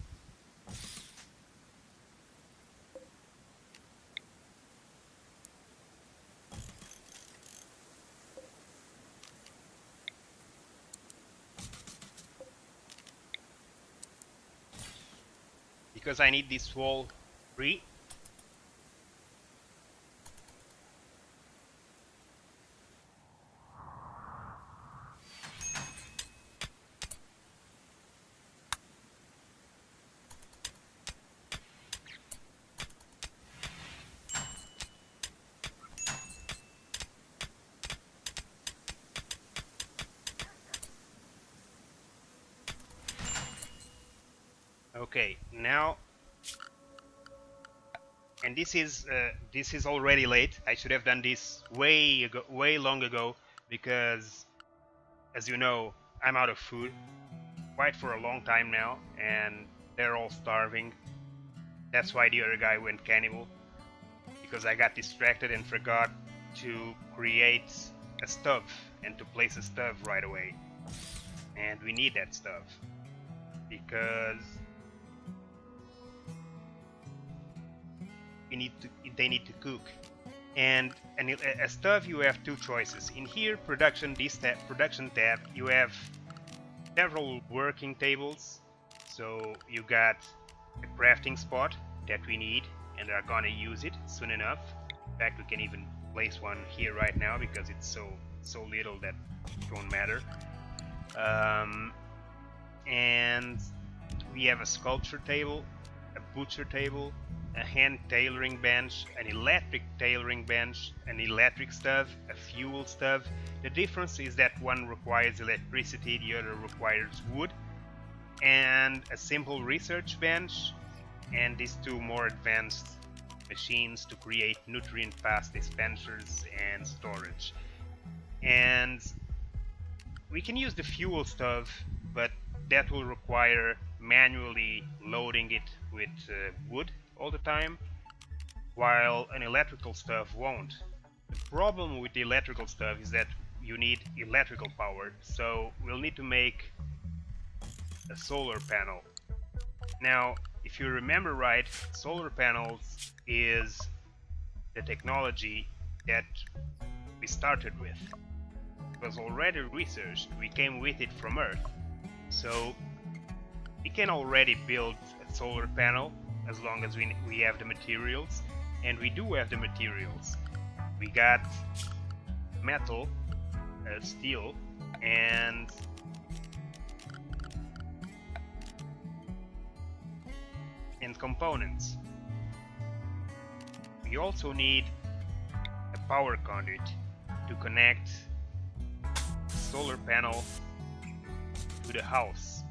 I need this wall free. Okay, now, and this is already late. I should have done this way long ago, because as you know, I'm out of food quite for a long time now, and they're all starving. That's why the other guy went cannibal, because I got distracted and forgot to create a stove and to place a stove right away. And we need that stove because they need to cook. And a stove, you have two choices. In here, production tab, you have several working tables. So you got a crafting spot that we need and are gonna use it soon enough. In fact, we can even place one here right now because it's so little that it won't matter. And we have a sculpture table, a butcher table, a hand tailoring bench, an electric tailoring bench, an electric stove, a fuel stove. The difference is that one requires electricity, the other requires wood, and a simple research bench, and these two more advanced machines to create nutrient pass dispensers and storage. And we can use the fuel stove, but that will require manually loading it with wood all the time, while an electrical stove won't. The problem with the electrical stove is that you need electrical power, so we'll need to make a solar panel. Now, if you remember right, solar panels is the technology that we started with. It was already researched, we came with it from Earth, so we can already build a solar panel as long as we have the materials, and we do have the materials. We got metal, steel, and components. We also need a power conduit to connect the solar panel to the house.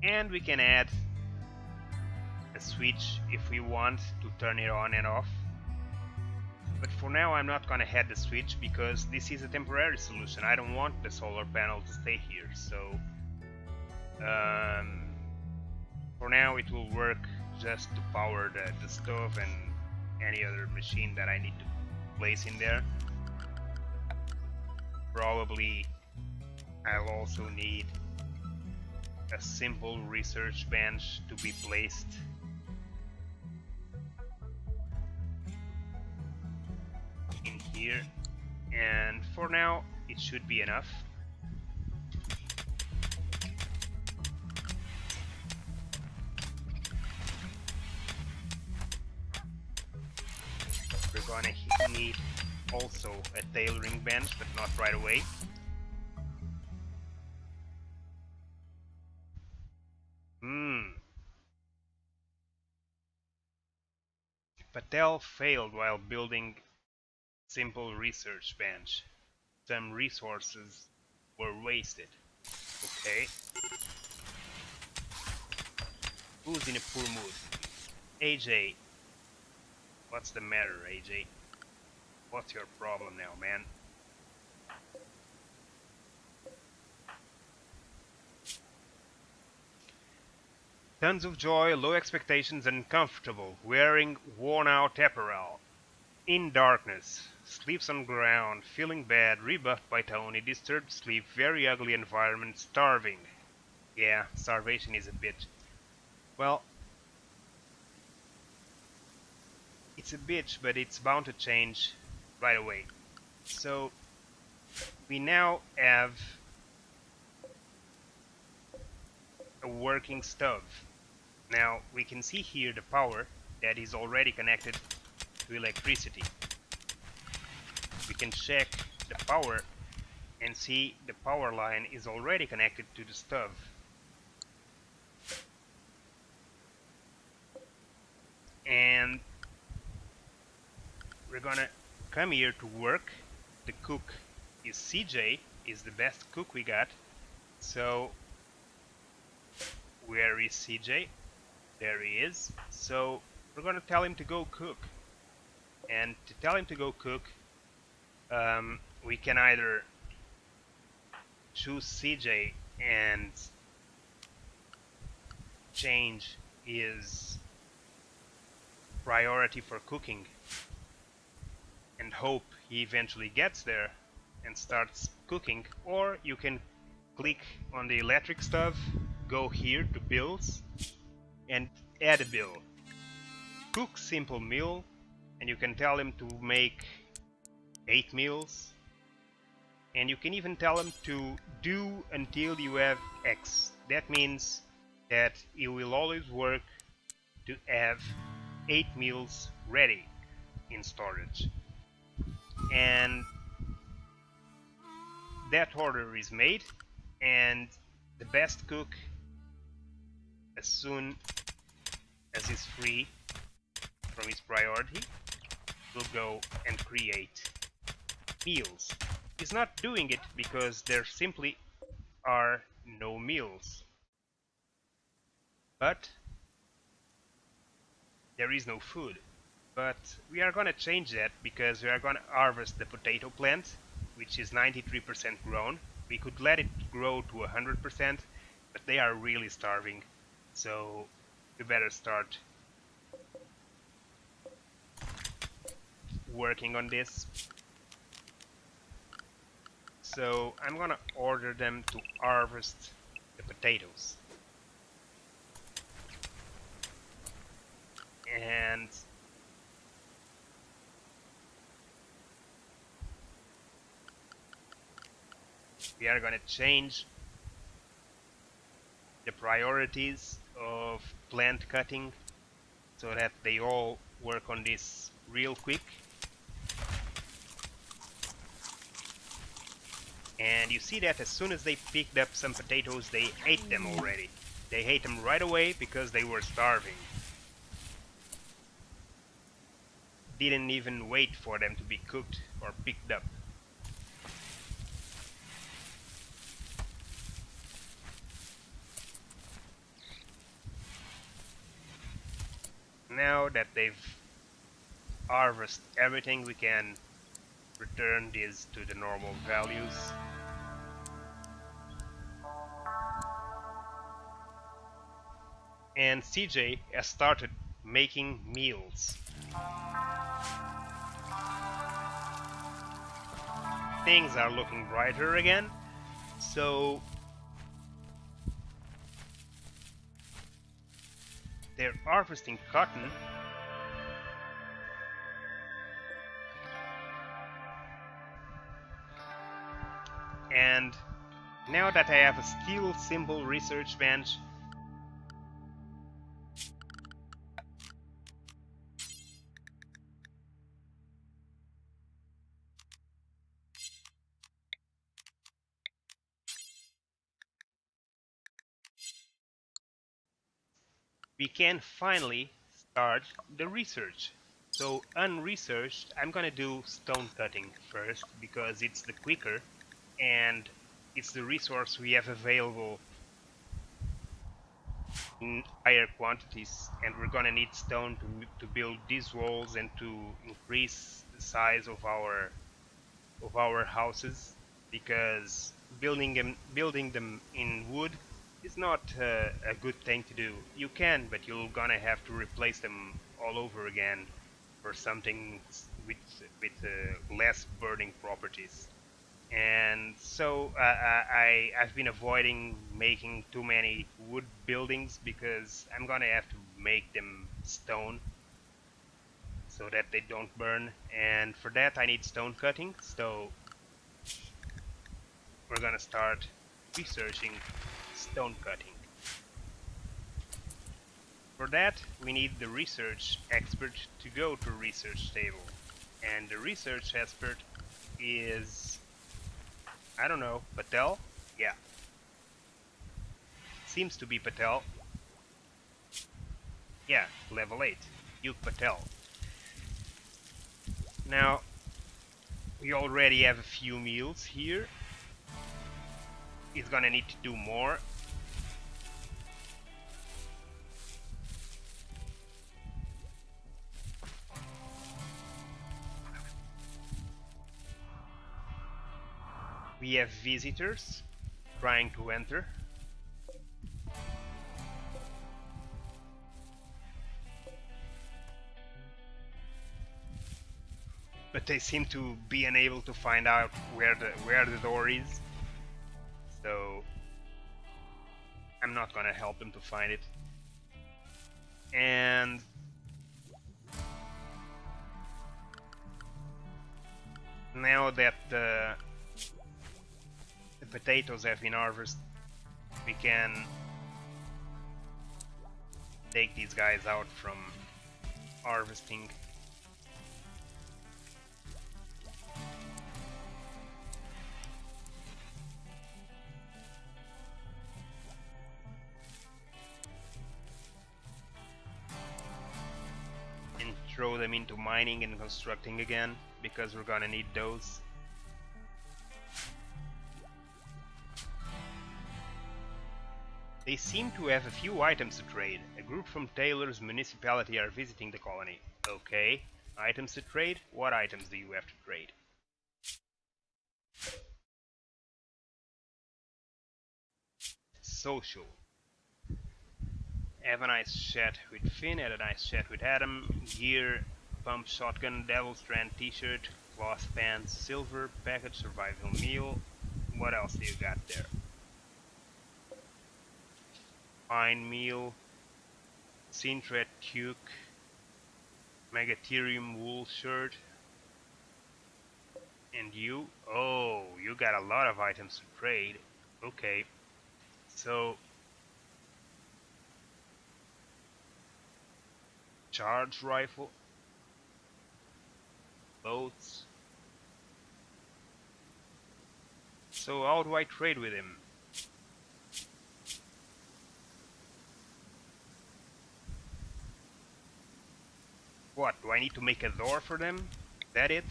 And we can add a switch if we want to turn it on and off. But for now I'm not gonna add the switch because this is a temporary solution. I don't want the solar panel to stay here, so for now it will work just to power the stove and any other machine that I need to place in there. Probably I'll also need a simple research bench to be placed in here, and for now it should be enough. We're gonna need also a tailoring bench, but not right away. Patel failed while building simple research bench. Some resources were wasted. Okay. Who's in a poor mood? AJ. What's the matter, AJ? What's your problem now, man? Tons of joy, low expectations, and comfortable, wearing worn-out apparel. In darkness, sleeps on ground, feeling bad, rebuffed by Tony, disturbed sleep, very ugly environment, starving. Yeah, starvation is a bitch. Well, it's a bitch, but it's bound to change right away. So, we now have a working stove. Now, we can see here the power that is already connected to electricity. We can check the power and see the power line is already connected to the stove. And we're gonna come here to work. The cook is CJ, is the best cook we got. So where is CJ? There he is. So we're gonna tell him to go cook. And to tell him to go cook, we can either choose CJ and change his priority for cooking and hope he eventually gets there and starts cooking, or you can click on the electric stove, go here to bills and add a bill. Cook simple meal, and you can tell him to make 8 meals, and you can even tell him to do until you have X. That means that he will always work to have 8 meals ready in storage. And that order is made, and the best cook, as soon as he's free from his priority, will go and create meals. He's not doing it because there simply are no meals, but there is no food. But we are gonna change that because we are gonna harvest the potato plant, which is 93% grown. We could let it grow to 100%, but they are really starving, so we better start working on this. So I'm gonna order them to harvest the potatoes. And we are gonna change the priorities of plant cutting so that they all work on this real quick. And you see that as soon as they picked up some potatoes, they ate them already. They ate them right away because they were starving. Didn't even wait for them to be cooked or picked up. Now that they've harvested everything, we can return this to the normal values. And CJ has started making meals. Things are looking brighter again, so they're harvesting cotton. And now that I have a skill symbol research bench, we can finally start the research. So unresearched, I'm gonna do stone cutting first because it's the quicker and it's the resource we have available in higher quantities, and we're gonna need stone to build these walls and to increase the size of our houses, because building them in wood is not a good thing to do. You can, but you're gonna have to replace them all over again for something with less burning properties. And so I've been avoiding making too many wood buildings because I'm gonna have to make them stone so that they don't burn, and for that I need stone cutting. So we're gonna start researching stone cutting. For that we need the research expert to go to research table, and the research expert is, I don't know, Patel? Yeah, seems to be Patel. Yeah, level 8, Duke Patel. Now we already have a few meals here. He's gonna need to do more. We have visitors trying to enter. But they seem to be unable to find out where the door is. So I'm not gonna help them to find it. And now that the potatoes have been harvested, we can take these guys out from harvesting. And throw them into mining and constructing again, because we're gonna need those. They seem to have a few items to trade. A group from Taylor's municipality are visiting the colony. Okay, items to trade? What items do you have to trade? Social. Have a nice chat with Finn, had a nice chat with Adam. Gear, pump shotgun, devil strand t-shirt, cloth pants, silver, package, survival meal. What else do you got there? Fine meal, Sintret tuque, Megatherium wool shirt. And you? Oh, you got a lot of items to trade. Okay, so charge rifle, boats. So how do I trade with him? What, do I need to make a door for them? That it?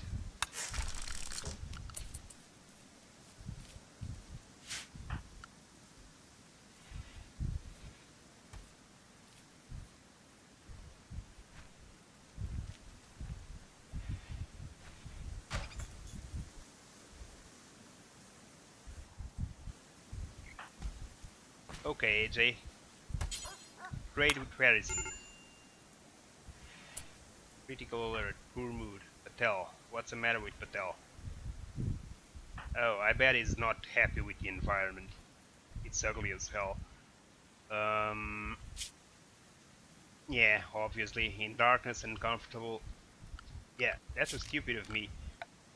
Okay, AJ. Trade with Harrison. Critical alert, poor mood. Patel. What's the matter with Patel? Oh, I bet he's not happy with the environment. It's ugly as hell. Yeah, obviously, in darkness and comfortable. Yeah, that's so stupid of me.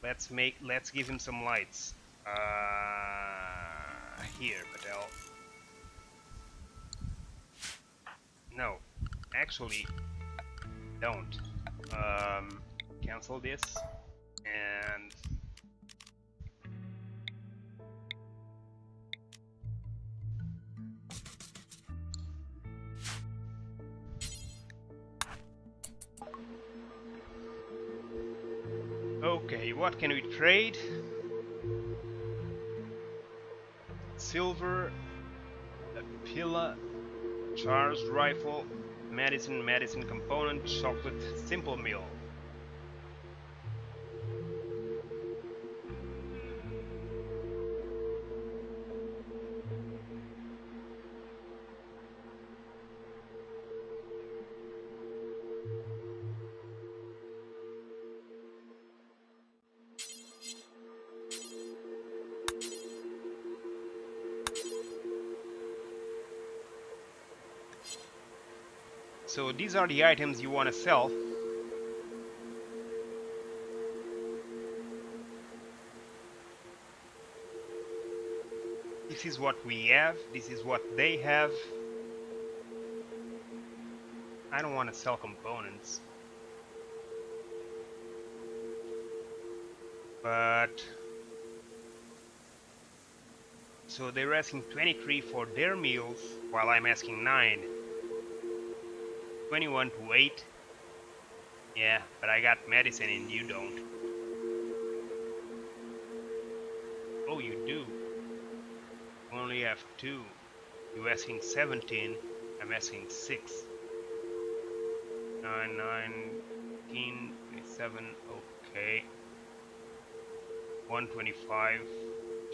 Let's give him some lights. Here, Patel. No, actually, don't. Cancel this, and okay, what can we trade? Silver, a pillar, charged rifle, medicine component, chocolate, simple meal. So these are the items you want to sell. This is what we have, this is what they have. I don't want to sell components, but so they're asking 23 for their meals while I'm asking 9. 21 to 8. Yeah, but I got medicine and you don't. Oh, you do. You only have 2. You're asking 17. I'm asking 6. 9, 19, 27. Okay. 125.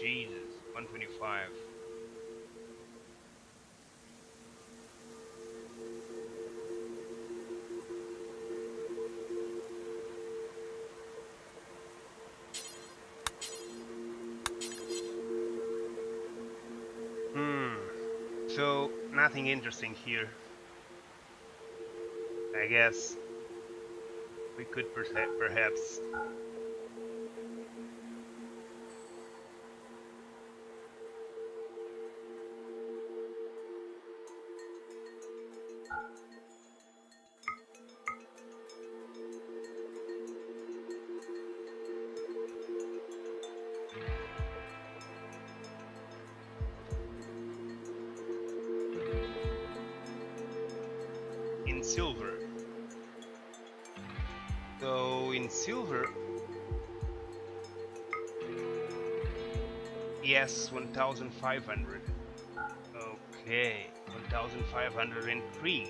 Jesus, 125. So nothing interesting here. I guess we could perhaps in silver. So in silver, yes, 1,500. Okay, 1,503.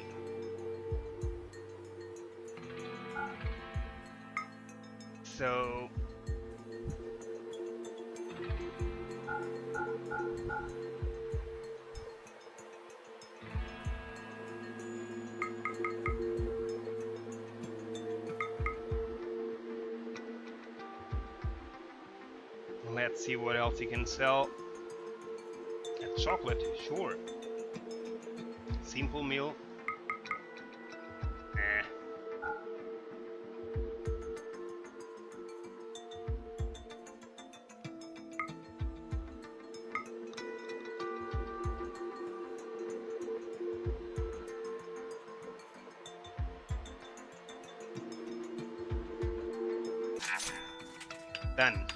So let's see what else you can sell. Chocolate, sure. Simple meal. Done.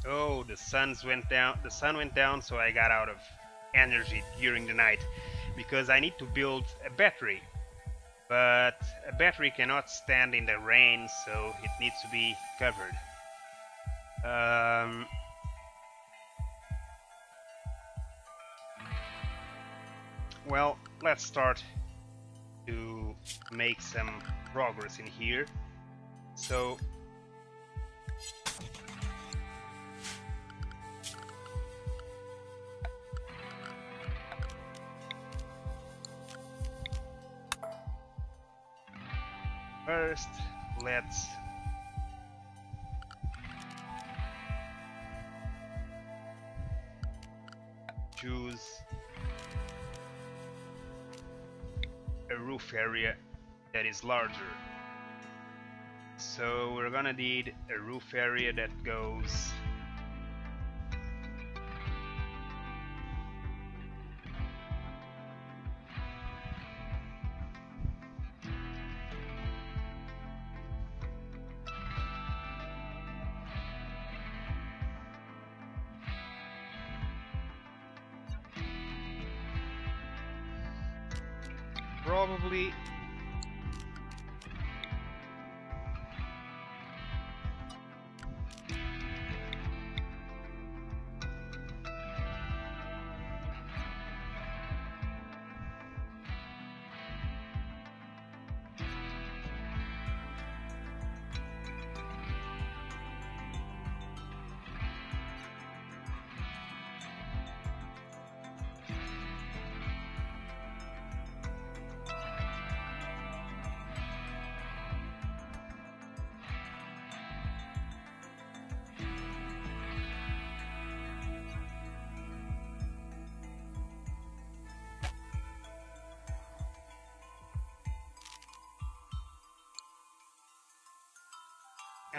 Oh, the sun went down, so I got out of energy during the night because I need to build a battery. But a battery cannot stand in the rain, so it needs to be covered. Well, let's start to make some progress in here. So first, let's choose a roof area that is larger. So we're gonna need a roof area that goes probably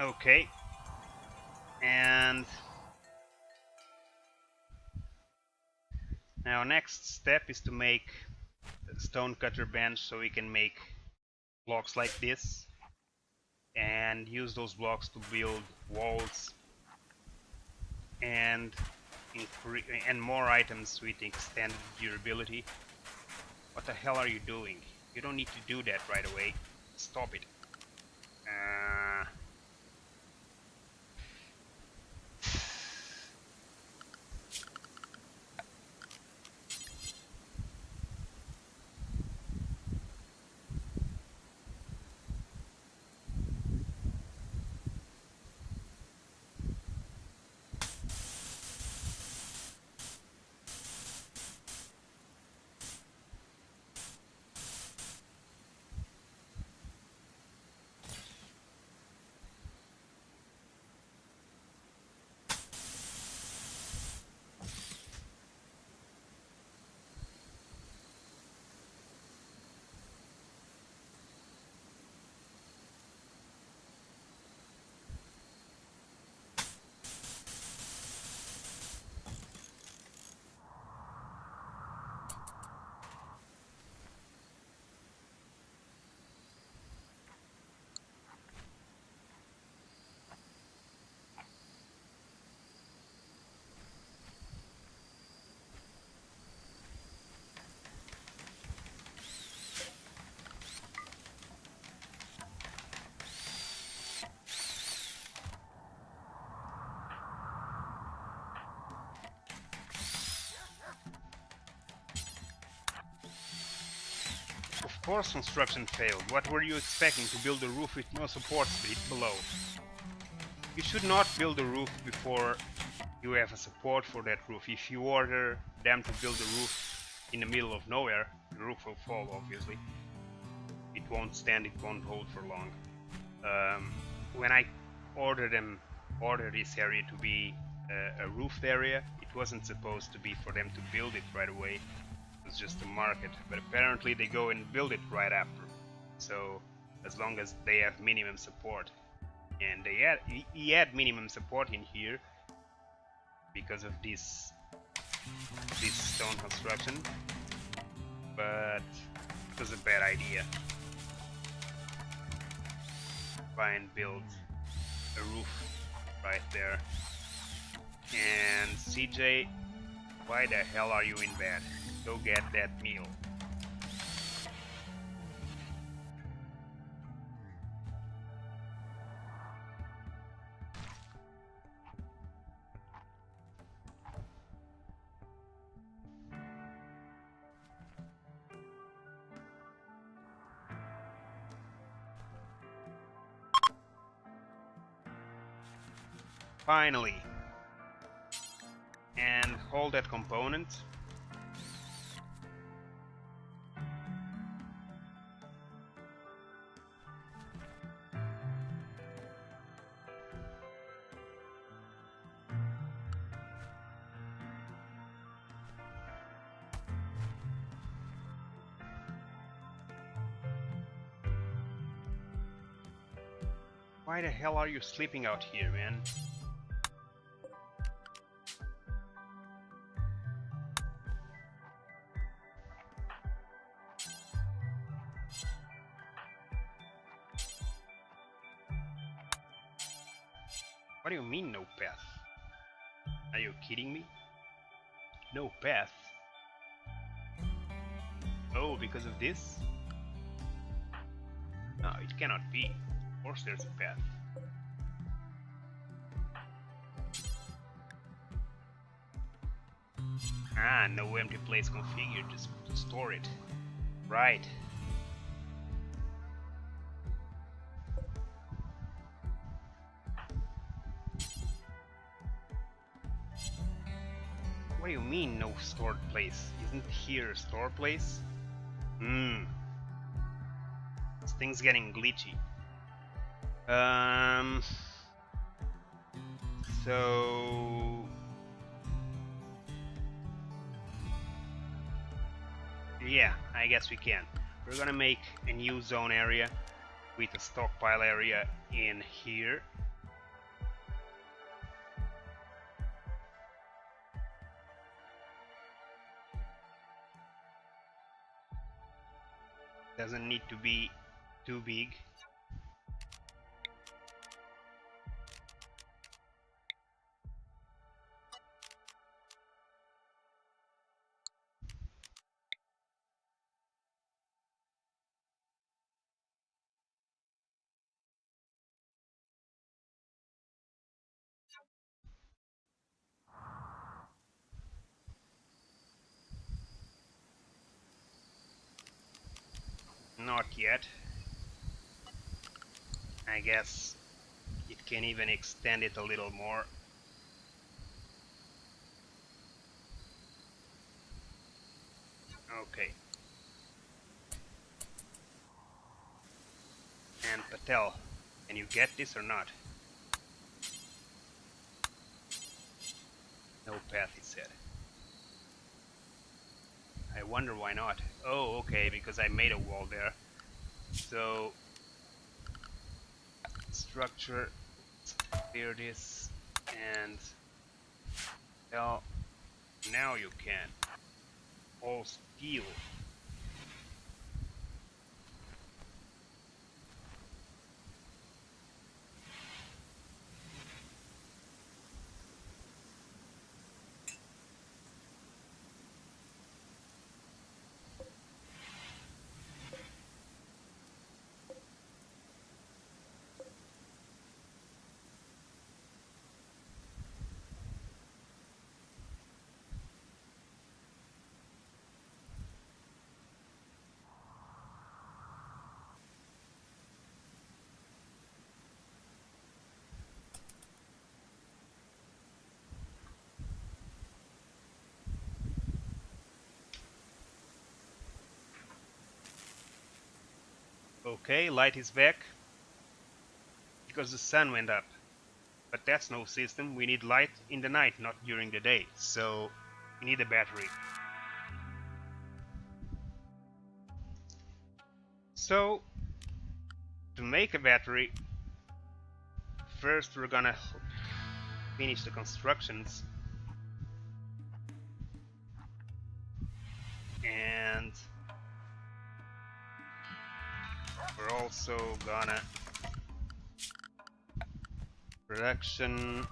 Okay, and now next step is to make a stone cutter bench so we can make blocks like this and use those blocks to build walls and more items with extended durability. What the hell are you doing? You don't need to do that right away. Stop it. Of course construction failed. What were you expecting, to build a roof with no supports below? You should not build a roof before you have a support for that roof. If you order them to build a roof in the middle of nowhere, the roof will fall, obviously. It won't stand, it won't hold for long. When I ordered this area to be a roofed area, it wasn't supposed to be for them to build it right away. It was just a market, but apparently they go and build it right after. So as long as they have minimum support, and he had minimum support in here because of this stone construction, but it was a bad idea. Try and build a roof right there. And CJ, why the hell are you in bed? Go get that meal. Finally. And hold that component. Why the hell are you sleeping out here, man? What do you mean, no path? Are you kidding me? No path? Oh, because of this? No, it cannot be. Of course there's a path. Ah, no empty place configured, just to store it. Right. What do you mean, no stored place? Isn't here a store place? This thing's getting glitchy. So... yeah, I guess we can. We're gonna make a new zone area with a stockpile area in here, Doesn't need to be too big. Not yet. I guess it can even extend it a little more. Okay. And Patel, can you get this or not? No path, he said. I wonder why not. Oh, okay, because I made a wall there. So, structure, clear this, and well, now you can. All steel. Okay, light is back because the sun went up. But that's no system. We need light in the night, not during the day. So we need a battery. So to make a battery, first we're gonna finish the constructions, and we're also gonna production.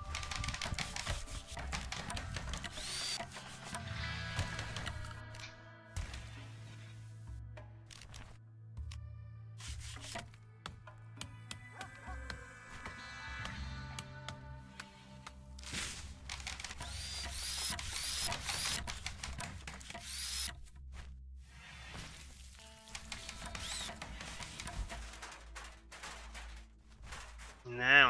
Now.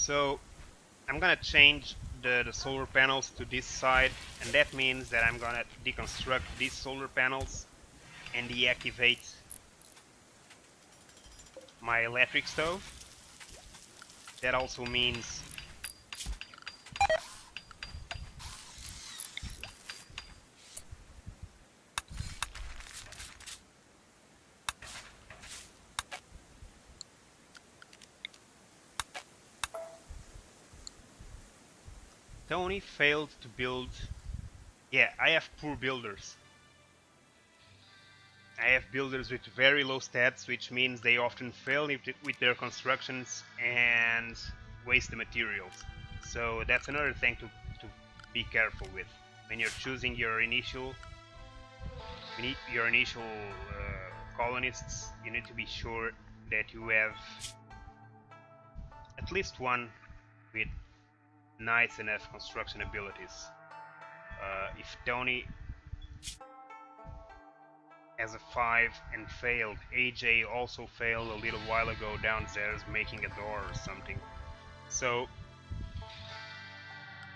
So I'm gonna change the solar panels to this side, and that means that I'm gonna deconstruct these solar panels and deactivate my electric stove. That also means Tony failed to build. Yeah, I have poor builders. I have builders with very low stats, which means they often fail with their constructions and waste the materials. So that's another thing to be careful with when you're choosing your initial colonists. You need to be sure that you have at least one with nice enough construction abilities. If Tony has a 5 and failed, AJ also failed a little while ago downstairs making a door or something. So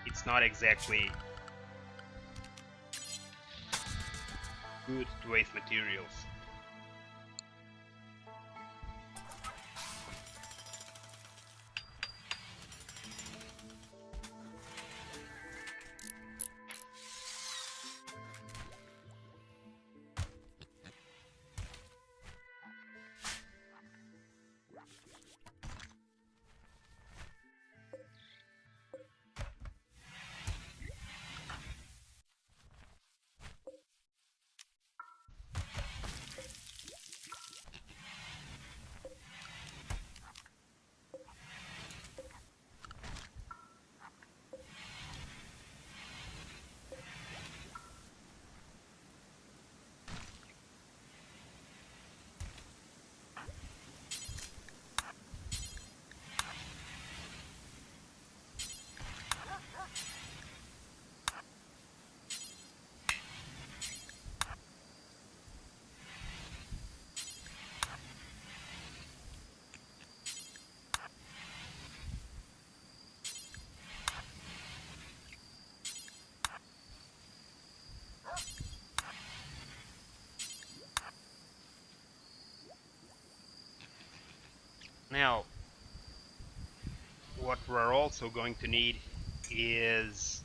it's not exactly good to waste materials. Now, what we're also going to need is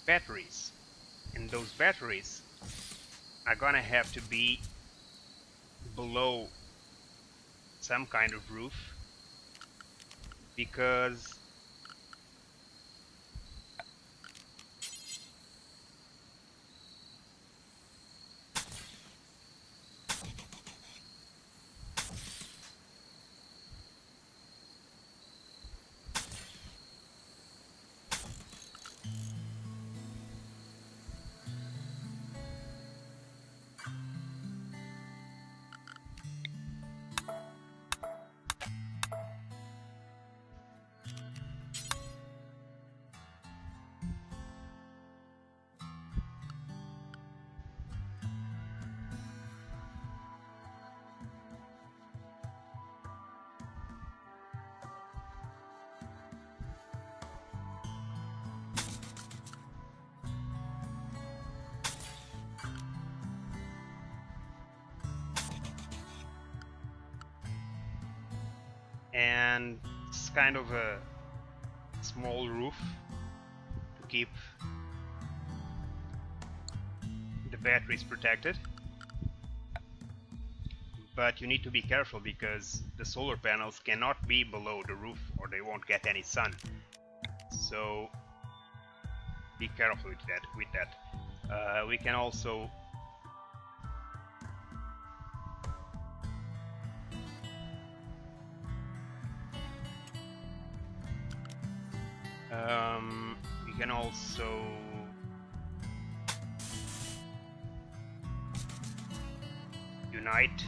batteries, and those batteries are gonna have to be below some kind of roof, because and it's kind of a small roof to keep the batteries protected. But you need to be careful because the solar panels cannot be below the roof or they won't get any sun. So be careful with that. We can also unite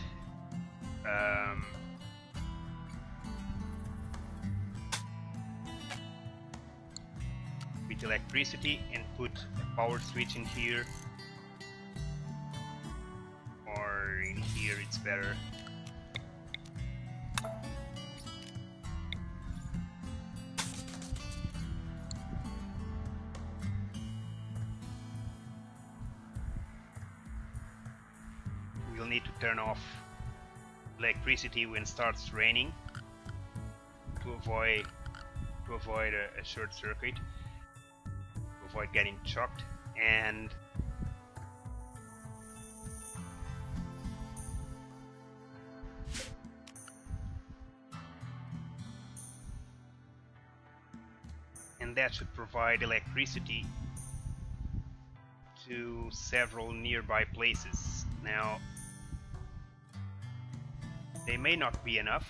with electricity and put a power switch in here, or in here it's better. We'll need to turn off electricity when it starts raining to avoid a short circuit, to avoid getting shocked. And that should provide electricity to several nearby places. Now, they may not be enough,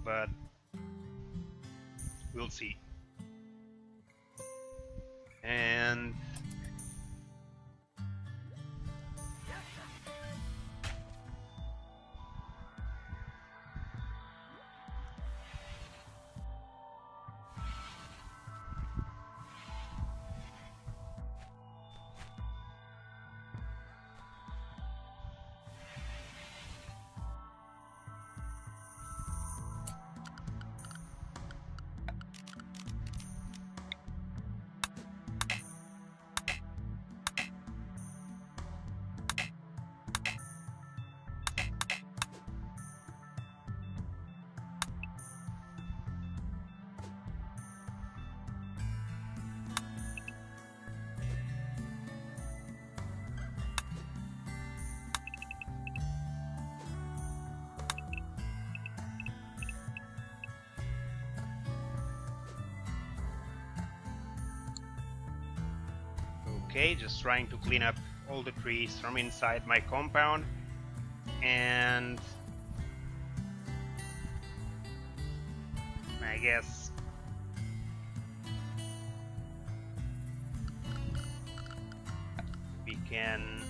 but we'll see. And okay, just trying to clean up all the trees from inside my compound, and I guess we can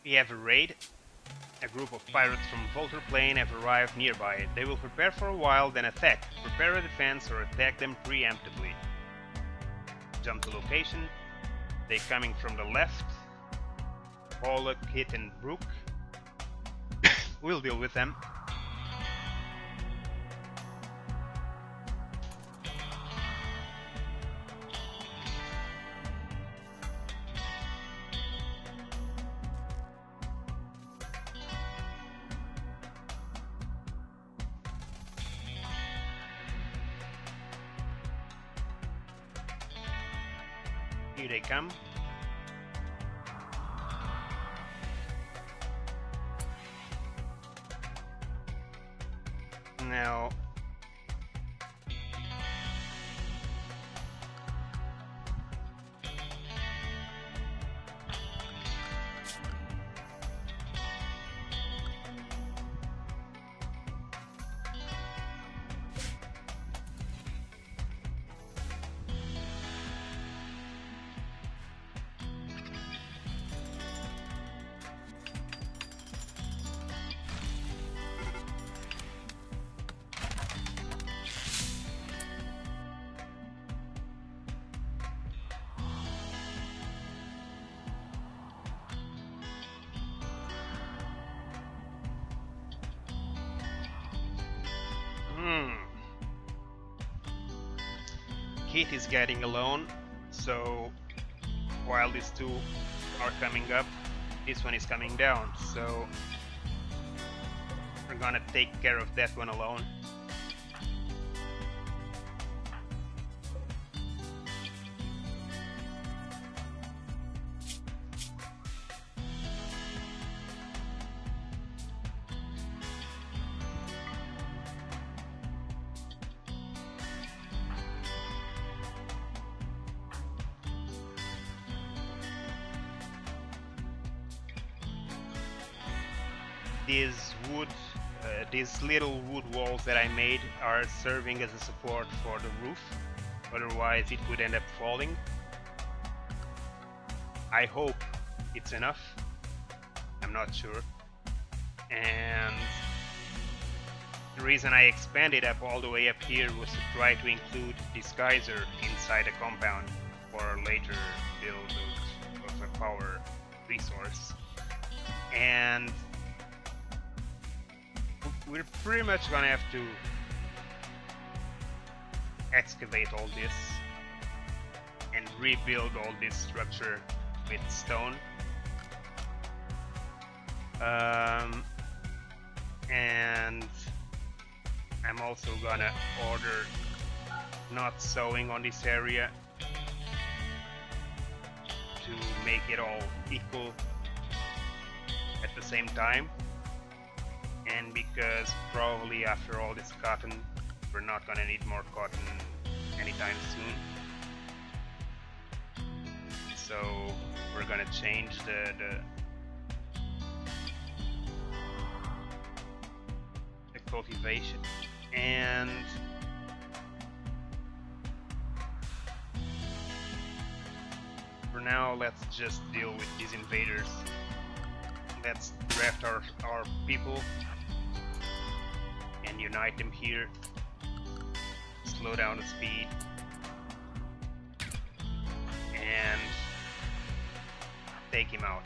we have a raid. A group of pirates from Volter Plain have arrived nearby. They will prepare for a while, then attack. Prepare a defense or attack them preemptively. Jump to location. They coming from the left. Pollock, Kit and Brook. We'll deal with them. Here they come. Now, Kit is getting alone, so while these two are coming up, this one is coming down, so we're gonna take care of that one alone. This wood these little wood walls that I made are serving as a support for the roof, otherwise it would end up falling. I hope it's enough, I'm not sure. And the reason I expanded up all the way up here was to try to include this geyser inside the compound for a later build of a power resource. And we're pretty much gonna have to excavate all this and rebuild all this structure with stone. And I'm also gonna order not sowing on this area to make it all equal at the same time, and because probably after all this cotton we're not gonna need more cotton anytime soon, so we're gonna change the cultivation. And for now, let's just deal with these invaders. Let's draft our people and unite them here. Slow down the speed and take him out.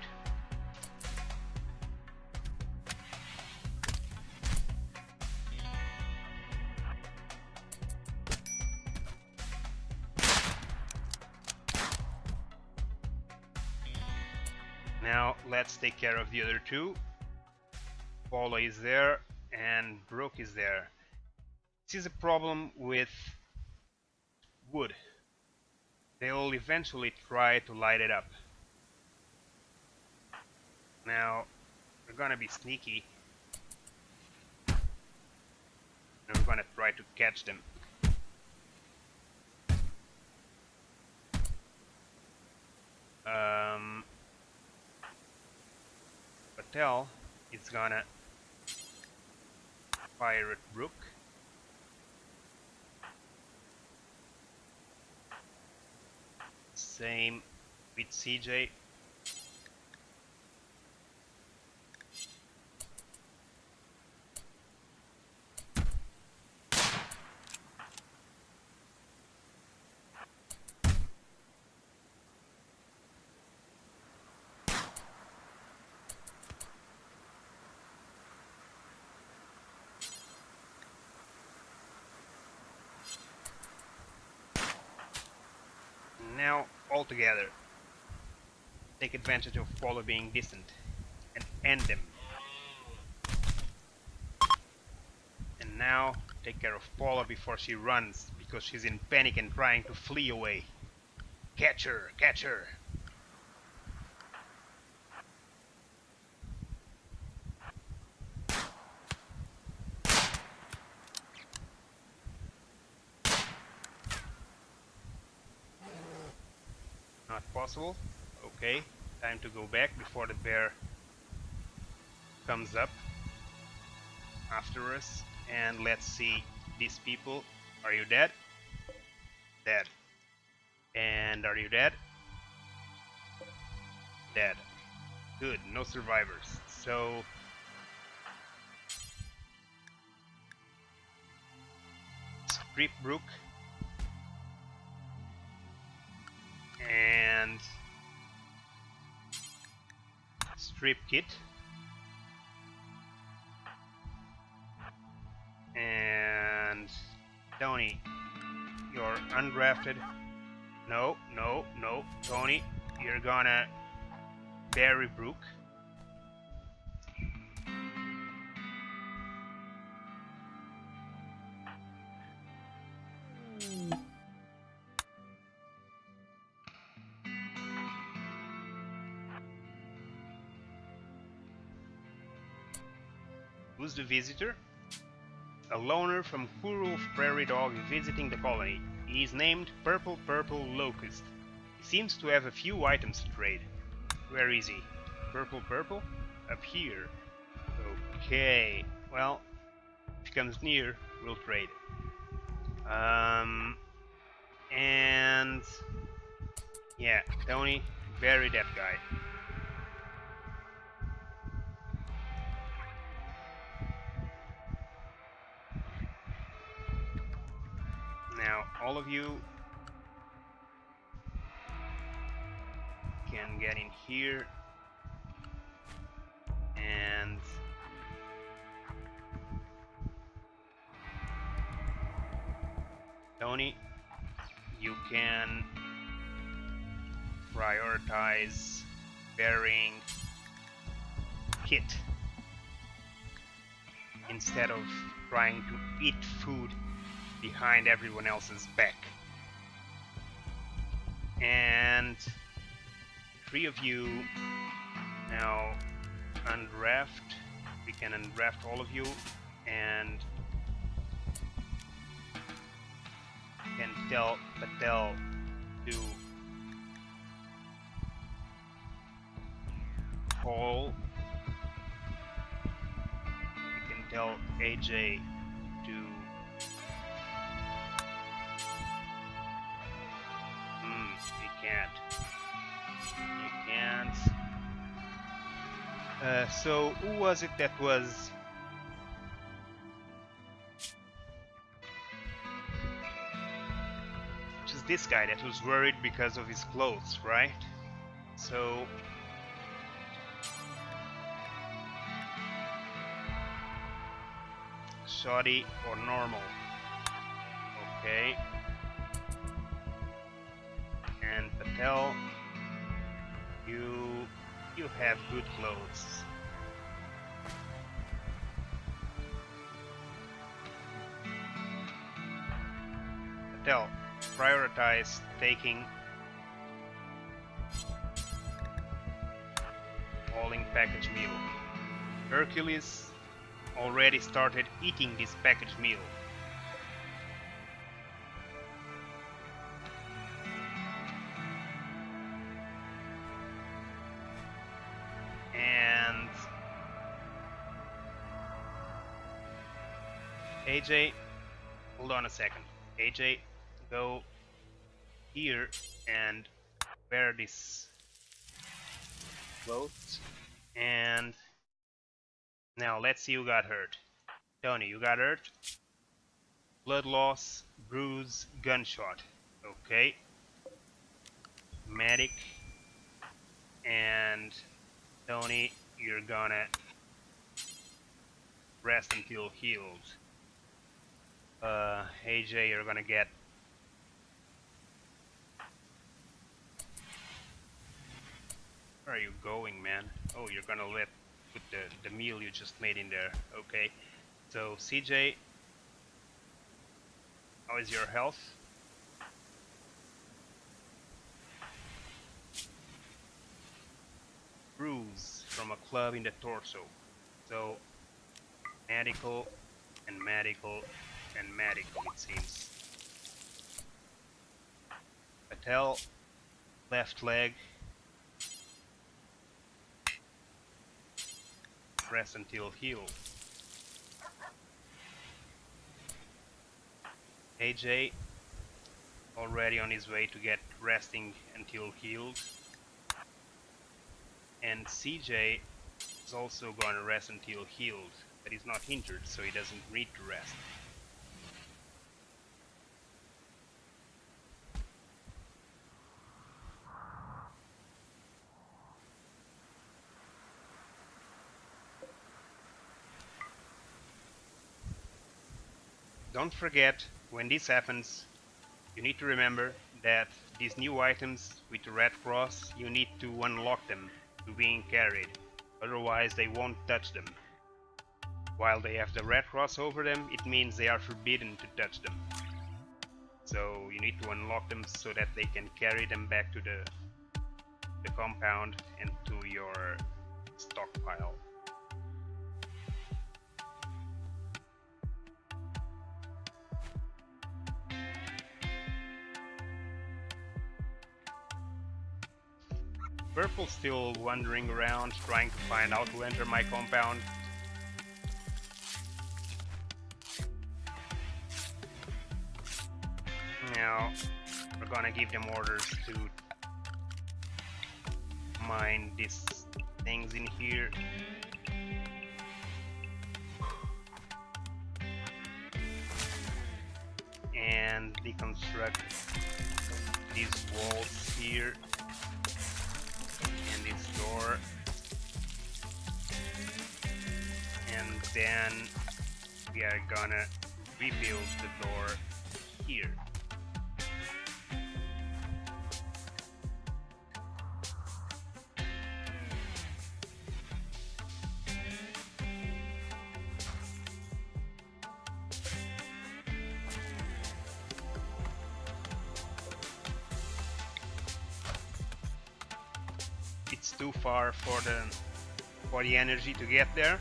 Now let's take care of the other two. Paula is there and Brooke is there. This is a problem with wood. They'll eventually try to light it up. Now we're gonna be sneaky and we're gonna try to catch them. Patel is gonna fire at Brooke. Same with CJ. Now, all together, take advantage of Paula being distant and end them. And now, take care of Paula before she runs, because she's in panic and trying to flee away. Catch her! Catch her! Not possible. Okay, time to go back before the bear comes up after us. And let's see, these people, are you dead? Dead. And are you dead? Dead. Good, no survivors. So strip Brook and strip Kit and Tony, you're undrafted. No, no, no, Tony, you're gonna bury Brooke. Who's the visitor? A loner from Kuru of Prairie Dog visiting the colony. He is named Purple Locust. He seems to have a few items to trade. Where is he? Purple? Up here. Okay, well, If he comes near, we'll trade. And yeah, Tony, bury that guy. Now, all of you can get in here and Tony, you can prioritize burying Kit instead of trying to eat food behind everyone else's back. And 3 of you now undraft. We can undraft all of you and can tell Patel to call. We can tell AJ to he can't. He can't. So who was it that was just this guy that was worried because of his clothes, right? So shoddy or normal. Okay. And Patel, you have good clothes. Patel, prioritize taking hauling package meal. Hercules already started eating this package meal. And AJ, hold on a second. AJ, go here and wear this clothes. And now let's see who got hurt. Tony, you got hurt? Blood loss, bruise, gunshot. Okay. Medic. And Tony, you're gonna rest until healed. AJ, you're gonna get where are you going, man? Oh, you're gonna put the meal you just made in there. Okay. So CJ, how is your health? Bruise from a club in the torso. So medical and medical and medical, it seems. Patel, left leg. Rest until healed. AJ, already on his way to get resting until healed. And CJ is also going to rest until healed, but he's not injured, so he doesn't need to rest. Don't forget, when this happens, you need to remember that these new items with the red cross, you need to unlock them to being carried, otherwise they won't touch them. While they have the red cross over them, it means they are forbidden to touch them. So you need to unlock them so that they can carry them back to the compound and to your stockpile. Purple's still wandering around, trying to find out who entered my compound. Now we're gonna give them orders to mine these things in here. And deconstruct these walls here and this door. And then we are gonna rebuild the door here. It's too far for the energy to get there.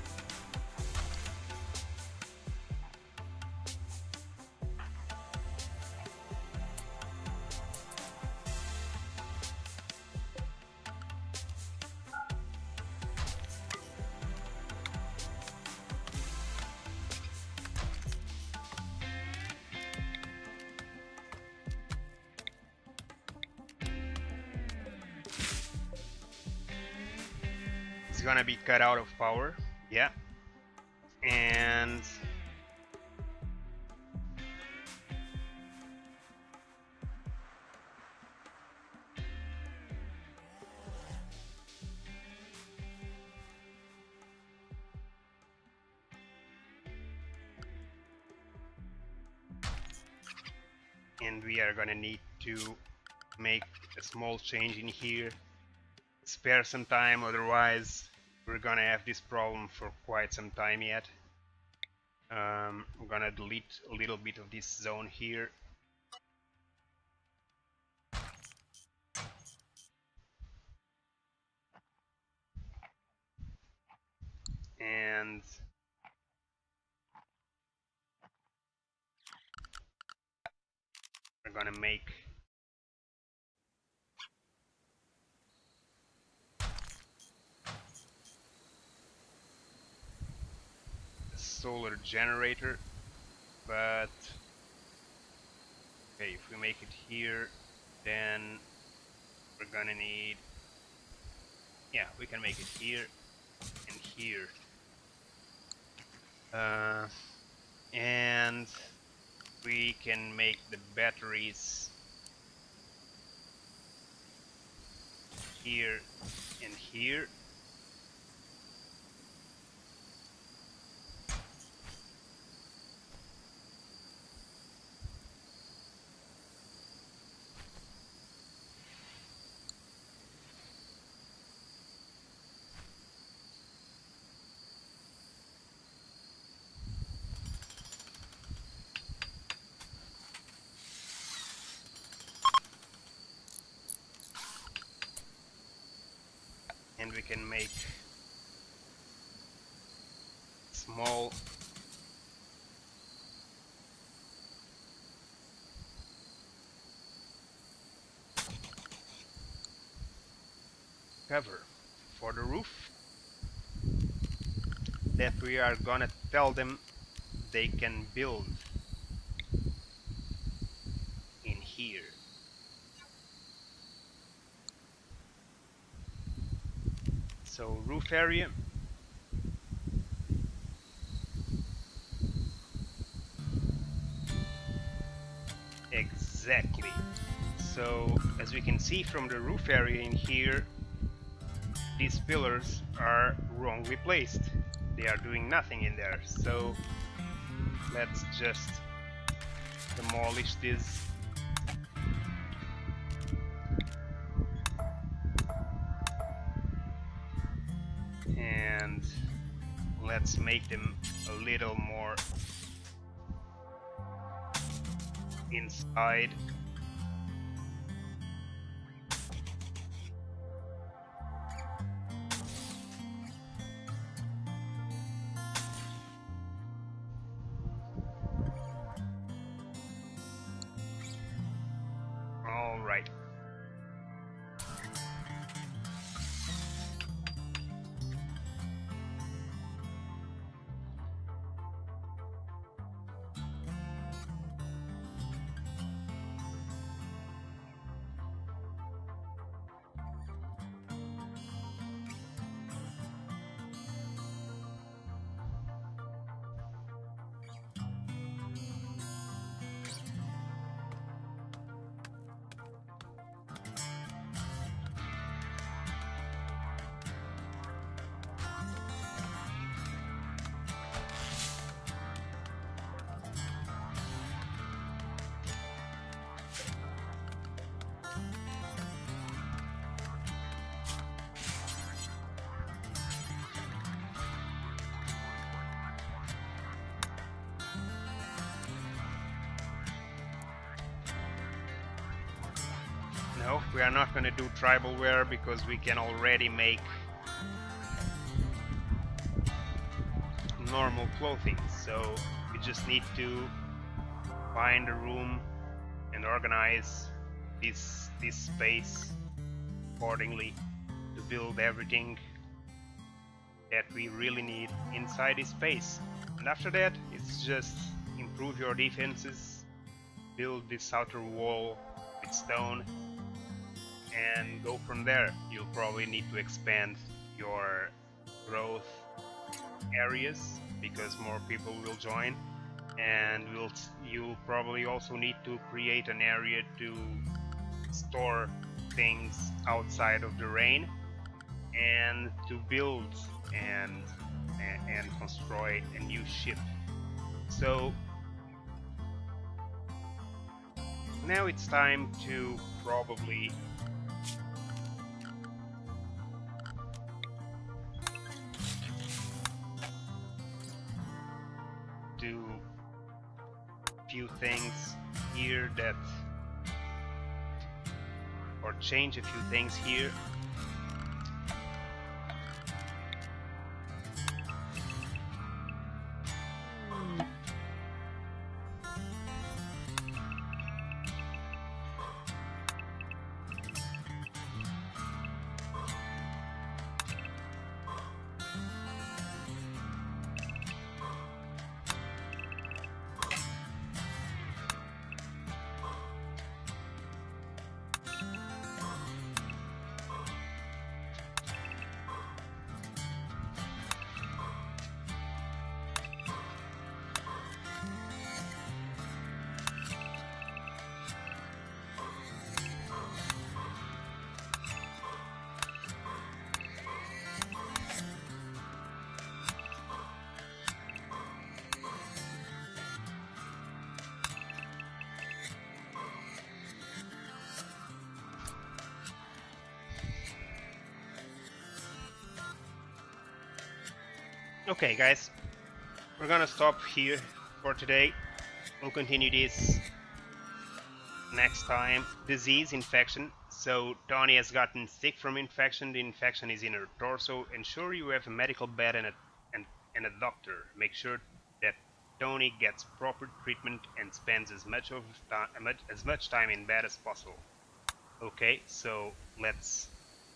Gonna be cut out of power, yeah, and we are gonna need to make a small change in here, spare some time, otherwise we're gonna have this problem for quite some time yet. I'm gonna delete a little bit of this zone here. And we're gonna make solar generator, but okay, if we make it here, then we're gonna need, yeah, we can make it here and here, and we can make the batteries here and here. And we can make small cover for the roof that we are gonna tell them they can build in here. So roof area, exactly. So as we can see from the roof area in here, these pillars are wrongly placed. They are doing nothing in there. So let's just demolish this. And let's make them a little more inside. All right. No, we are not gonna do tribal wear because we can already make normal clothing, so we just need to find a room and organize this space accordingly to build everything that we really need inside this space. And after that, it's just improve your defenses, build this outer wall with stone, and go from there. You'll probably need to expand your growth areas because more people will join, and you'll probably also need to create an area to store things outside of the rain and to build and construct a new ship. So now it's time to probably do a few things here that, or change a few things here. Okay guys, we're gonna stop here for today. We'll continue this next time. Disease, infection. So Tony has gotten sick from infection. The infection is in her torso. Ensure you have a medical bed and a doctor. Make sure that Tony gets proper treatment and spends as much time in bed as possible. Okay, so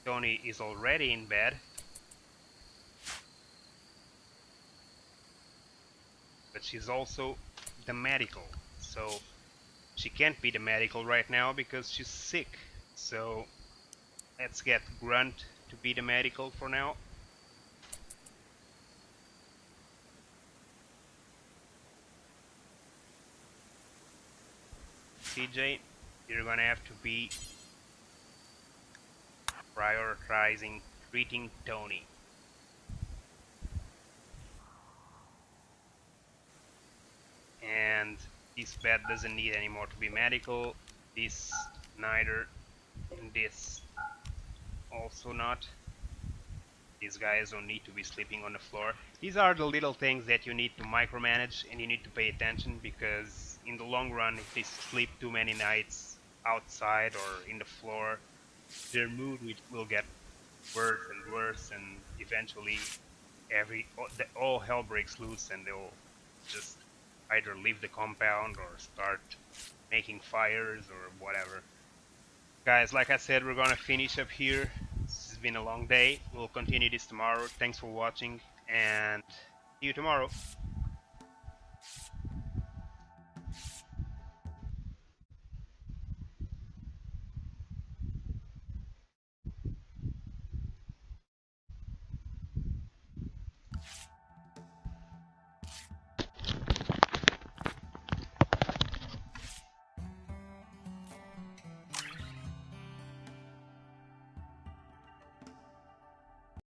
Tony is already in bed. But she's also the medical, so she can't be the medical right now because she's sick. So let's get Grunt to be the medical for now. CJ, you're gonna have to be prioritizing treating Tony. And this bed doesn't need anymore to be medical. This neither, and this also not. These guys don't need to be sleeping on the floor. These are the little things that you need to micromanage and you need to pay attention, because in the long run, if they sleep too many nights outside or in the floor, their mood will get worse and worse, and eventually all hell breaks loose and they'll just either leave the compound or start making fires or whatever. Guys, like I said, we're gonna finish up here. This has been a long day. We'll continue this tomorrow. Thanks for watching and see you tomorrow.